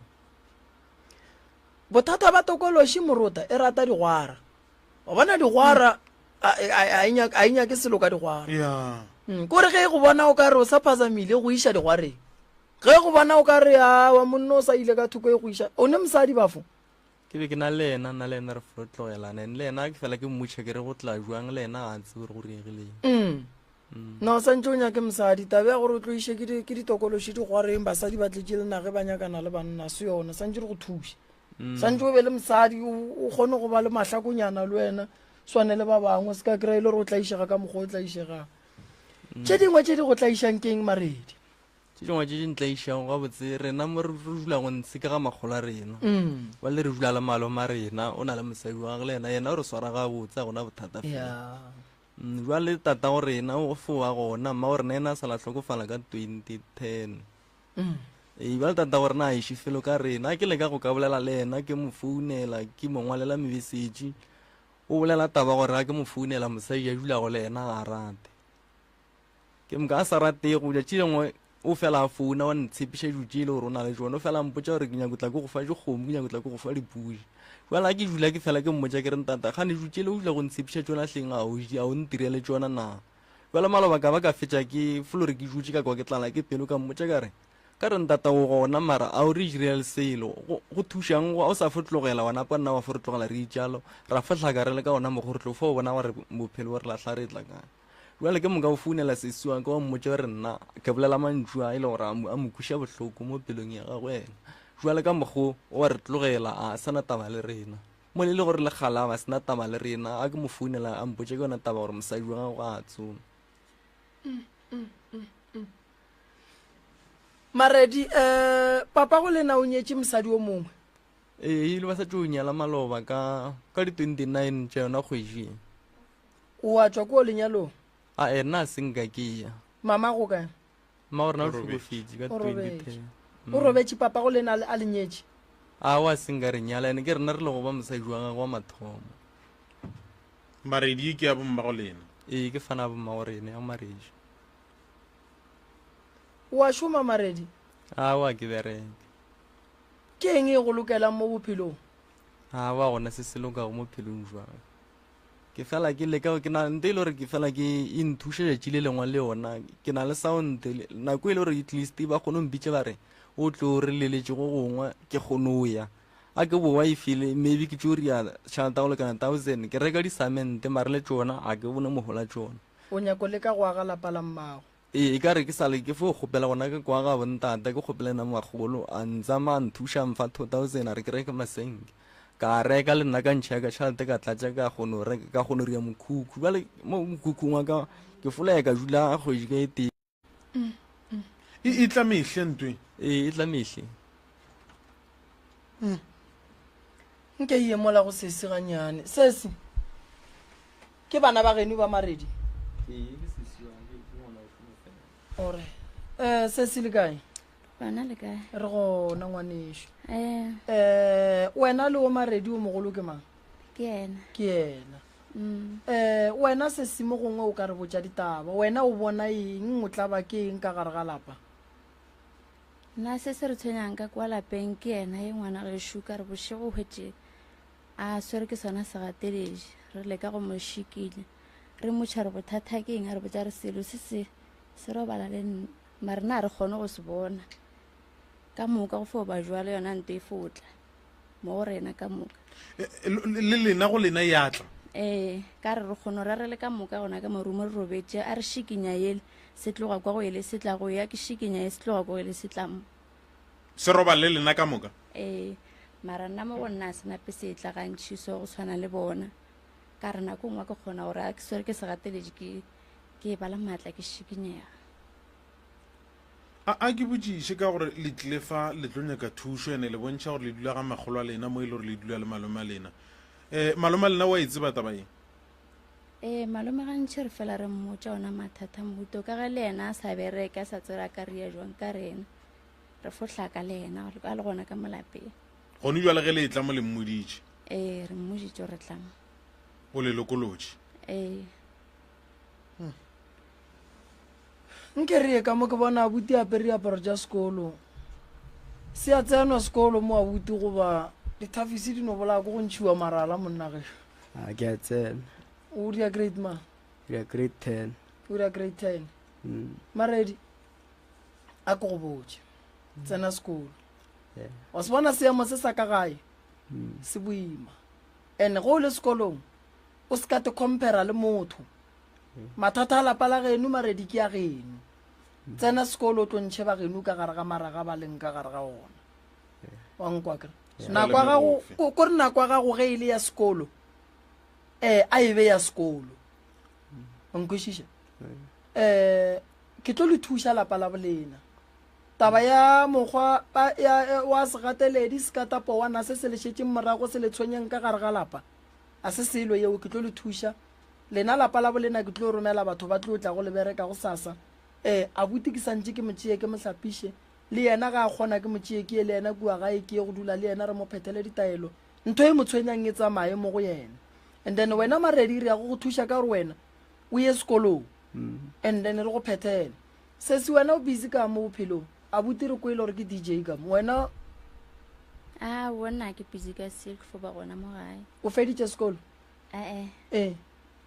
bothata ba tokološi morota e rata digwara o bona digwara a inyake selo ka digwara ya kore ge go bona o ka re o sa phasamile go iša digwareng ge go bona o ka re wa monna o sa ile ka thoko e go iša o ne mosadi bafo ke be ke na le ena re folo tlogelana le ena ke fela ke mmutšha ke re go tla jwang le ena a ntse gore go regileng na o santse o nyake mosadi tabe ya gore o tlo iše ke ditokološi digwareng basadi ba tletse le nage ba nyakana le banna se yona santse re go thuše santse o be le mosadi o kgone go ba le mahlakonyana le wena swane le ba bangwe se ka kry-e le gore o tla išega ka mokgwa o tla išegang tše dingwe tše di go tla išang keng maredi tše dingwe tše di ntla išago gabotse rena mo re dulago ntse ka ga magolo a rena wa le re dula le malome a rena o na le mosadi wa gage le ena o re swara ga botse a gona bothata fela jwa le tata go rena o fowa gona mma go rena ena a sa latlhokofala ka 2010 ba le tata gore na a iše felo ka rena a ke le ka go ka bolela le ena ke mo founela ke mo ngwalela mebesetse o bolela taba gore a ke mo founela mosadi a dulago le ena ga a rate ke mka a sa rate go ja tše dingwe o fela a founa wa ntshepiša dutse e le gore o na le tsone o fela mpotsa gore ke nyakotla ke go fa dikgomo ke nyakotla ke go fa dipuši jala ke dula ke fela ke mmotsa ke reng tata gane dutse le o dula go ntshepiša tsona hleng a o ntirele tsona na jala malobaka ba ka fetša ke folo re ke dutse ka kwa ke tlala ke pelo ka mmotsa ka reng tata o gona mara a o re direle selo go thušang o sa fotlogela wana pa nna wa fo re tlogela re itšalo ra fotlhaka re le ka ona mogore tlo fo o bona gore bophelo re lahla re tla kae jale ke moka o founela sesiwang ka wa mmotsa gore nna ke bolela mantšu a e le gore a mokuša bohloko mo pelong ya gago wena jale ka mokgo wa re tlogela a sana taba le rena mo le gore le gala ba sena taba le rena a ke mo founela a mpotsa ke yona taba gore mosadi wa gago a tsoma maredi papa go lena o nyetse mosadi o mongwe ile ba sa tlo nyala maloba ka di-29 tša yona kgwedi o a tswa ko lenyalong a ena a senka ke ya mama go kae mma gore na o tlhokofetse ka 2010 o robetse papa go lena a lenyetse a wa senka re nyala ene ke rena re le go ba mosadi wa gago wa mathomo maredi ke ya bommago lena ke fana bomma gore ene ya maredi wa šoma maredi a wa ke bereke ke eng e go lokelang mo bophelong a wa gona se se lokago mo phelong jwang ke fela ke leka ke na nte ile gore ke fela ke inthuša tšatši le lengwe le yona ke na le sounte nako e le gore at least ba kgone mpitše ba re o tlo re leletše go gongwe ke kgone o ya a ke bowa e file maybe ke tšo ria tšhalata go lekana 1000 ke reka disamente mare le tšona a ke bone mogola tšona o nyako le ka go aga lapa la mmago e ka re ke sale ke fo kgopela gona ke kwa ga bontata ke kgopela na magolo a ntsama nthuša mfa 2000 a re ke reke masenke ka reka le nna ka ntšha ka tšhalate ka tlatša ka kgono ria mokhukhu bale mo mokhukhung wa ka ke fola ka dula kgwedi ka e teng e tla mehle ntwe e tla mehle nke ye mola go sese ganyane sese ke bana ba geno ba maredi ore sese le kae bana le kae re gona ngwanešo wena le o maredi o mogolo ke mang ke yena wena sese mo gongwe o ka re botša ditaba wena o bona eng o tla ba ke eng ka gare ga lapa nna se se re tshwenyang ka kwa lapeng ke ena ye ngwana gešo ka re bošego o hwetse a swere ke sona segateledi re leka go mo šikile re motšha re bothata ke eng a re botša re selo se robala le nna mare na re kgone go se bona ka moka go fo ba jwale yona nto e fotla mo go rena ka moka le lena go lena yatla ka re kgone ra re le ka moka gona ka marumo re robetse a re šikinya ele se tloga kwa go ele se tla go ya ke šikinya e se tloga kwa go ele se tla mo se roba le lena ka moka mara nna mo go nna a senape se tla gantšhiso go tshwana le bona ka re nako ngwe ke kgona gore a ke swere ke segateledi ke bala maatla ke šikinyega a ke botšiše ka gore le tlile fa le tlo nyaka thušo ene le bontšha gore le dula ga magolo a lena mo e le gore le dula le malome a lena malome a lena wa e tseba taba eng malome gantšhe re fela re mmotša ona mathata mohuto ka ge le ena a sa bereka a sa tsere a ka ria jwang ka rena re fotlaka le ena a le gona ka molapeng gone jwa le ge le e tla mo le mmoditše re mmoditše re tlamo o le lokolotše nke re ye ka mo ke bona abuti apere diaparo tša sekolo se a tsenwa sekolo mo abuti goba dithafisi di no bola go ntšhiwa marala monna gešo a ke a tsena o dia grade ma ke a grade 10 o dia grade 10 maredi a ko go botse tsena sekolo wa se bona seemo se sa ka gae se boima and go le sekolong o se ka te compara le motho mathata a lapa la geno maredi ke ya geno tsena sekolo o tlo ntšhe ba geno ka gare ga maraga ba leng ka gare ga ona wa nkwa kere nako ya gago ko re nako ya gago ge e le ya sekolo a e be ya sekolo o nkwešiša ke tlo le thuša lapa la bolena taba ya mokgwa wa segateledi sekatapo wana se se le šetšeng morago se le tshwenyeng ka gare ga lapa a se selo yeo ke tlo le thuša lena lapa la bolena ke tlo romela batho ba tlo tla go le bereka go sasa a buti ke santse ke motšee ke mohlapiše le yena ga a kgona ke motšee ke le yena kua gae ke ye go dula le yena re mo phethele ditaelo ntho e mo tshwenyang e tsamaye mo go yena and then wena maredi re ya go thuša ka gore wena o ye sekolong and then re go phethele se se wena o busy ka mo bophelong a buti re kwele gore ke DJ ka mo wena a wona ke busy ka silk for ba gona mo gae o feditše sekolo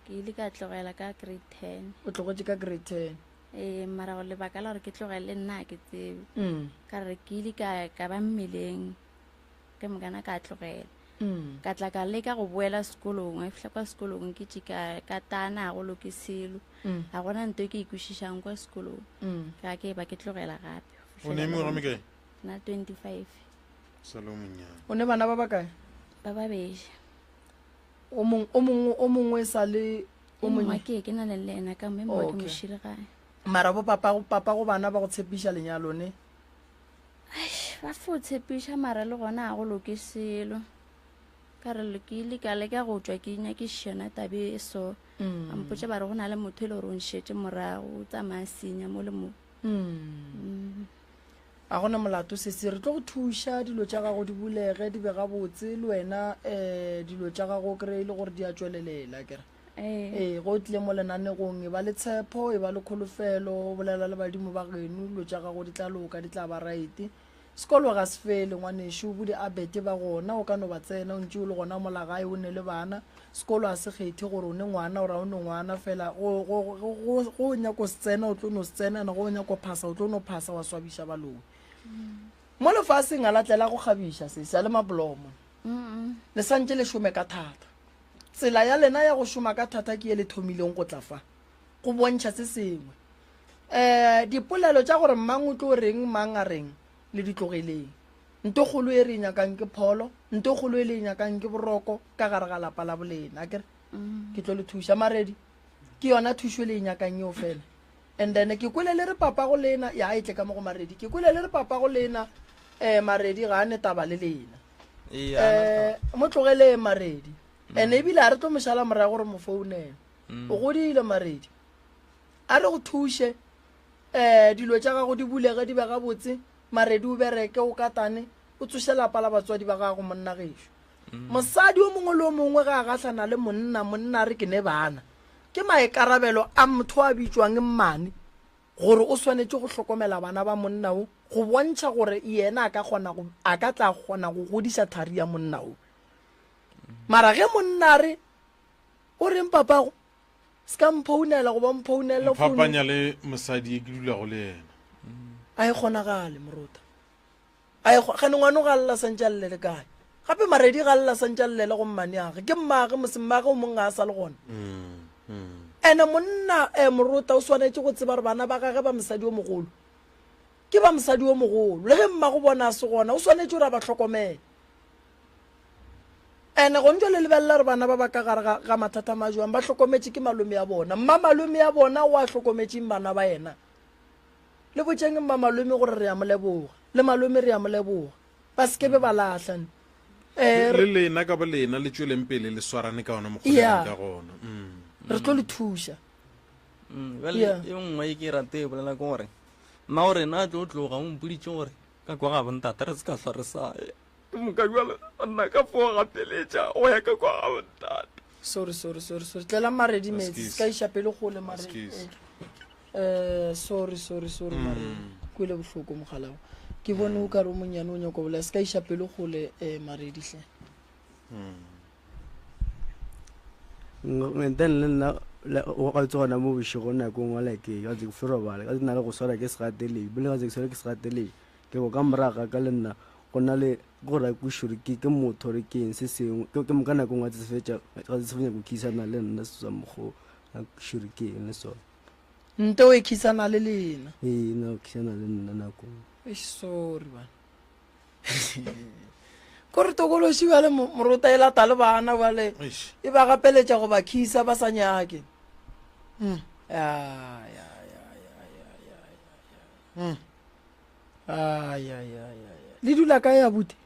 ke ile ka tlogela ka grade 10 o tlogetse ka grade 10 mara go lebaka la gore ke tlogele nna ke tsebe ka re ke ile ka ba mmeleng ke mokana ka tlogela ka tla ka leka go boela sekolong a fihla kwa sekolong ke tše ka tana go loke selo ga gona nto ke ikwešišang kwa sekolong ka ke ba ke tlogela gape o neme ga mekae na 25 salomonyana o ne bana ba ba kae ba babedi o mongwe sa le o mongwe ke na le lena ka mme mo ke mošire gae mara bo papa go bana ba go tshepiša lenyalo ne ba fo tshepiša mara le gona a go loke selo ka re le ke ile ka leka go tswa ke nyakišana tabe so a mpotša ba re go na le motho e le gore o nšetse morago o tsamaya senya mo le mo a gona molato se se re tlo go thuša dilo tša gago di bulege di be gabotse le wena dilo tša gago kry le gore di a tswelelela kere go tlile mo lenanegong e ba le tshepo e ba le kholofelo o bolela le badimo ba geno dilo tša gago di tla loka di tla ba right sekolo ga se fele ngwanešo bodi abete ba gona o ka no ba tsena o ntše o le gona molagae o ne le bana sekolo a se kgethe gore o ne ngwana o ra o ne ngwana fela go nyako se tsena o tlo no se tsena go nyako phasa o tlo no phasa wa swabiša baloi mo lefaseng a latlela go kgabiša se sa le mabolomo le santse le šome ka thata tsela ya lena ya go šoma ka thata ke ye le thomileng go tla fa go bontšha se sengwe dipolelo tša gore mang o tlo reng mang a reng le ditlogeleng nto kgolo e re nyakang ke pholo nto kgolo e le nyakang ke boroko ka gare ga lapa la bolena akere ke tlo le thuša maredi ke yona thušo le nyakang eo fela and then ke kwele le re papa go lena ya e tle ka mo go maredi ke kwele le re papa go lena maredi ga a ne taba le lena mo tlogele maredi and ebile a re tlo mošala morago gore mo founela o godile maredi a re go thuše dilo tša gago di bulege di be gabotse maredi o bereke o katane o tsoše lapa la batswadi ba gago monna gešo mosadi o mongwe le o mongwe ga a gahlana le monna re ke ne bana ke maekarabelo a motho a bitswang mmane gore o swanetše go hlokomela bana ba monna o go bontšha gore yena a ka tla kgona go godiša thari ya monna o mara ge monna re o reng papago se ka mphounela go ba mphounela phapanya le mosadi e ke dula go le yena a e kgonagale morota gane ngwane o ga lela santse a llele kae gape maredi ga lela santse a llele go mmane age ke mmage mosemmage o mongwe a sa le gona ene monna morota o swanetse go tseba gore bana ba gage ba mosadi o mogolo ke ba mosadi o mogolo le ge mmago bona a se gona o swanetse gore a ba tlhokomele ene go ntse le lebelela re bana ba ba ka gare ga mathata ma jwang ba tlhokometse ke malome ya bona mma malome ya bona o a tlhokometseng bana ba yena le botšeng mma malome gore re ya moleboga le malome re ya moleboga ba se kebe ba latlhane le lena ka ba lena le tsweleng pele le swarane ka gona mogoleng ka gona re tlo le thuša e nngwe e ke rate e bolela ke gore mma gore na a tlo o tloga o mpoditše gore ka kwa ga bontata re se ka hlwa re saye ke moka jale nna ka fo gapeletša go ya ka kwa ga bontata sorry tlela maredi metsi se ka iša pele gole maredi sorry maredi kwele bohloko mogalago ke bone o ka re o monyane o nyako bolela se ka iša pelo gole maredihle and then le nna o ga tso gona mo bošego nakong wa like ga tse fe robala ga nna le go swara ke segatele bile ga tse swara ke segatele ke go ka moraga ka le nna go na le go ra ku shuri ke motho re ke se sengwe ke mo kana go ngwa tse fetša ga tse fenya go kisana le nna se sa mogo a shuri ke le so nte o ikisana le lena na o kisana le nna nakong sorry bana kore tokološi bale morota e lata le bana bale e ba gapeletša go ba khisa ba sa nyake le dula ka ya bute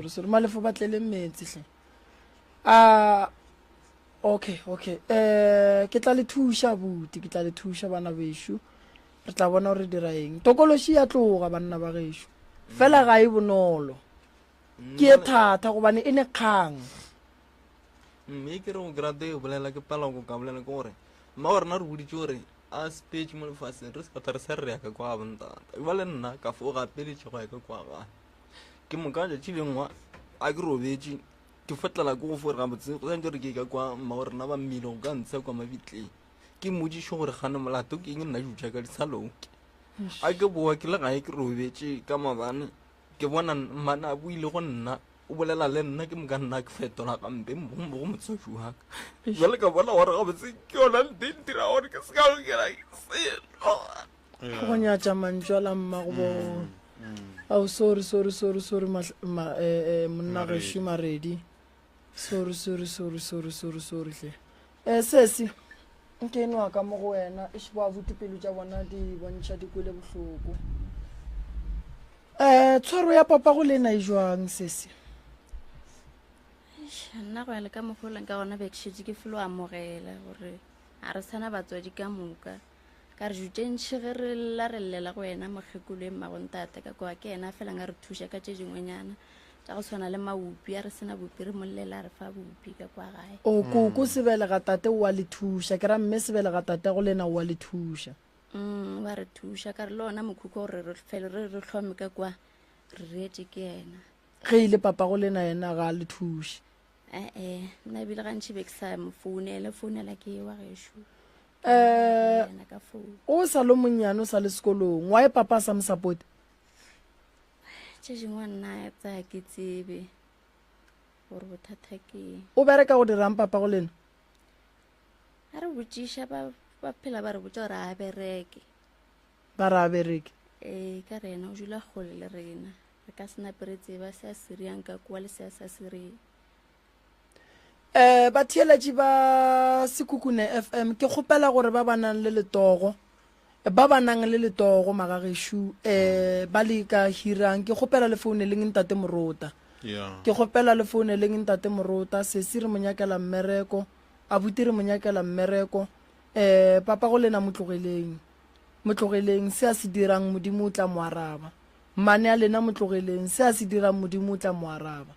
sorry malefo ba tlele metsi hle okay ke tla le thuša bute ke tla le thuša bana bešo re tla bona gore dira eng tokološi ya tloga banna ba gešo fela ga e bonolo ke e thata gobane e ne kgang mme ke re go grate o bolela ke pala go ka bolela ke gore mma wa rena re boditse gore a speech mo lefaseng re sekata re sa re yaka kwa bontata ba le nna ka fo gapeletše go yaka kwa gae ke moka tšatši lengwa a ke robetše ke fetlela ke go fore gabotse go santse gore ke ka kwa mma wa rena ba mmile go ka ntsha kwa mabitleng ke modiše gore gane molato ke eng nna jutša ka disaloke a ke boa ke le gae ke robetše ka mabane ke bona mana a buile go nna o bolela le nna ke moka nna ke fetola gampe mo go motsoši wa ka jale ka bona gore gabotse ke yona ntentira gore ke seka gokela selo go nyatša mantšwa la mma go bona ao sorry monna gešo maredi sorry hle sesi nke eno wa ka mo go wena e šebo a bute pelo tša bona di bontšha di kwele bohloko tshwaro ya papa go lena e jwang sesi nna go ya le ka mogoleng ka gona bekšetse ke felo amogela gore a re sana batswadi ka moka ka re jutentšhe ge re lla re llela go wena mokgekolo e mmagontate ka kwa ke ena fela nga re thuša ka tše dingwenyana tša go tshwana le maupi a re sena bopi re mollela re fa bopi ka kwa gae o koko sebelega tate o wa le thuša ke ra mme sebelega tate go lena o wa le thuša wa re thuša ka re le ona mokhukho gore re fele re hlome ka kwa re reetse ke ena ge ile papa go lena yena ga le thuše nna ebile gantšhi be ke sa mofounele founela ke wa gešo ka founu o sa le monnyane o sa le sekolong wa e papa a sa mosapote tše dingwe nna tsaya ke tsebe gore bothata ke o bereka go dirang papa go lena a re botšiša ba phela ba re botša gore a bereke ba re a bereke ka re ena o dula kgole le rena re ka senapere tseba se a seriang ka kua le se a sa sereng batheeletši ba sekukune FM ke kgopela gore ba ba nang le letogo magagešo ba le ka hirang ke kgopela le founeleng ntate morota ke kgopela le founeleng ntate morota sesi re monyakela mmereko abuti re monyakela mmereko papa go lena motlogeleng se a se dirang modimo o tla mo araba mane a lena motlogeleng se a se dirang modimo o tla mo araba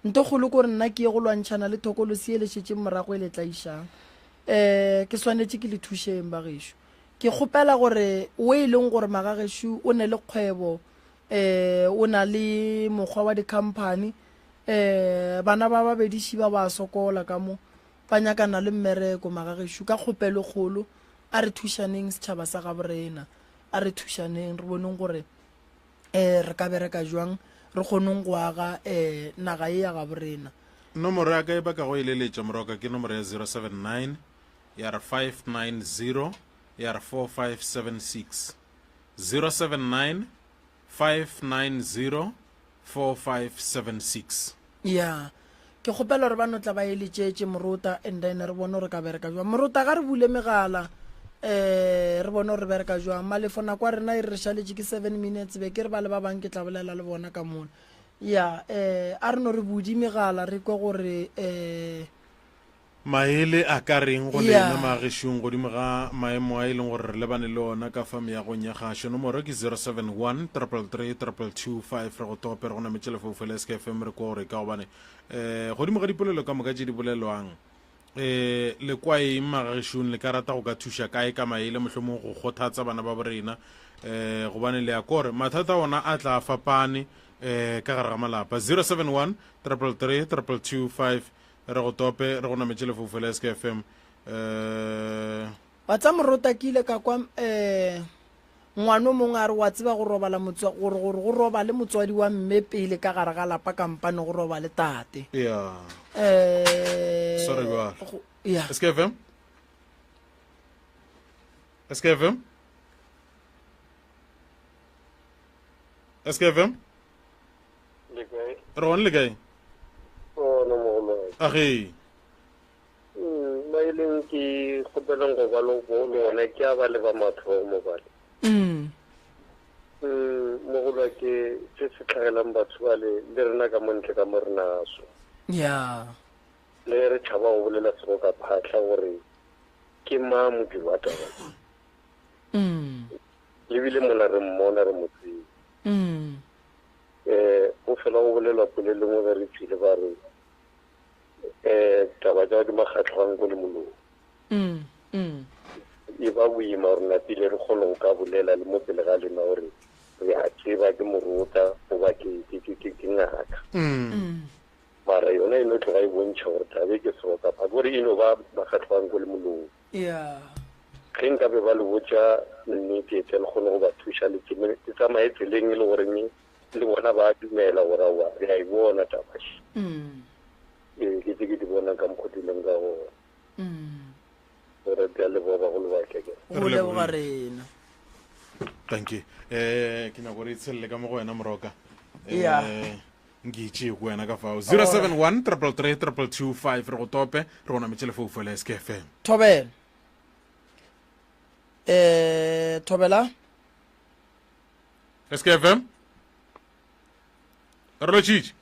nto golo ko re nna ke ye go lwantšhana le thokolosi e le šetšeng morago e le tlaišang ke swanetše ke le thušeng bagešo ke kgopela gore o e leng gore magagešo o ne le kgwebo o na le mokgwa wa dikhamphane bana ba babediši ba ba sokola ka mo ba nyakana le mmereko magagešo ka kgopelo kgolo a re thušaneng setšhaba sa gaborena a re thušaneng re boneng gore re ka bereka jwang re kgonong go aga naga e ya gaborena nomoro ya ka e ba ka go eleletša moroka ke nomoro ya 079 ya re 590 ya re 4576 079 590 4576 ya ke kgopela gore ba no tla ba eletšetše morota and then re bone gore ka bereka jwang morota ga re bule megala re bone gore bereka jwang malefo nako a rena e re šaletše ke 7 minutes be ke re ba le ba bang ke tla bolela le bona ka mona ya a re no re budi megala re kwa gore maele a ka reng go lena magešong godimo ga maemo a e leng gore re lebane le ona ka fa meagong ya gašo nomoro ke 071 333 225 re go tope re go nametše lefoufele SKFM re kwa gore ka gobane godimo ga dipolelo ka moka tše di bolelwang le kwa e magashun le karata go ka thusha kae ka maele mohlomong go kgothatsa bana ba borena gobane le akore mathata ona a tla fapane ka gare ga malapa 071 333 225 re go tope re go nametse lefoufo la SKFM wa tsa Morota ke ile ka kwa ngwana o mongwe a re wa tseba go robala gore go roba le motswadi wa mme pele ka gare ga lapa kampane go roba le tate sorry ba SKFM re gone le kae age maileng ke kgopeleng go ba le ona ke a ba le ba mathomo bale mogolwa ke se se tlhagelang batho bale le rena ka montle ka mo rena so le re tšhaba go bolela sego ka phatlha gore ke ma modi wa taba lebile mona re mmona re motseng go fela go bolelwa pele lengwe ba re phile ba re taba ja di makgatlhang ko le molong e ba boima gore napile re kgone go ka bolela le mo pele ga lena gore re a tseba ke Morota goba ke ngaka mara yona e no tloga e bontšha gore tabe ke seokapa gore e no ba makgatlhang ko le molong ge nkabe ba le botša nnete etse le kgone go ba thuša le tsamaye tseleng e le goreng le bona ba dumela gore aowa re a e bona tabaši ke tse ke di bona ka mokgotileng ka gona gore ke a leboga bagolo ba keke go leboga rena thank you ke nako re itshelele ka mo go wena Moroka nkitše go wena ka fao 071 333 225 re go tope re go nametse lefoufo la SKFM Thobela SKFM re lo tšitše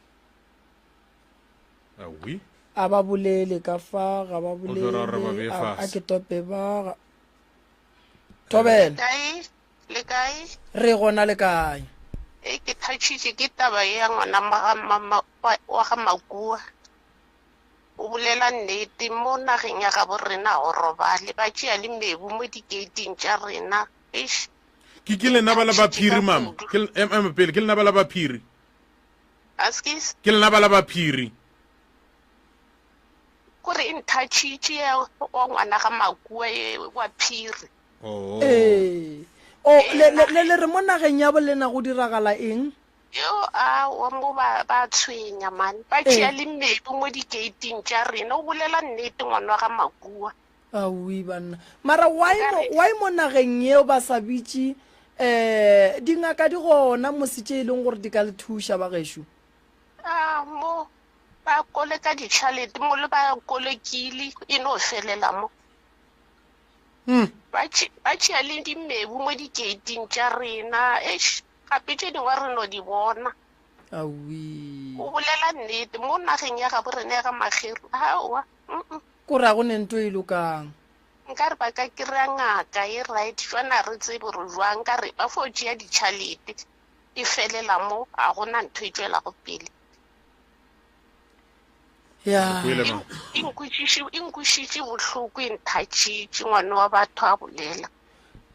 oui a ba bolele ka fa ga ba bolele a ke tope ba Thobela le kae re gona le kae ke thatšitše ke taba ya ngwana wa ga Makua o bolela nnete mo nageng ya ga borena o robale ba tšea le mebu mo dikeiting tša rena ke lena ba la baphiri mama pele ke lena ba la baphiri ke lena ba la baphiri kore e nthatšitše wa ngwana ga Makua wa phiri le re mo nageng ya bolena go diragala eng wa mo ba tshwenya mane ba tšea le mebu mo dikeiting tša rena o bolela nnete ngwana wa ga Makua awi banna mara why mo nageng eo ba sa bitše dingaka di gona mositše e leng gore di ka le thuša ba gešo mo ba koleka ditšhalete mo le ba kolekile e no felela mo ba tšea le dimebu mo dikeiting tša rena gape tše dingwe re no di bona o bolela nnete mo nageng ya ga borena ya ga Mageru aowa kore a go ne nto e lokang nka re ba ka kry-a ngaka e right jwana re tsebe gore jwang ka re ba fo tšea ditšhalete e felela mo a gona ntho e tšwela go pele inkwišiše bohloko e nthatšitše ngwane wa batho a bolela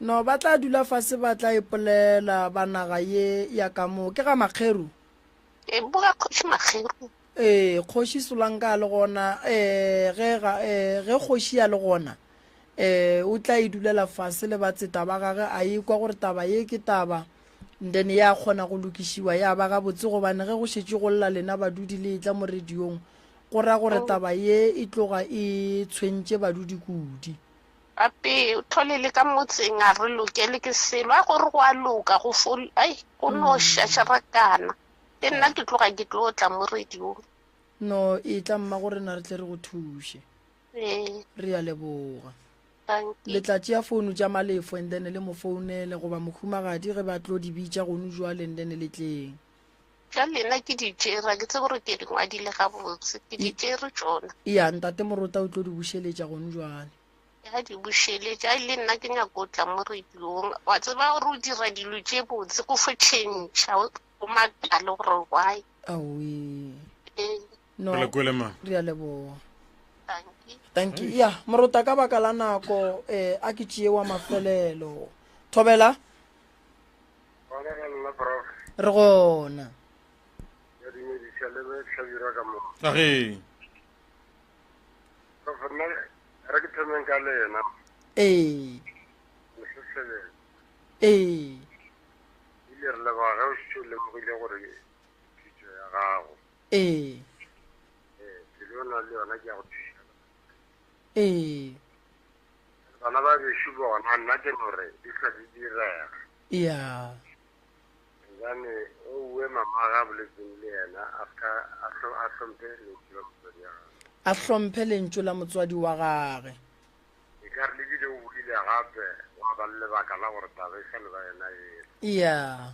no ba tla dula fase ba tla ipolela ba naga ye ya ka mo ke ga Mageru boga kgoši Mageru kgoši Solanka le gona ge kgoši ya le gona o tla e dulela fase le batseta ba gage a ekwa gore taba ye ke taba then ya kgona go lokišiwa ya ba ga botse gobane ge go šetše go lla lena badudi le tla mo radiong go ra gore taba ye e tloga e tshwentše badudi kudi ape o thole le ka motseng a re lokele ke selo a gore go a loka go go no šašarakana le nna ke tloga ke tlo tla mo radiong no e tla mma gore na re tle re go thuše re ya leboga le tla tšea founu tša malefo and then le mo founele goba mokhumagadi ge ba tlo di bitša gone jwale and then le tleng ka lena ke di tšera ke tse gore ke di ngwadile gabotse ke di tšere tsona ya ntate Morota o tlo di bušeletša gone jwale ya di bušeletša le nna ke nyako o tla mo radiong wa tseba gore o dira dilo tše botse go fotšhentšha o makale gore why awe no re a leboga thank you ya moruta ka baka la nako a ke tšee wa mafelelo Thobela re gona bana ba besho bona nna ke nore di sa di direga ya yani o we mama ga boletseng le yena a hlomphe lentswe la motswadi wa gage e ka re le dile o buile gape wa ba le baka la gore taba e sa le ba yena ya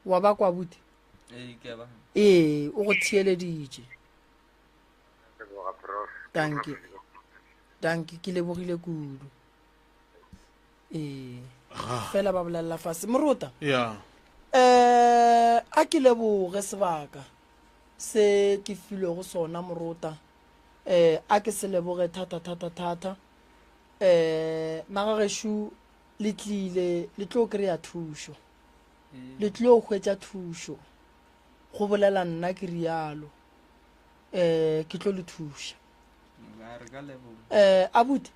wa ba kwa buti o go thieleditše danke ke lebogile kudu fela ba bolela fase moruta a ke leboge sebaka se ke filwe go sona moruta a ke se leboge thata magageshu le tlile le tlo kry-a thušo le tlo hwetša thušo go bolela nna ke rialo ke tlo le thuša abuti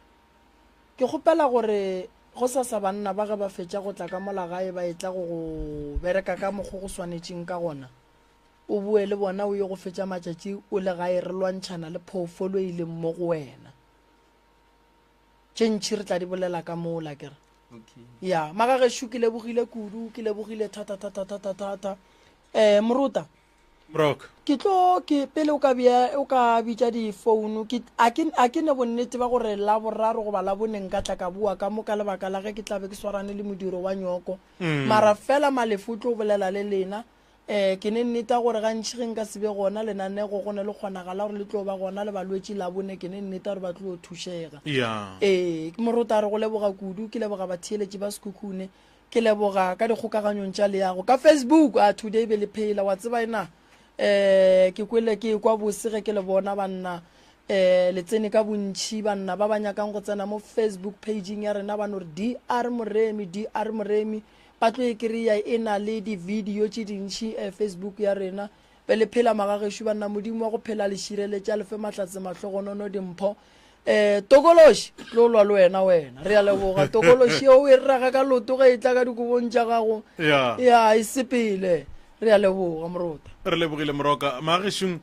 ke kgopela gore go sa banna ba ge ba fetša go tla ka mola gae ba etla go bereka ka mokgo go swanetšeng ka gona o bue le bona o ye go fetša matšatši o le gae re lwantšhana le phoofolo e leng mo go wena tše ntšhi re tla di bolela ka moola kere ya magagesho ke lebogile kudu ke lebogile thata moruta ke tlo ke pele o ka bitša difounu a ke ne bonnete ba gore la boraro goba la boneng ka tla ka bua ka mo ka lebaka la ge ke tlabe ke swarane le modiro wa nyoko mara fela malefu tlo bolela le lena ke ne nneta gore gantši ge nka sebe gona lenanego go ne le kgonagala gore le tlo ba gona le balwetši la bone ke ne nneta gore ba tlo thušega ke moruta re go leboga kudu ke leboga batheeletši ba sekhukhune ke leboga ka dikgokaganyong tša leago ka Facebook today be le phela wa tseba ena ke kwele ke kwa bose ge ke le bona banna le tsene ka bontšhi banna ba ba nyakang go tsena mo Facebook pageng ya rena ba no re DR Moremi ba tlo e kry-a e na le di-video tše dintšhi Facebook ya rena be le phela magagesho banna modimo wa go phela le šireletša lefe mahlatse mahlogonono dimpho tokološi tlo lwa le wena re a leboga tokološi eo e raga ka loto ge e tla ka dikobong tša gago ya e sepele re a leboga moruta re lebogile moroka magešong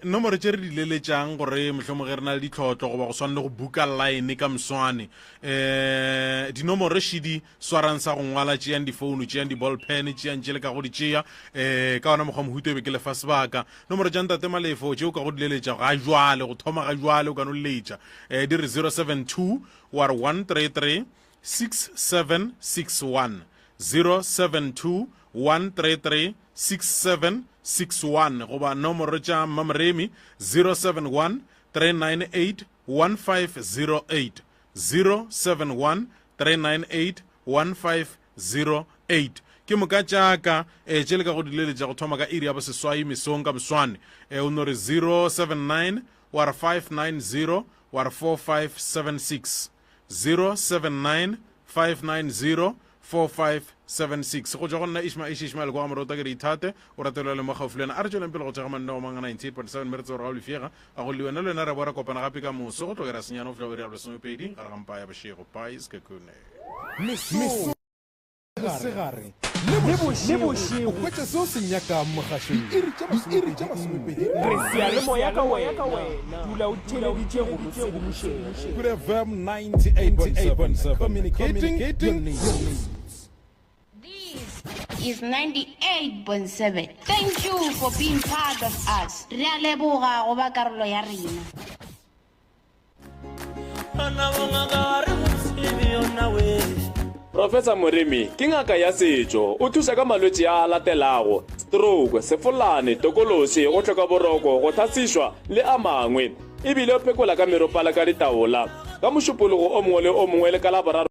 nomoro tše re di leletšang gore mohlomongwe re na le ditlhotlho goba go swane le go buka line ka moswane dinomoro šidi swarang sa go ngwala tšeang difounu tšeang di-ball pen tšeang tšele ka go di tšea ka ona mokgwa mohuto e be ke lefa sebaka nomoro tša ntate malefo tšeo ka go di leletša ga jwale go thoma ga jwale o ka no leletša di re 072 war 133 6761 072 133 6761 goba nomoro tša mamremi 071 398 1508 071 398 1508 ke moka tšaka tšele ka go dileletša go thoma ka iri ya boseswai mesong ka moswane o no re 079 war 590 war 4576 079 590 4576 go tšwa go nna Ishmael kwa morota ke re ithate o ratelwa le mo gaufulena a re tšweleng pele go tšega manna go manga 98.7 mme re tse gore ga o lefiega a go le wena le wena re bo ra kopana gape ka moso go tlokera senyana o fela o re lesomepedi gare gampa ya bošego pais ke kune segare le bošego o kwetša seo se nyaka mogašong iri tša masomepedi re sia le moya ka wena dula o theleditše go bosedimošego good FM 98.7 communicating your needs. Is 98.7. Thank you for being part of us. Re a leboga go ba karolo ya rena. Professor Moremi ke ngaka ya setšo o thusa ka malwetši a latelago stroke sefolane tokološi go hloka boroko go tlhasišwa le a mangwe ebile o phekola ka meropala ka ditaola ka mošupologo o mongwe le o mongwe le ka laboraro